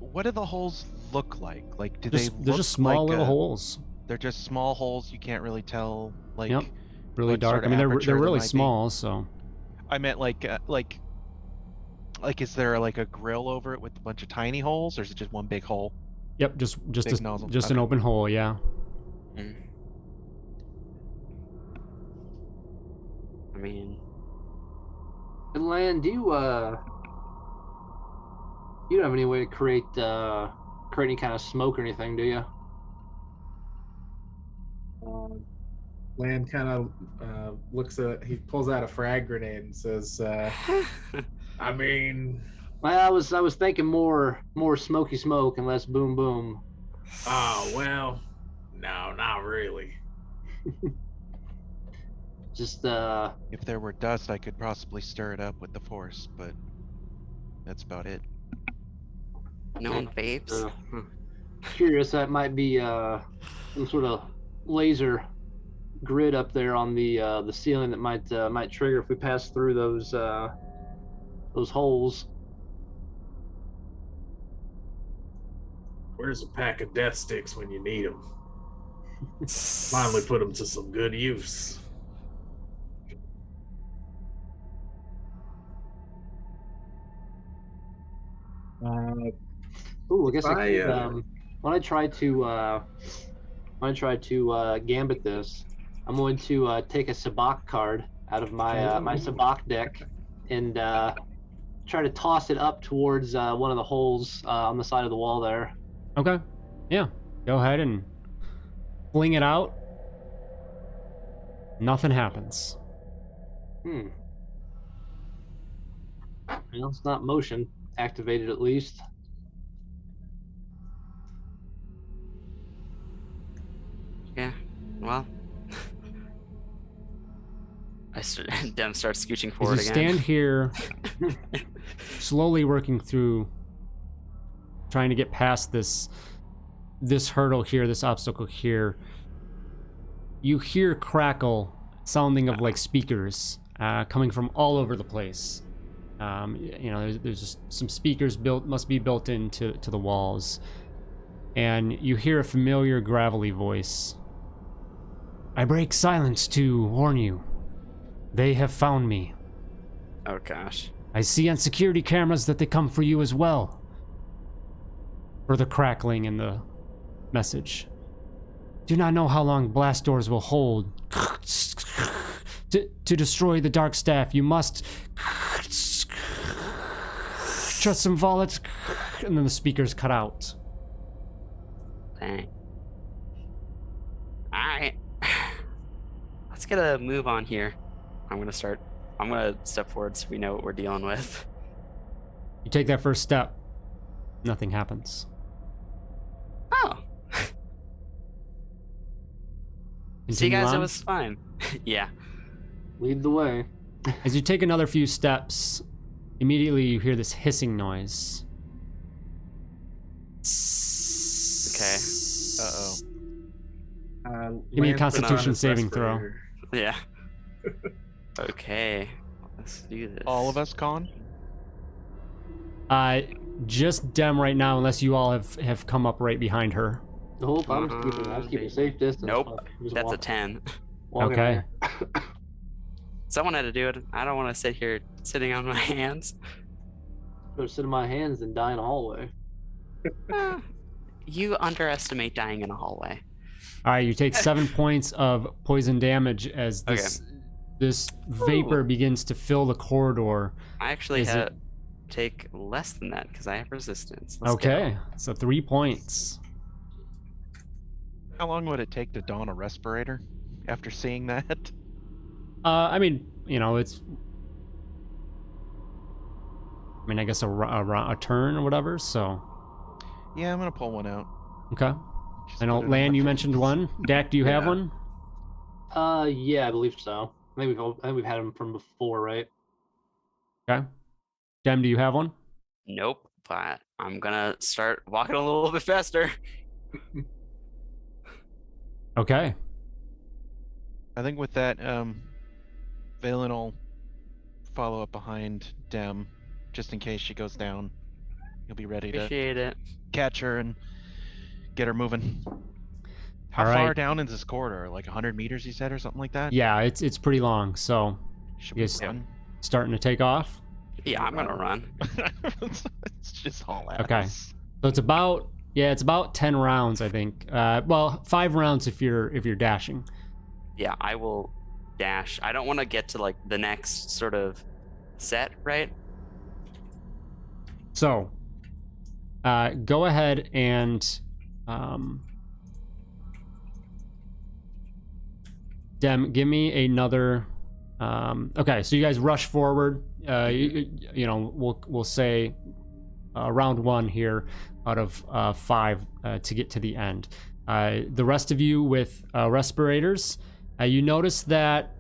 holes look like? Like, do they're they look just small like little holes? They're just small holes. You can't really tell. Like, Yep. Really what dark. sort I of mean, they're aperture there really might be. small. So I meant like, is there like a grill over it with a bunch of tiny holes, or is it just one big hole? yep, just Big nozzle. an Okay. open hole. Yeah. I mean, And Land, do you don't have any way to create any kind of smoke or anything, do you? Land kind of looks at, he pulls out a frag grenade and says, I mean, Well, I was thinking more smoky smoke and less boom boom. oh, well, no, not really. Just If there were dust, I could possibly stir it up with the force, but that's about it. no one vapes. curious, that might be some sort of laser grid up there on the ceiling that might trigger if we pass through those holes. Where's a pack of death sticks when you need them? Finally put them to some good use. Ooh, I guess I I, could, when I try to gambit this, I'm going to take a Sabak card out of my my Sabak deck and try to toss it up towards one of the holes on the side of the wall there. Okay. Yeah. Go ahead and fling it out. Nothing happens. Well, it's not motion activated, at least. Yeah. Well. Dem starts scooching forward As you again. stand here, slowly working through trying to get past this hurdle here, this obstacle here, you hear crackle sounding of like speakers coming from all over the place. There's just some speakers must be built into the walls, and you hear a familiar gravelly voice. I break silence to warn you. They have found me. Oh gosh. I see on security cameras that they come for you as well. Further crackling in the message. Do not know how long blast doors will hold. To destroy the Dark Staff, you must trust some volets. And then the speakers cut out. Dang. Alright. Let's get a move on here. I'm gonna step forward so we know what we're dealing with. You take that first step. Nothing happens. Oh. See, Continue guys, on. it was fine. Yeah. Lead the way. As you take another few steps, immediately you hear this hissing noise. Okay. Uh-oh. Give me a Lance Constitution put on his saving throw. respirator. Yeah. Okay. Let's do this. All of us, Con? Just Dem right now, unless you all have come up right behind her. Nope, I'm just keeping a safe distance. Nope. Fuck, just That's a walk- 10. walking Okay. there. Someone had to do it. I don't want to sit here sitting on my hands. Better sit in my hands than die in a hallway. You underestimate dying in a hallway. All right, you take 7 points of poison damage as this vapor Ooh. begins to fill the corridor. I actually Is it- take less than that because I have resistance. Let's Okay, so 3 points. How long would it take to don a respirator after seeing that? I mean, it's. I guess a turn or whatever. So, Yeah, I'm gonna pull one out. okay. Just I know, put it on Lan, my you face. mentioned one. Dak, do you have Yeah. one? Yeah, I believe so. I think we've had him from before, right? Okay. Dem, do you have one? go. Nope. But I'm gonna start walking a little bit faster. Okay. I think with that, Valen will follow up behind Dem, just in case she goes down. He'll be ready to Appreciate it. catch her and get her moving. How All far right. down is this corridor? Like 100 meters, you said, or something like that? Yeah, it's pretty long. So, Should you we guys run? starting to take off. Yeah, I'm gonna run. It's just all at Okay. us. So it's about 10 rounds, I think. 5 rounds if you're dashing. Yeah, I will dash. I don't want to get to like the next sort of set, right? So, go ahead and Dem, give me another. Okay, so you guys rush forward. We'll say round 1 here out of 5 to get to the end. The rest of you with respirators, you notice that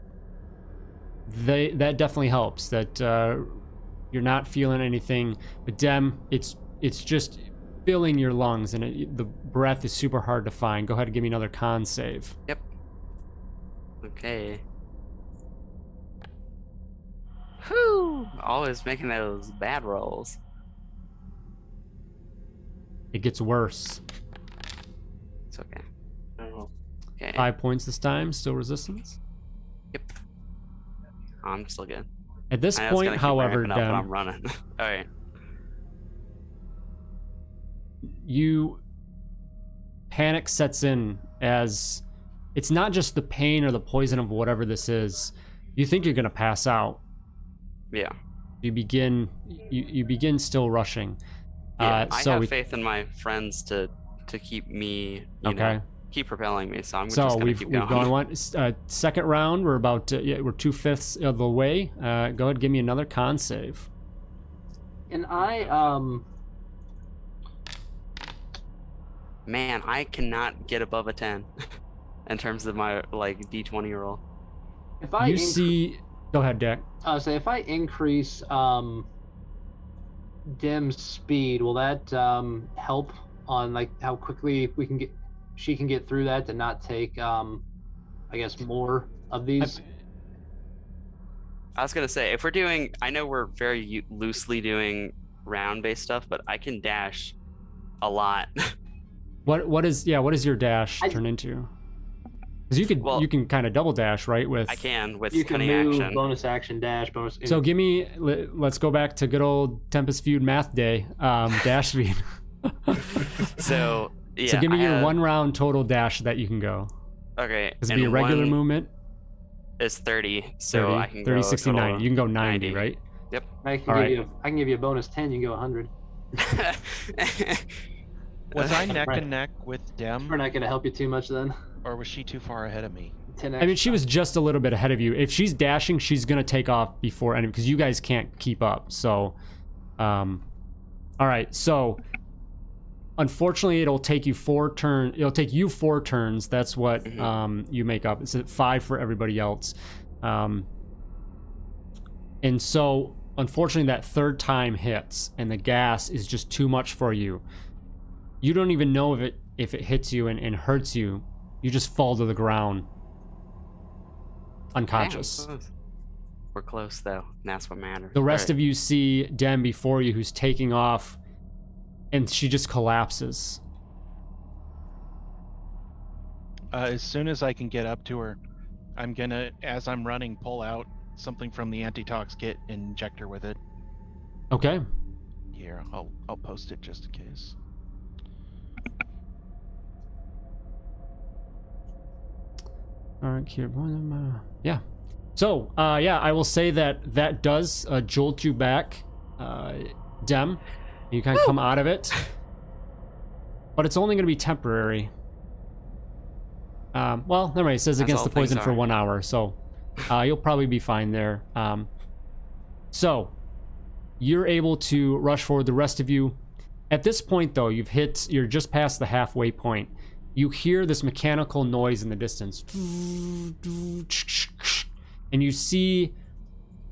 that definitely helps. That you're not feeling anything, but Dem, it's just filling your lungs, and the breath is super hard to find. Go ahead and give me another con save. Yep. Okay. Whew. Always making those bad rolls. It gets worse. It's okay. Oh. Okay. 5 points this time. Still resistance. I'm still good. At this I know it's gonna point, keep however, ramping up, but Dem, I'm running. All right. panic sets in as it's not just the pain or the poison of whatever this is. You think you're gonna pass out. Yeah. You begin still rushing. Yeah. I so have we, faith in my friends to keep me. okay. Keep propelling me. So I'm just So gonna we've keep gone going. one second round. We're about we're 2/5 of the way. Go ahead, give me another con save. And I Man, I cannot get above a 10 in terms of my like D20 roll. if I You see, go ahead, Dak. say if I increase Dim's speed, will that help on like how quickly she can get through that to not take I guess more of these? I was gonna say, if we're doing, I know we're very loosely doing round-based stuff, but I can dash a lot. What does your dash I- turn into? Because Well- you can kind of double dash, right? With I can with You can cunning move, action. bonus action, dash, bonus. So give me. Let's go back to good old Tempest Feud math day. Dash speed. So yeah. So give me I your have- 1 round total dash that you can go. Okay. This would be a and regular one movement. is 30, so 30, I can 30, go 60, total 90. You can go 90, 90. right? I can All give right. you. I can give you a bonus 10. You can go 100. Was I neck Right. and neck with Dem, We're not gonna help you too much then. or was she too far ahead of me? 10. I mean, she was just a little bit ahead of you. If she's dashing, she's gonna take off before any because you guys can't keep up. So, all right. So, unfortunately, it'll take you 4 turns. It'll take you 4 turns. That's what you make up. It's 5 for everybody else. And so, unfortunately, that 3rd time hits, and the gas is just too much for you. You don't even know if it hits you and hurts you. You just fall to the ground, unconscious. We're close though, and that's what matters. The rest of you see Dem before you, who's taking off, and she just collapses. As soon as I can get up to her, I'm gonna, as I'm running, pull out something from the anti-tox kit and inject her with it. Okay. Here, I'll post it just in case. All right, here. Yeah. So, yeah, I will say that does jolt you back, Dem. You kind of come out of it, but it's only going to be temporary. Well, never mind. It says As against all the poison things for are. 1 hour, so you'll probably be fine there. So, you're able to rush forward. The rest of you, at this point, though, you're just past the halfway point. You hear this mechanical noise in the distance, and you see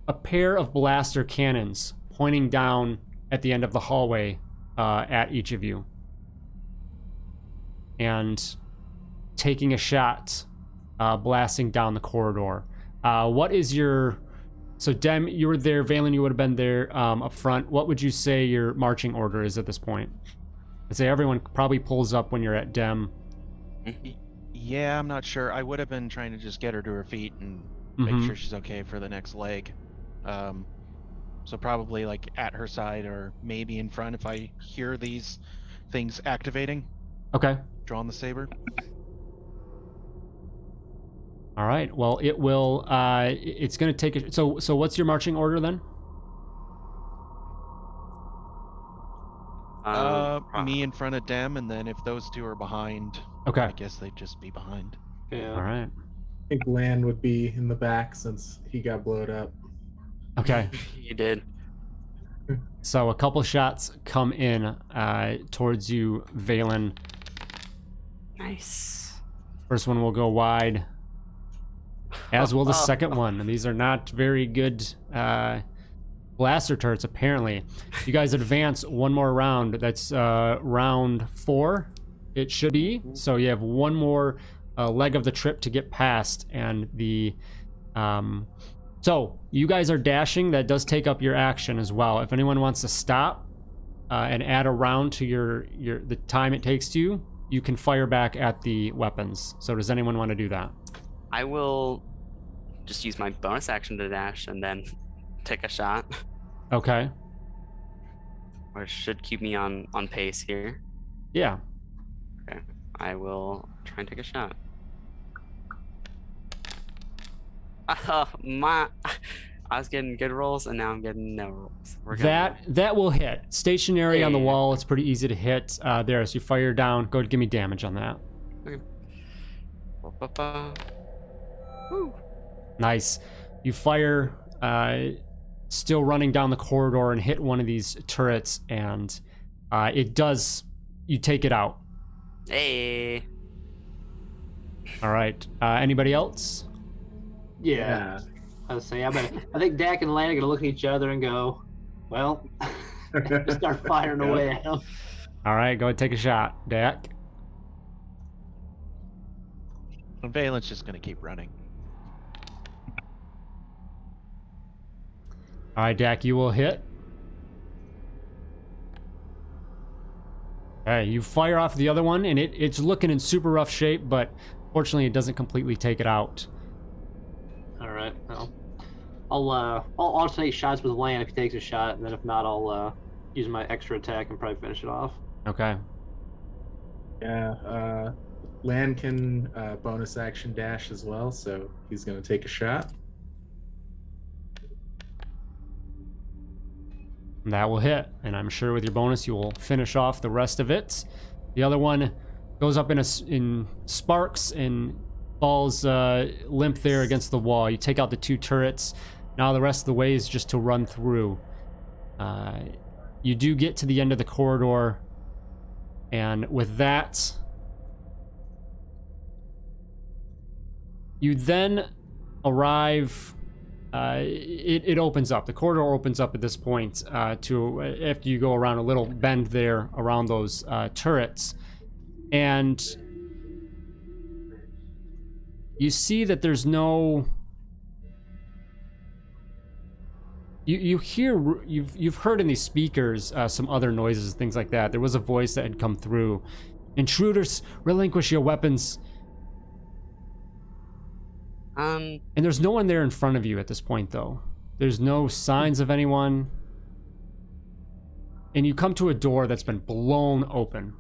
a pair of blaster cannons pointing down at the end of the hallway at each of you, and taking a shot, blasting down the corridor. What is your... So Dem, you were there. Valen, you would have been there up front. What would you say your marching order is at this point? I'd say everyone probably pulls up when you're at Dem. Yeah, I'm not sure. I would have been trying to just get her to her feet and make sure she's okay for the next leg. So probably like at her side or maybe in front if I hear these things activating. Okay. Drawing the saber. All right. Well, it will. It's going to take a... So what's your marching order then? Me in front of Dem, and then if those two are behind, Okay. I guess they'd just be behind. Yeah. All right. I think Land would be in the back since he got blowed up. Okay. You did. So a couple shots come in towards you, Valen. Nice. First one will go wide, as will the second one. And these are not very good blaster turrets, apparently. You guys advance one more round. That's round 4, it should be. So you have one more leg of the trip to get past, and the... So you guys are dashing. That does take up your action as well. If anyone wants to stop and add a round to the time it takes to you, you can fire back at the weapons. So does anyone want to do that? I will just use my bonus action to dash and then take a shot, Okay. which should keep me on pace here. Yeah. Okay. I will try and take a shot. I was getting good rolls and now I'm getting no rolls. We're good. That will hit. Stationary on the Hey. wall. It's pretty easy to hit. There, so you fire down. Go ahead, give me damage on that. Ba-ba-ba. Woo. Nice. You fire, still running down the corridor, and hit one of these turrets, and it does. You take it out. Hey. All right. Anybody else? Yeah. I was saying, I think Dak and Lan are gonna look at each other and go, "Well, Just start firing away at him. All right, go ahead, take a shot, Dak. And Valen's just gonna keep running. All right, Dak, you will hit. All right, you fire off the other one, and it's looking in super rough shape, but fortunately, it doesn't completely take it out. All right. Well, I'll take shots with Lan if he takes a shot, and then if not, I'll use my extra attack and probably finish it off. Okay. Yeah, Lan can bonus action dash as well, so he's going to take a shot. That will hit, and I'm sure with your bonus you will finish off the rest of it. The other one goes up in sparks and falls limp there against the wall. You take out the 2 turrets. Now the rest of the way is just to run through. You do get to the end of the corridor, and with that, you then arrive. It opens up. The corridor opens up at this point to after you go around a little bend there around those turrets, and you see that there's no. You've heard in these speakers some other noises and things like that. There was a voice that had come through. Intruders, relinquish your weapons. And there's no one there in front of you at this point, though. There's no signs of anyone. And you come to a door that's been blown open.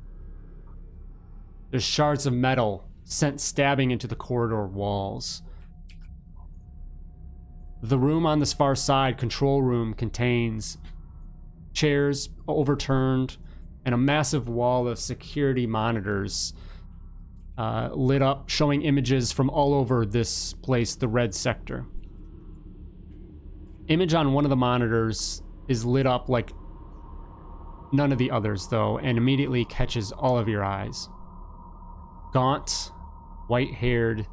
There's shards of metal sent stabbing into the corridor walls. The room on this far side, control room, contains chairs overturned and a massive wall of security monitors lit up, showing images from all over this place, the red sector. Image on one of the monitors is lit up like none of the others, though, and immediately catches all of your eyes. Gaunt, white-haired,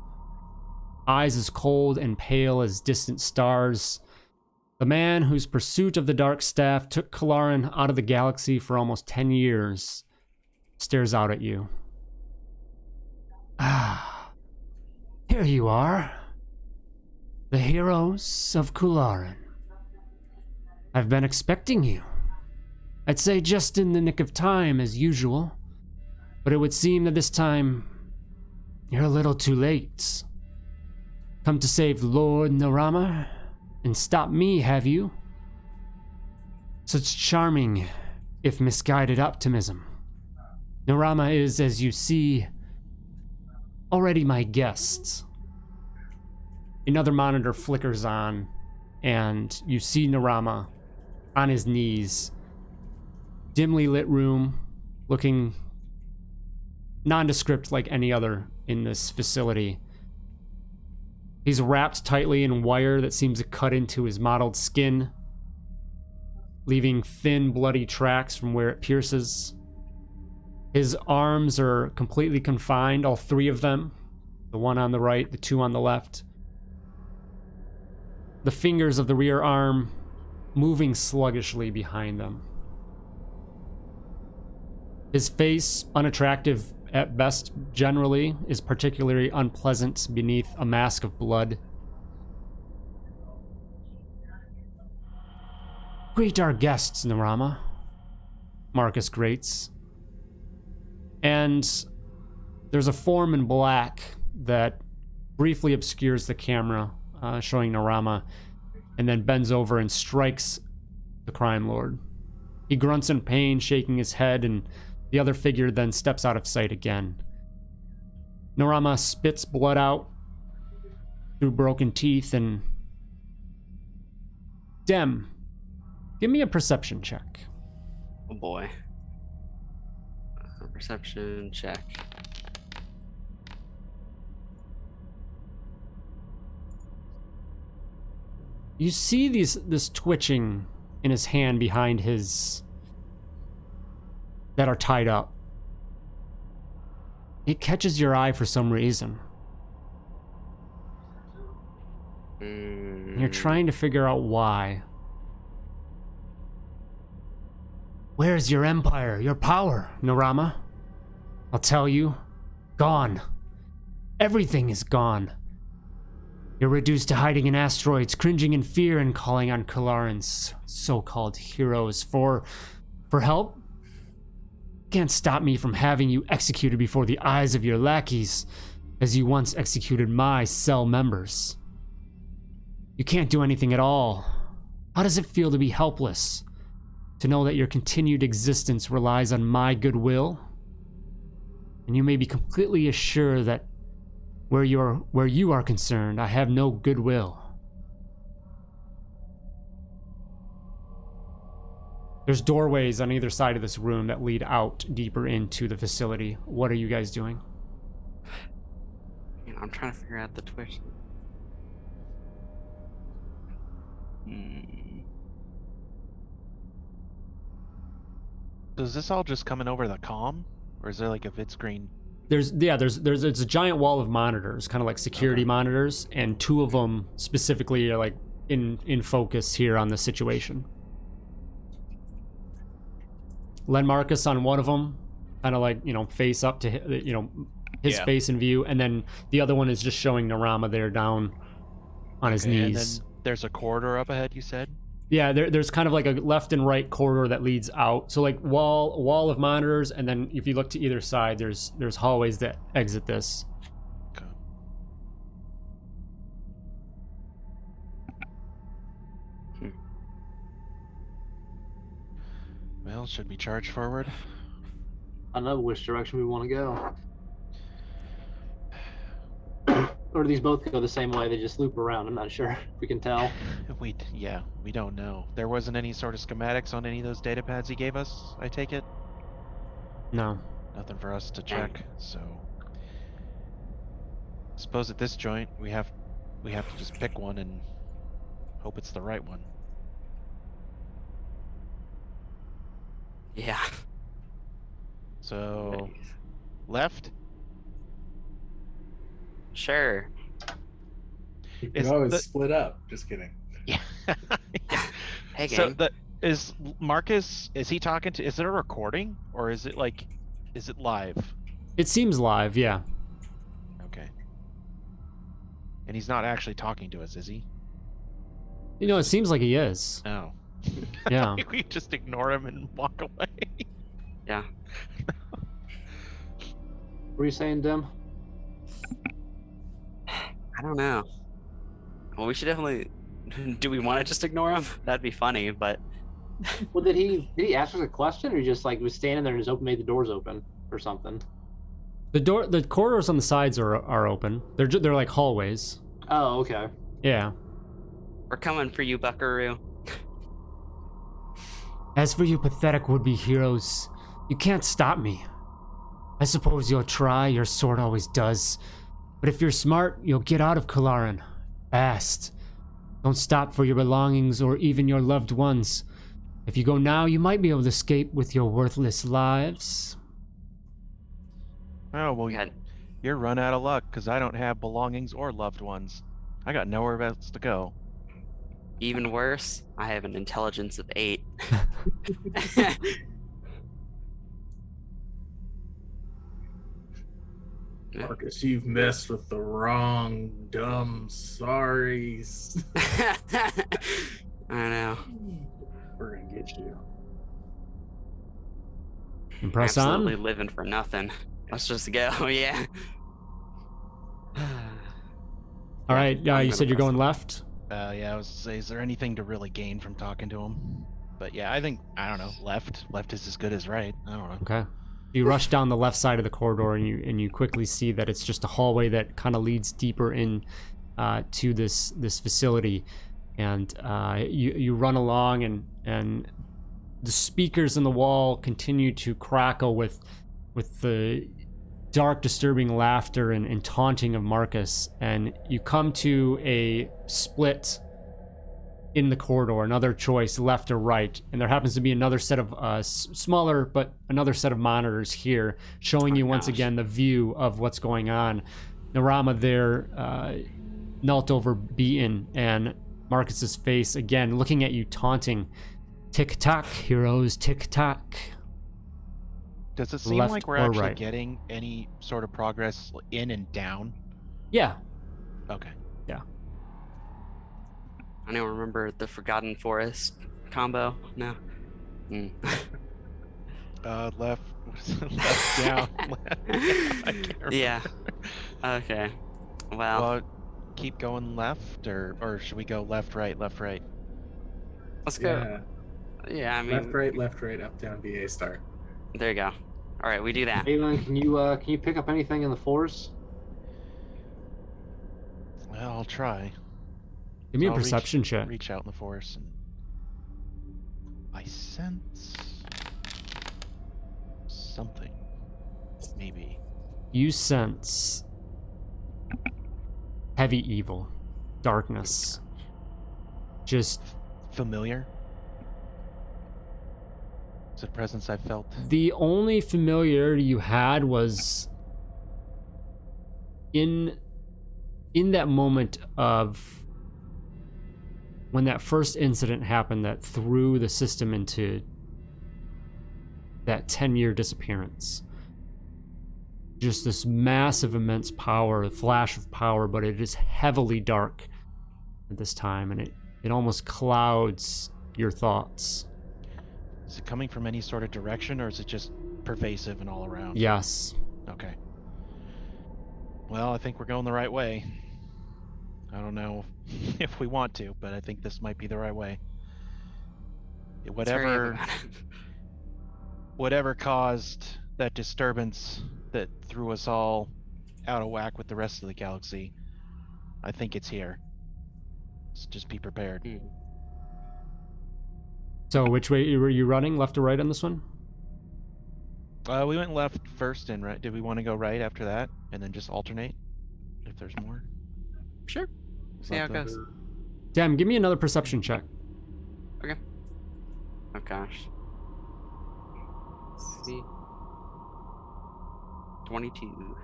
eyes as cold and pale as distant stars. The man whose pursuit of the Dark Staff took Kalaran out of the galaxy for almost 10 years stares out at you. Ah, here you are. The heroes of Kularan. I've been expecting you. I'd say just in the nick of time, as usual. But it would seem that this time, you're a little too late. Come to save Lord Nirama and stop me, have you? Such charming, if misguided optimism. Nirama is, as you see, already my guest. Another monitor flickers on, and you see Nirama on his knees. Dimly lit room, looking nondescript like any other in this facility. He's wrapped tightly in wire that seems to cut into his mottled skin, leaving thin, bloody tracks from where it pierces. His arms are completely confined, all 3 of them. The one on the right, the 2 on the left. The fingers of the rear arm moving sluggishly behind them. His face, unattractive at best generally, is particularly unpleasant beneath a mask of blood. Greet our guests, Nirama, Marcus grates. And there's a form in black that briefly obscures the camera, showing Nirama, and then bends over and strikes the crime lord. He grunts in pain, shaking his head, and the other figure then steps out of sight again. Nirama spits blood out through broken teeth and... Dem, give me a perception check. Oh boy. Perception check. You see this twitching in his hand behind his... that are tied up. It catches your eye for some reason. You're trying to figure out why. Where's your empire, your power, Nirama? I'll tell you, gone. Everything is gone. You're reduced to hiding in asteroids, cringing in fear, and calling on Kalarans, so-called heroes, for help? Can't stop me from having you executed before the eyes of your lackeys, as you once executed my cell members. You can't do anything at all. How does it feel to be helpless? To know that your continued existence relies on my goodwill? And you may be completely assured that where you are concerned, I have no goodwill. There's doorways on either side of this room that lead out deeper into the facility. What are you guys doing? You know, I'm trying to figure out the twist. Does this all just coming over the comm, or is there like a vid screen? There's it's a giant wall of monitors, kind of like security monitors, and two of them specifically are like in focus here on the situation. Len Marcus on one of them, kind of like, face up to his face in view, and then the other one is just showing Nirama there down on his knees. And then there's a corridor up ahead, you said? Yeah, there's kind of like a left and right corridor that leads out. So like wall of monitors, and then if you look to either side, there's hallways that exit this. Okay. Well, should we charge forward? I don't know which direction we want to go. Or do these both go the same way? They just loop around. I'm not sure if we can tell. We don't know. There wasn't any sort of schematics on any of those data pads he gave us, I take it? No. Nothing for us to check, so... Suppose at this joint, we have to just pick one and hope it's the right one. Yeah. So... Left? Sure. You Is can always the- split up. Just kidding. Yeah. Hey, So gang. is Marcus, is he talking to, is it a recording, or is it live? It seems live, yeah. Okay. And he's not actually talking to us, is he? It seems like he is. No. Yeah. We just ignore him and walk away. Yeah. What were you saying, Dim? I don't know. Well, we should definitely. Do we want to just ignore him? That'd be funny, but Well, did he ask us a question, or he just like was standing there and just made the doors open or something? The corridors on the sides are open. They're like hallways. Oh, okay. Yeah. we're coming for you, Buckaroo. As for you pathetic would-be heroes, you can't stop me. I suppose you'll try, your sword always does. But if you're smart, you'll get out of Kalaran. Fast. Don't stop for your belongings or even your loved ones. If you go now, you might be able to escape with your worthless lives. Oh, well, God. you're run out of luck, because I don't have belongings or loved ones. I got nowhere else to go. Even worse, I have an intelligence of 8. Marcus, you've messed with the wrong dumb sorries. I know. We're gonna get you. And press Absolutely on. living for nothing. Let's just go, yeah. All right, I'm you gonna said you're press going on. left? Yeah, I was to say, is there anything to really gain from talking to him? But yeah, I don't know, left is as good as right. I don't know. Okay. You rush down the left side of the corridor, and you quickly see that it's just a hallway that kind of leads deeper in to this facility, and you run along, and the speakers in the wall continue to crackle with the dark, disturbing laughter and taunting of Marcus, and you come to a split in the corridor, another choice, left or right, and there happens to be another set of smaller, but another set of monitors here, showing you once again the view of what's going on. Nirama there, knelt over, beaten, and Marcus's face again, looking at you, taunting, Tick tock, heroes, tick tock. Does it seem Left like we're or actually right? getting any sort of progress in and down? Yeah. Okay. Anyone remember the Forgotten Forest combo? No. Hmm. Left, left down. I can't remember. Yeah. Okay. Well, Well, keep going left, or should we go left, right, left, right? let's go. Yeah. Yeah, I mean, left, right, up, down, VA start. there you go. All right, we do that. Avon, can you pick up anything in the forest? Well, I'll try. Give me So a I'll perception check. Reach out in the forest, and I sense something. Maybe. You sense heavy evil, darkness. Just Familiar? Is it a presence I felt? the only familiarity you had was in that moment of when that first incident happened that threw the system into that 10-year disappearance. Just this massive, immense power, a flash of power, but it is heavily dark at this time, and it almost clouds your thoughts. Is it coming from any sort of direction, or is it just pervasive and all around? Yes. Okay. Well, I think we're going the right way. I don't know if we want to, but I think this might be the right way. Let's hurry up. Whatever caused that disturbance that threw us all out of whack with the rest of the galaxy, I think it's here. So just be prepared. Hmm. So which way were you running, left or right on this one? We went left first and right. Did we want to go right after that and then just alternate if there's more? Sure. See how it Left goes. Damn, give me another perception check. Okay. Oh gosh. Let's see. 22.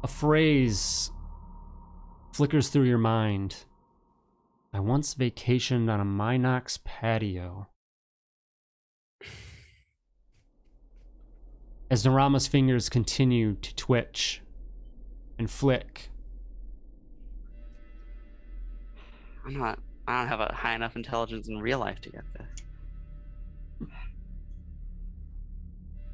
A phrase flickers through your mind. I once vacationed on a Minox patio. As Nirama's fingers continue to twitch and flick, I don't have a high enough intelligence in real life to get this.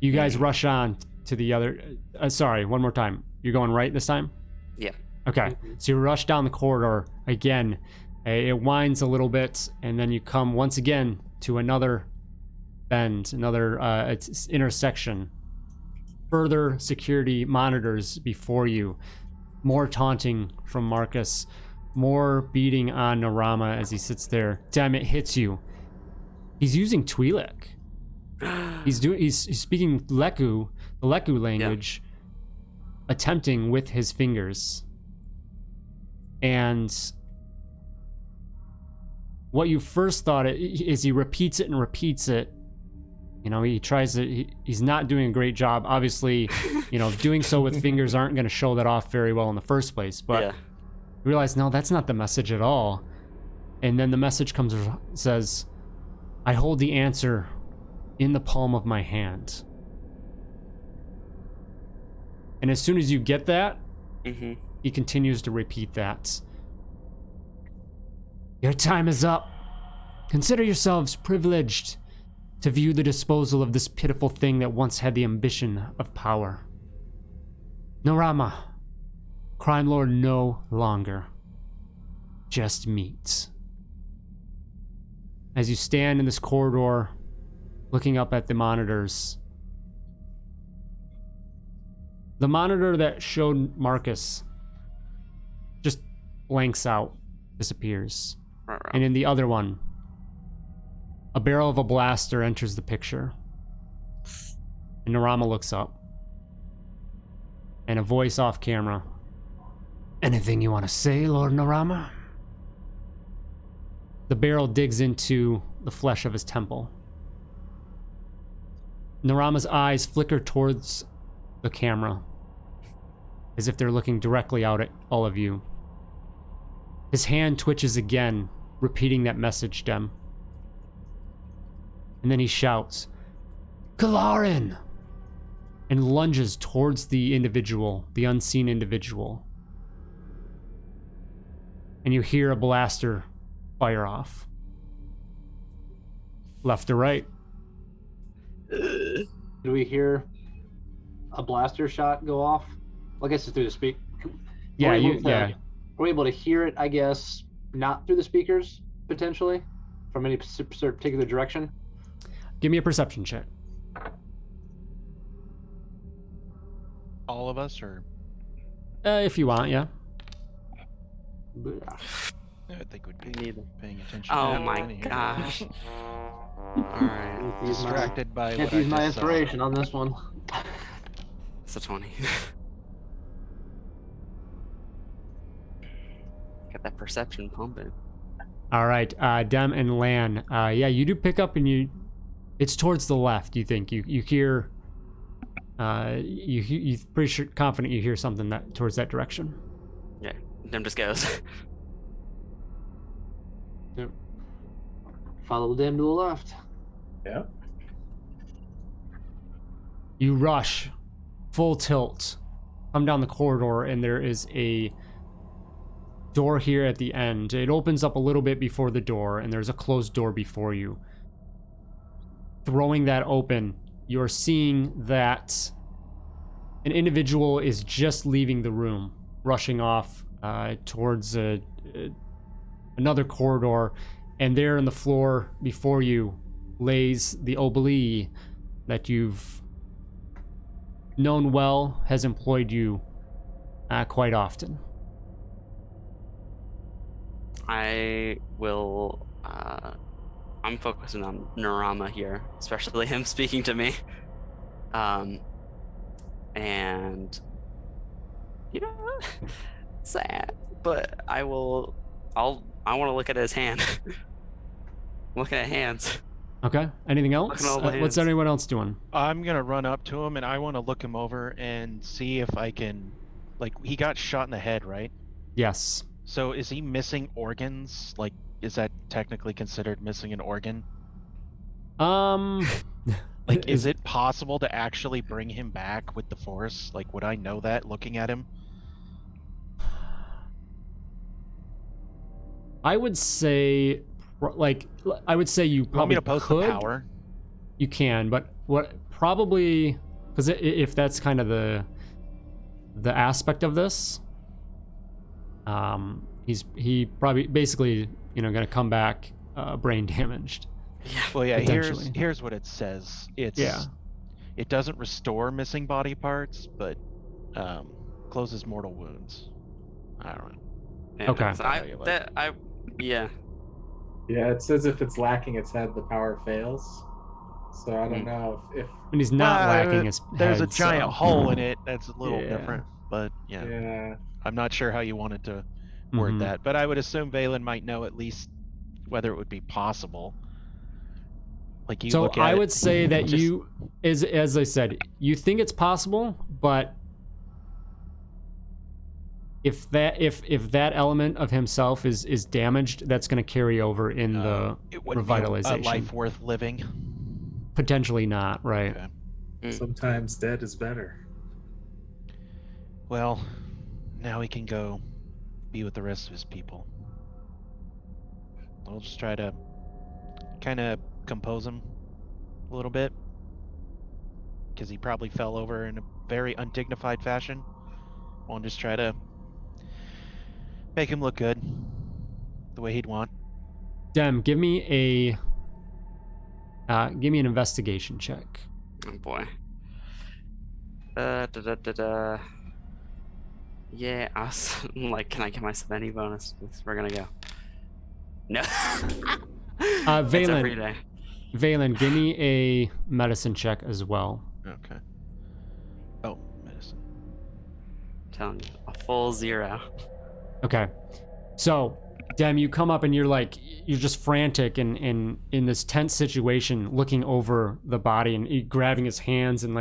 you guys rush on to the other. Sorry, one more time. You're going right this time? Yeah. Okay. So you rush down the corridor again. It winds a little bit, and then you come once again to another bend, another intersection. Further security monitors before you. More taunting from Marcus. More beating on Nirama as he sits there. Damn, it hits you. He's using Twi'lek. He's speaking Leku, the Leku language, attempting with his fingers. And what you first thought is he repeats it and repeats it. You know, he tries to, he's not doing a great job. Obviously, you know, doing so with fingers aren't going to show that off very well in the first place. But Yeah. you realize, no, that's not the message at all. And then the message comes and says, I hold the answer in the palm of my hand. And as soon as you get that, Mm-hmm. he continues to repeat that. Your time is up. Consider yourselves privileged to view the disposal of this pitiful thing that once had the ambition of power. Nirama, crime lord no longer. Just meat. As you stand in this corridor, looking up at the monitors, the monitor that showed Marcus just blanks out, disappears. Right. And in the other one, a barrel of a blaster enters the picture. And Nirama looks up. And a voice off camera. Anything you want to say, Lord Nirama? The barrel digs into the flesh of his temple. Nirama's eyes flicker towards the camera, as if they're looking directly out at all of you. His hand twitches again, repeating that message, Dem. And then he shouts, "Kalarin!" and lunges towards the individual, the unseen individual. And you hear a blaster fire off. Left to right. Do we hear a blaster shot go off? I guess it's through the speak. Yeah, Are we able to hear it, I guess, not through the speakers, potentially? From any particular direction? Give me a perception check. All of us, or If you want, yeah. I think we'd be Neither. paying attention. Oh to that my anyway. gosh. Alright. Distracted by Can't what I use my just saw. inspiration on this one. It's a 20. Got that perception pumping. All right, Dem and Lan. Yeah, you do pick up, and it's towards the left. You think you hear. You're pretty sure, confident you hear something that towards that direction. Yeah, Dem just goes. Follow them to the left. Yeah. You rush, full tilt, come down the corridor, and there is a door here at the end. It opens up a little bit before the door, and there's a closed door before you. Throwing that open, you're seeing that an individual is just leaving the room, rushing off towards another corridor, and there on the floor before you lays the obeli that you've known well, has employed you quite often. I will. I'm focusing on Nirama here, especially him speaking to me. And you know, sad, but I want to look at his hand. Looking at hands. Okay. Anything else? Looking at all the What's hands. anyone else doing? I'm gonna run up to him and I want to look him over and see if I can, like, he got shot in the head, right? Yes. So is he missing organs? Like, is that technically considered missing an organ? Like, is it possible to actually bring him back with the Force? Like, would I know that looking at him? I would say, I would say you You want probably me to post could. the power? You can, but what probably, because if that's kind of the aspect of this, he probably basically gonna come back brain damaged. Yeah. Well, yeah. Potentially. Here's what it says. It doesn't restore missing body parts, but closes mortal wounds. I don't know. Yeah, Okay. so yeah. Yeah, it says if it's lacking its head, the power fails. So I don't know if And he's not lacking his There's head, a giant so- hole in it. That's a little Yeah. different, but yeah. yeah. I'm not sure how you wanted to word Mhm. that, but I would assume Valen might know at least whether it would be possible. Like, you So look at I it, would say that just- you, as I said, you think it's possible, but if that element of himself is damaged, that's going to carry over in the it wouldn't be a revitalization. life worth living. Potentially not, right? Okay. Sometimes dead is better. Well, now he can go be with the rest of his people. I'll just try to kind of compose him a little bit, because he probably fell over in a very undignified fashion. I'll just try to make him look good, the way he'd want. Dem, give me an investigation check. Oh boy. Yeah, I was like, can I give myself any bonus? We're gonna go. No. It's every Valen, day. Valen, give me a medicine check as well. Okay. Oh, medicine. Telling you, a full 0. Okay. So, Dem, you come up and you're just frantic and in this tense situation, looking over the body and grabbing his hands and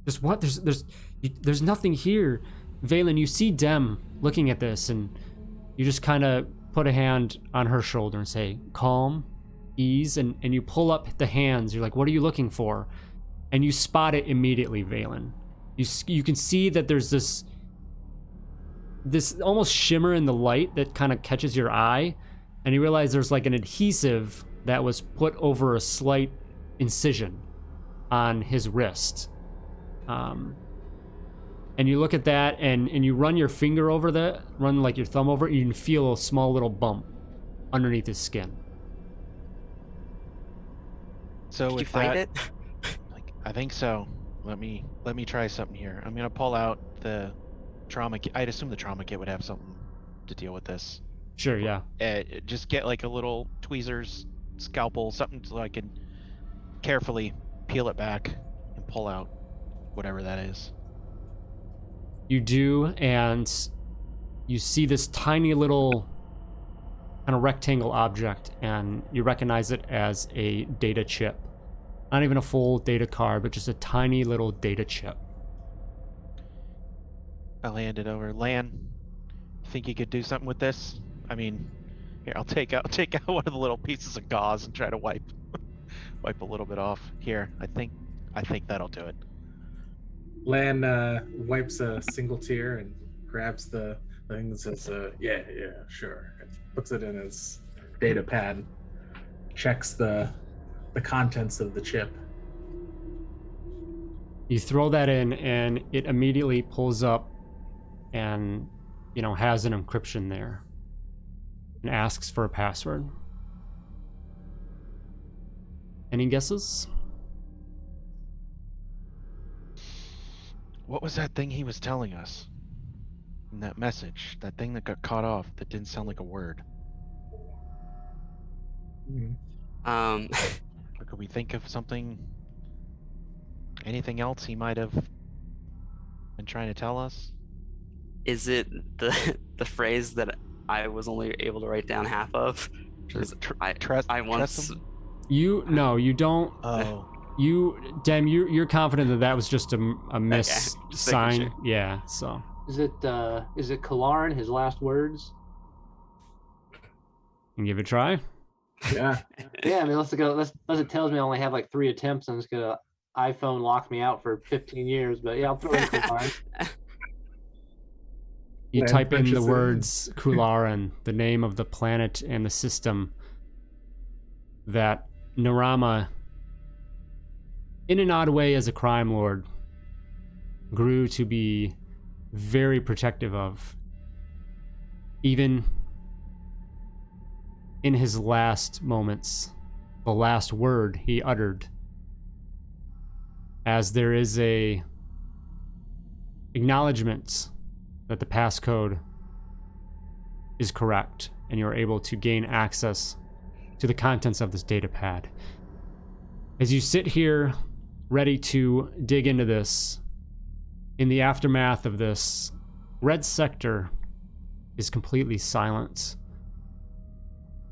just what? There's nothing here. Valen, you see Dem looking at this and you just kind of put a hand on her shoulder and say, calm, ease, and you pull up the hands. You're like, what are you looking for? And you spot it immediately, Valen. You can see that there's this almost shimmer in the light that kind of catches your eye, and you realize there's like an adhesive that was put over a slight incision on his wrist. And you look at that, and you run your finger over that, run like your thumb over it, you can feel a small little bump underneath his skin. So Did with you find that, it? like, I think so. Let me try something here. I'm gonna pull out the trauma kit. I'd assume the trauma kit would have something to deal with this. Sure, yeah. Just get like a little tweezers, scalpel, something so I can carefully peel it back and pull out whatever that is. You do, and you see this tiny little kind of rectangle object, and you recognize it as a data chip. Not even a full data card, but just a tiny little data chip. I'll hand it over. Lan, think you could do something with this? I mean, here, I'll take out one of the little pieces of gauze and try to wipe a little bit off. Here, I think that'll do it. Lan wipes a single tear and grabs the thing and says, yeah, sure. And puts it in his data pad, checks the contents of the chip. You throw that in, and it immediately pulls up and, has an encryption there and asks for a password. Any guesses? What was that thing he was telling us in that message? That thing that got caught off that didn't sound like a word. Um, Or could we think of something? Anything else he might have been trying to tell us? is it the phrase that I was only able to write down half of? 'Cause I once. No, you don't. Oh. You're confident that was just a miss just making sign. sure. Yeah, so. Is it Kalaran, his last words? And give it a try. Yeah. Yeah, I mean, unless it tells me I only have like 3 attempts, and it's gonna iPhone lock me out for 15 years. But yeah, I'll throw in Kalaran. You Land type in the purchases. words Kularan, the name of the planet and the system that Nirama, in an odd way as a crime lord, grew to be very protective of. Even in his last moments, the last word he uttered, as there is a acknowledgement that the passcode is correct and you're able to gain access to the contents of this data pad. As you sit here ready to dig into this, in the aftermath of this, Red Sector is completely silent.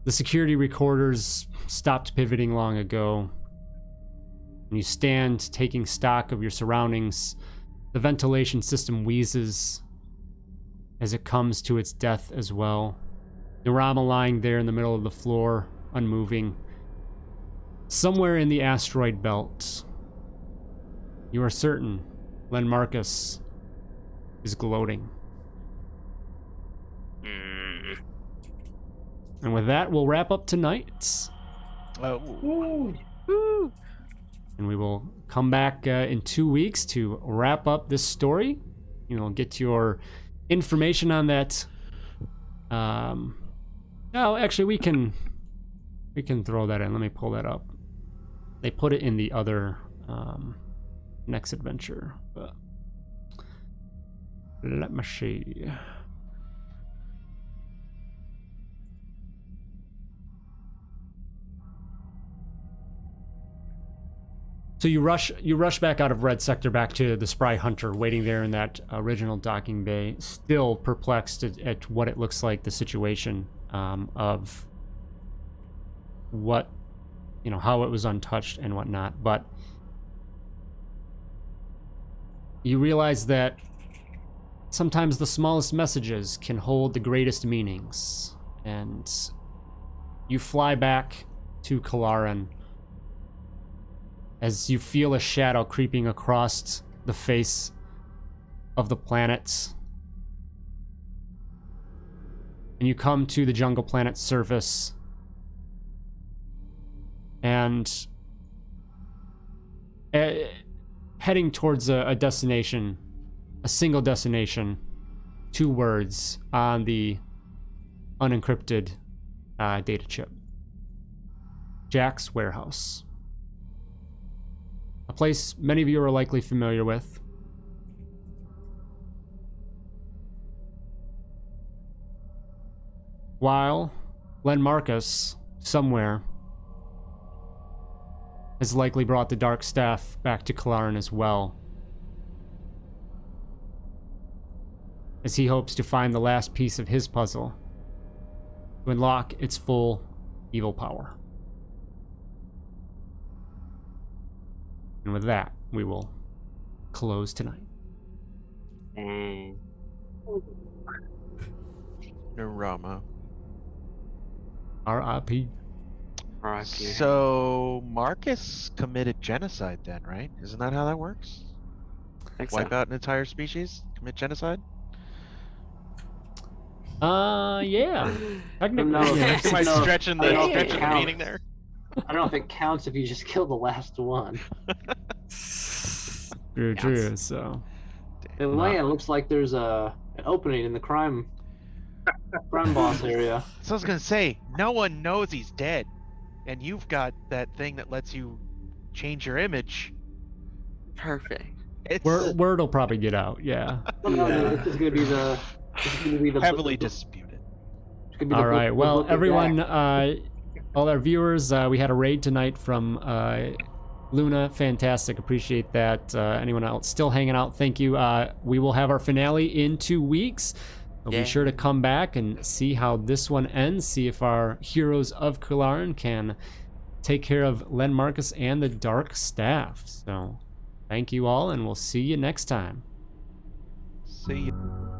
The security recorders stopped pivoting long ago, and you stand taking stock of your surroundings. The ventilation system wheezes as it comes to its death as well. Nirama lying there in the middle of the floor, unmoving. Somewhere in the asteroid belt, you are certain Len Marcus is gloating. And with that, we'll wrap up tonight. Oh. And we will come back in 2 weeks to wrap up this story. Get your information on that. No, actually, we can throw that in. Let me pull that up. They put it in the other next adventure, but let me see. So you rush back out of Red Sector back to the Spry Hunter, waiting there in that original docking bay, still perplexed at what it looks like, the situation of what, how it was untouched and whatnot. But you realize that sometimes the smallest messages can hold the greatest meanings. and you fly back to Kalaran as you feel a shadow creeping across the face of the planet. And you come to the jungle planet's surface, and heading towards a destination, a single destination, 2 words on the unencrypted data chip. Jack's Warehouse. A place many of you are likely familiar with. While Len Marcus, somewhere, has likely brought the Dark Staff back to Kalaran as well, as he hopes to find the last piece of his puzzle to unlock its full evil power. And with that, we will close tonight. Dang. Nirama. R.I.P. R.I.P. So Marcus committed genocide then, right? Isn't that how that works? I think so. Wipe out an entire species? Commit genocide? Yeah. Technically, No, yeah. Am I No, stretching I the, don't think stretching it the counts. meaning there? I don't know if it counts if you just kill the last one. True, Yes. true. So, The land looks like there's an opening in the crime boss area. So I was gonna say, no one knows he's dead. And you've got that thing that lets you change your image. Perfect. It's word will probably get out. Yeah. Well, no, Yeah. this is gonna be the. This is gonna be the heavily disputed. it's gonna be the All book- right. the Well, book of everyone, Jack. all our viewers, we had a raid tonight from Luna. Fantastic. Appreciate that. Anyone else still hanging out? Thank you. We will have our finale in 2 weeks. So Yeah. be sure to come back and see how this one ends. See if our heroes of Kalaran can take care of Len Marcus and the Dark Staff. So thank you all, and we'll see you next time. See you.